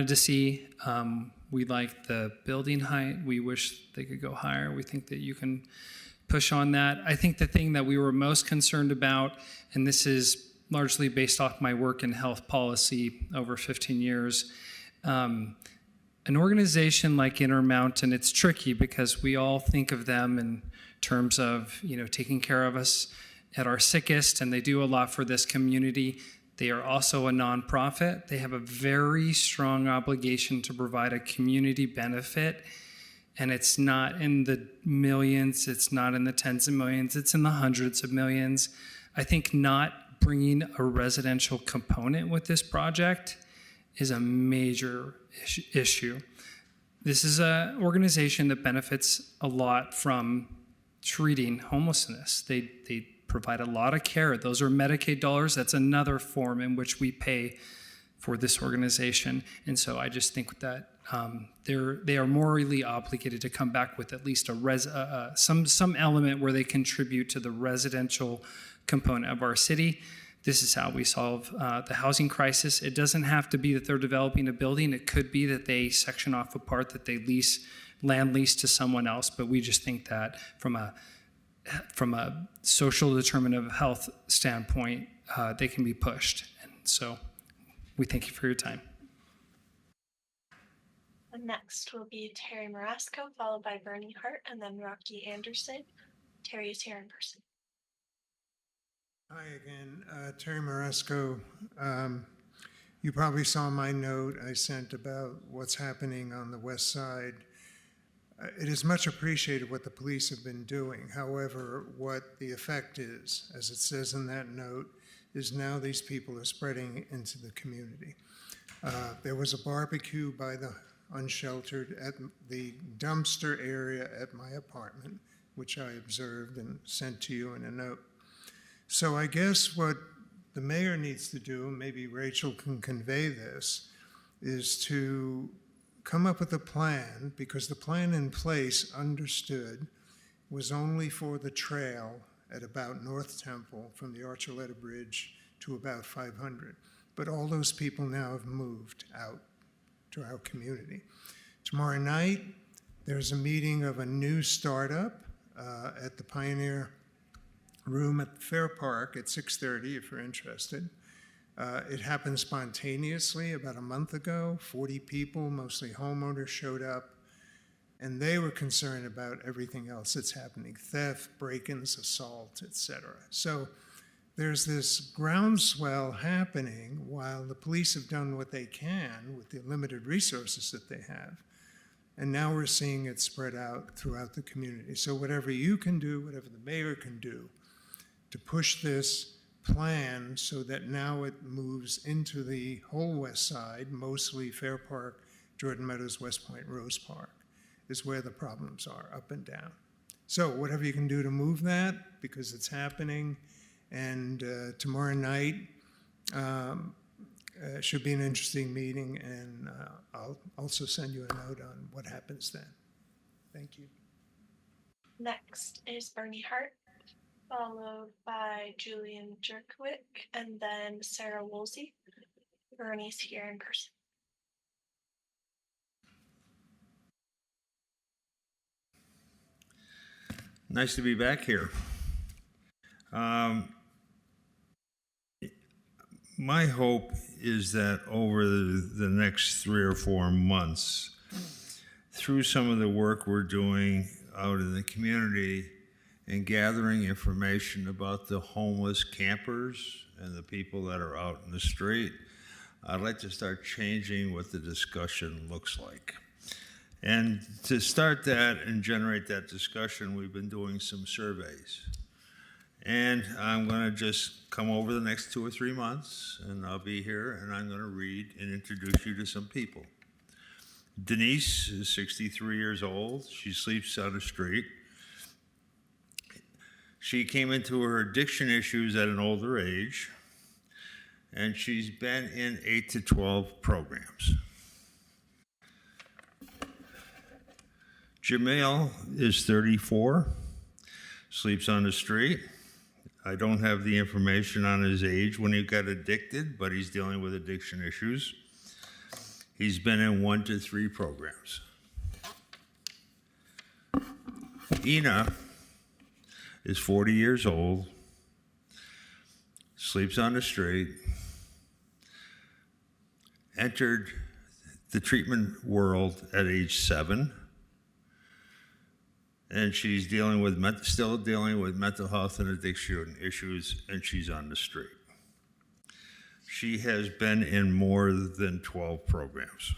to see. We like the building height. We wish they could go higher. We think that you can push on that. I think the thing that we were most concerned about, and this is largely based off my work in health policy over 15 years, an organization like Intermountain, it's tricky because we all think of them in terms of, taking care of us at our sickest, and they do a lot for this community. They are also a nonprofit. They have a very strong obligation to provide a community benefit, and it's not in the millions, it's not in the tens of millions, it's in the hundreds of millions. I think not bringing a residential component with this project is a major issue. This is an organization that benefits a lot from treating homelessness. They provide a lot of care. Those are Medicaid dollars. That's another form in which we pay for this organization. And so I just think that they are morally obligated to come back with at least some element where they contribute to the residential component of our city. This is how we solve the housing crisis. It doesn't have to be that they're developing a building. It could be that they section off a part that they land lease to someone else. But we just think that from a social determinant of health standpoint, they can be pushed. And so we thank you for your time. And next will be Terry Marasco, followed by Bernie Hart, and then Rocky Anderson. Terry is here in person. Hi again, Terry Marasco. You probably saw my note I sent about what's happening on the west side. It is much appreciated what the police have been doing. However, what the effect is, as it says in that note, is now these people are spreading into the community. There was a barbecue by the unsheltered at the dumpster area at my apartment, which I observed and sent to you in a note. So I guess what the mayor needs to do, maybe Rachel can convey this, is to come up with a plan, because the plan in place, understood, was only for the trail at about North Temple from the Archuleta Bridge to about 500. But all those people now have moved out to our community. Tomorrow night, there's a meeting of a new startup at the Pioneer Room at Fair Park at 6:30 if you're interested. It happened spontaneously about a month ago. 40 people, mostly homeowners, showed up, and they were concerned about everything else that's happening: theft, break-ins, assault, etc. So there's this groundswell happening while the police have done what they can with the limited resources that they have. And now we're seeing it spread out throughout the community. So whatever you can do, whatever the mayor can do to push this plan so that now it moves into the whole west side, mostly Fair Park, Jordan Meadows, West Point, Rose Park, is where the problems are, up and down. So whatever you can do to move that, because it's happening, and tomorrow night should be an interesting meeting, and I'll also send you a note on what happens then. Thank you. Next is Bernie Hart, followed by Julian Jerkwick, and then Sarah Woolsey. Bernie's here in person. Nice to be back here. My hope is that over the next 3 or 4 months, through some of the work we're doing out in the community and gathering information about the homeless campers and the people that are out in the street, I'd like to start changing what the discussion looks like. And to start that and generate that discussion, we've been doing some surveys. And I'm going to just come over the next 2 or 3 months, and I'll be here, and I'm going to read and introduce you to some people. Denise is 63 years old. She sleeps on the street. She came into her addiction issues at an older age, and she's been in 8 to 12 programs. Jamil is 34, sleeps on the street. I don't have the information on his age when he got addicted, but he's dealing with addiction issues. He's been in 1 to 3 programs. Ina is 40 years old, sleeps on the street, entered the treatment world at age 7. And she's still dealing with mental health and addiction issues, and she's on the street. She has been in more than 12 programs.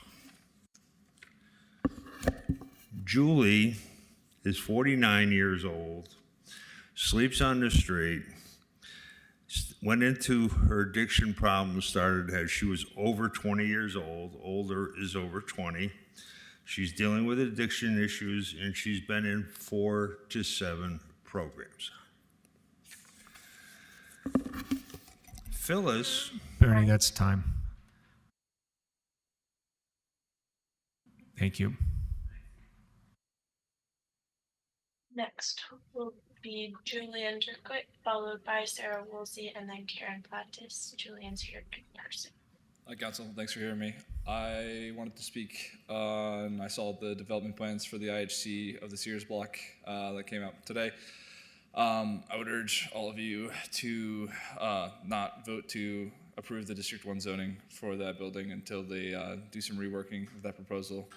Julie is 49 years old, sleeps on the street, went into her addiction problem, started as she was over 20 years old, older is over 20. She's dealing with addiction issues, and she's been in 4 to 7 programs. Phyllis. Bernie, that's time. Thank you. Next will be Julian Jerkwick, followed by Sarah Woolsey, and then Karen Plattis. Julian's here in person. Hi, Council. Thanks for hearing me. I wanted to speak on, I saw the development plans for the IHC of the Sears block that came out today. I would urge all of you to not vote to approve the District 1 zoning for that building until they do some reworking of that proposal.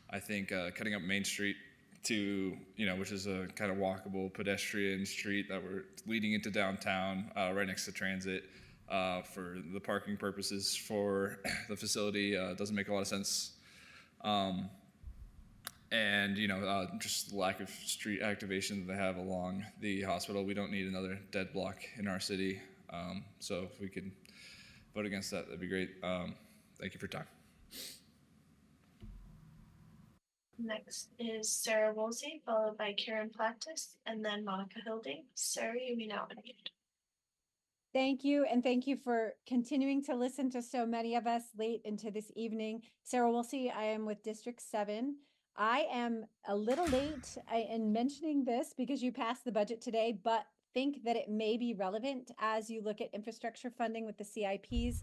I think cutting up Main Street to, which is a kind of walkable pedestrian street that we're leading into downtown, right next to transit, for the parking purposes for the facility doesn't make a lot of sense. And, just the lack of street activation that they have along the hospital. We don't need another dead block in our city. So if we could vote against that, that'd be great. Thank you for your time. Next is Sarah Woolsey, followed by Karen Plattis, and then Monica Hilding. Sarah, you may now unmute. Thank you, and thank you for continuing to listen to so many of us late into this evening. Sarah Woolsey, I am with District 7. I am a little late in mentioning this because you passed the budget today, but think that it may be relevant as you look at infrastructure funding with the CIPs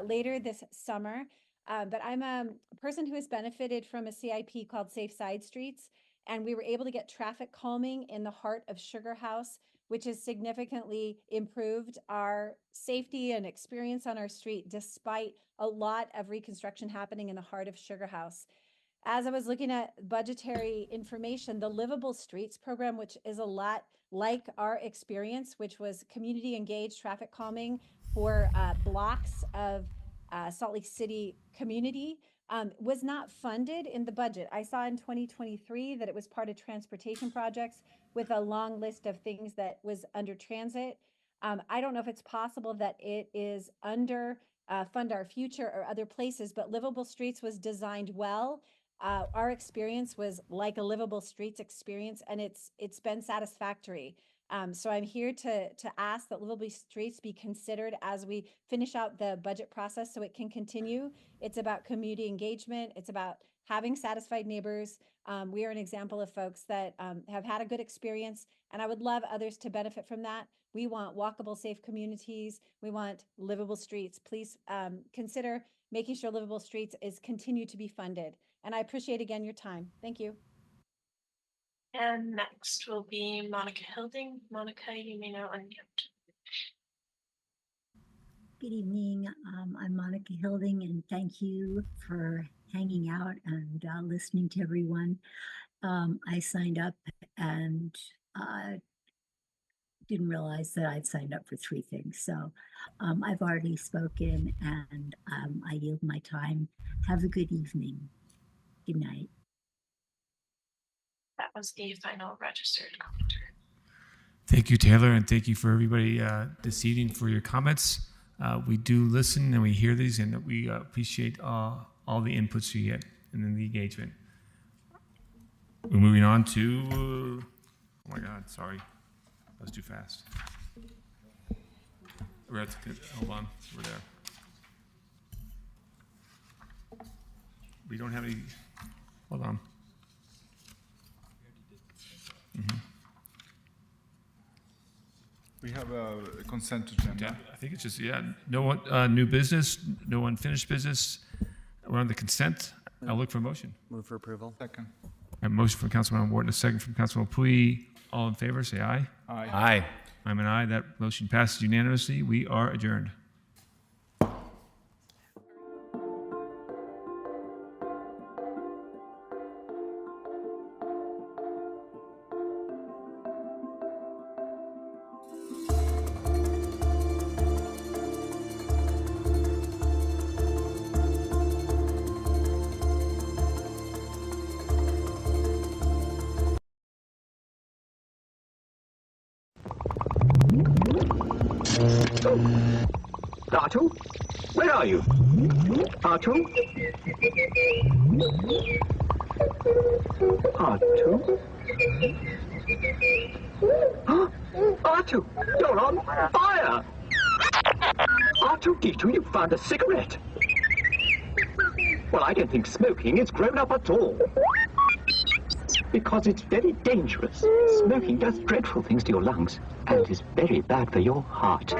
later this summer. But I'm a person who has benefited from a CIP called Safe Side Streets, and we were able to get traffic calming in the heart of Sugar House, which has significantly improved our safety and experience on our street, despite a lot of reconstruction happening in the heart of Sugar House. As I was looking at budgetary information, the Livable Streets program, which is a lot like our experience, which was community engaged traffic calming for blocks of Salt Lake City community, was not funded in the budget. I saw in 2023 that it was part of transportation projects with a long list of things that was under transit. I don't know if it's possible that it is under Fund Our Future or other places, but Livable Streets was designed well. Our experience was like a Livable Streets experience, and it's been satisfactory. So I'm here to ask that Livable Streets be considered as we finish out the budget process so it can continue. It's about community engagement. It's about having satisfied neighbors. We are an example of folks that have had a good experience, and I would love others to benefit from that. We want walkable, safe communities. We want livable streets. Please consider making sure Livable Streets is continued to be funded. And I appreciate again your time. Thank you. And next will be Monica Hilding. Monica, you may now unmute. Good evening. I'm Monica Hilding, and thank you for hanging out and listening to everyone. I signed up and didn't realize that I'd signed up for 3 things. So I've already spoken, and I yield my time. Have a good evening. Good night. That was the final registered commenter. Thank you, Taylor, and thank you for everybody this evening for your comments. We do listen and we hear these, and we appreciate all the inputs we get and then the engagement. We're moving on to, oh my God, sorry, that was too fast. We're at the, hold on, we're there. We don't have any, hold on. Mm-hmm. We have a consent agenda. Yeah, I think it's just, no one, new business, no unfinished business. We're on the consent. I'll look for a motion. Move for approval. Second. A motion from Councilman Ward, a second from Councilman Pui. All in favor, say aye. Aye. Aye. I'm an aye. That motion passes unanimously. We are adjourned. Artu? Where are you? Artu? Artu? Huh? Artu, you're on fire! R2-D2, you found a cigarette. Well, I don't think smoking is grown up at all. Because it's very dangerous. Smoking does dreadful things to your lungs and is very bad for your heart.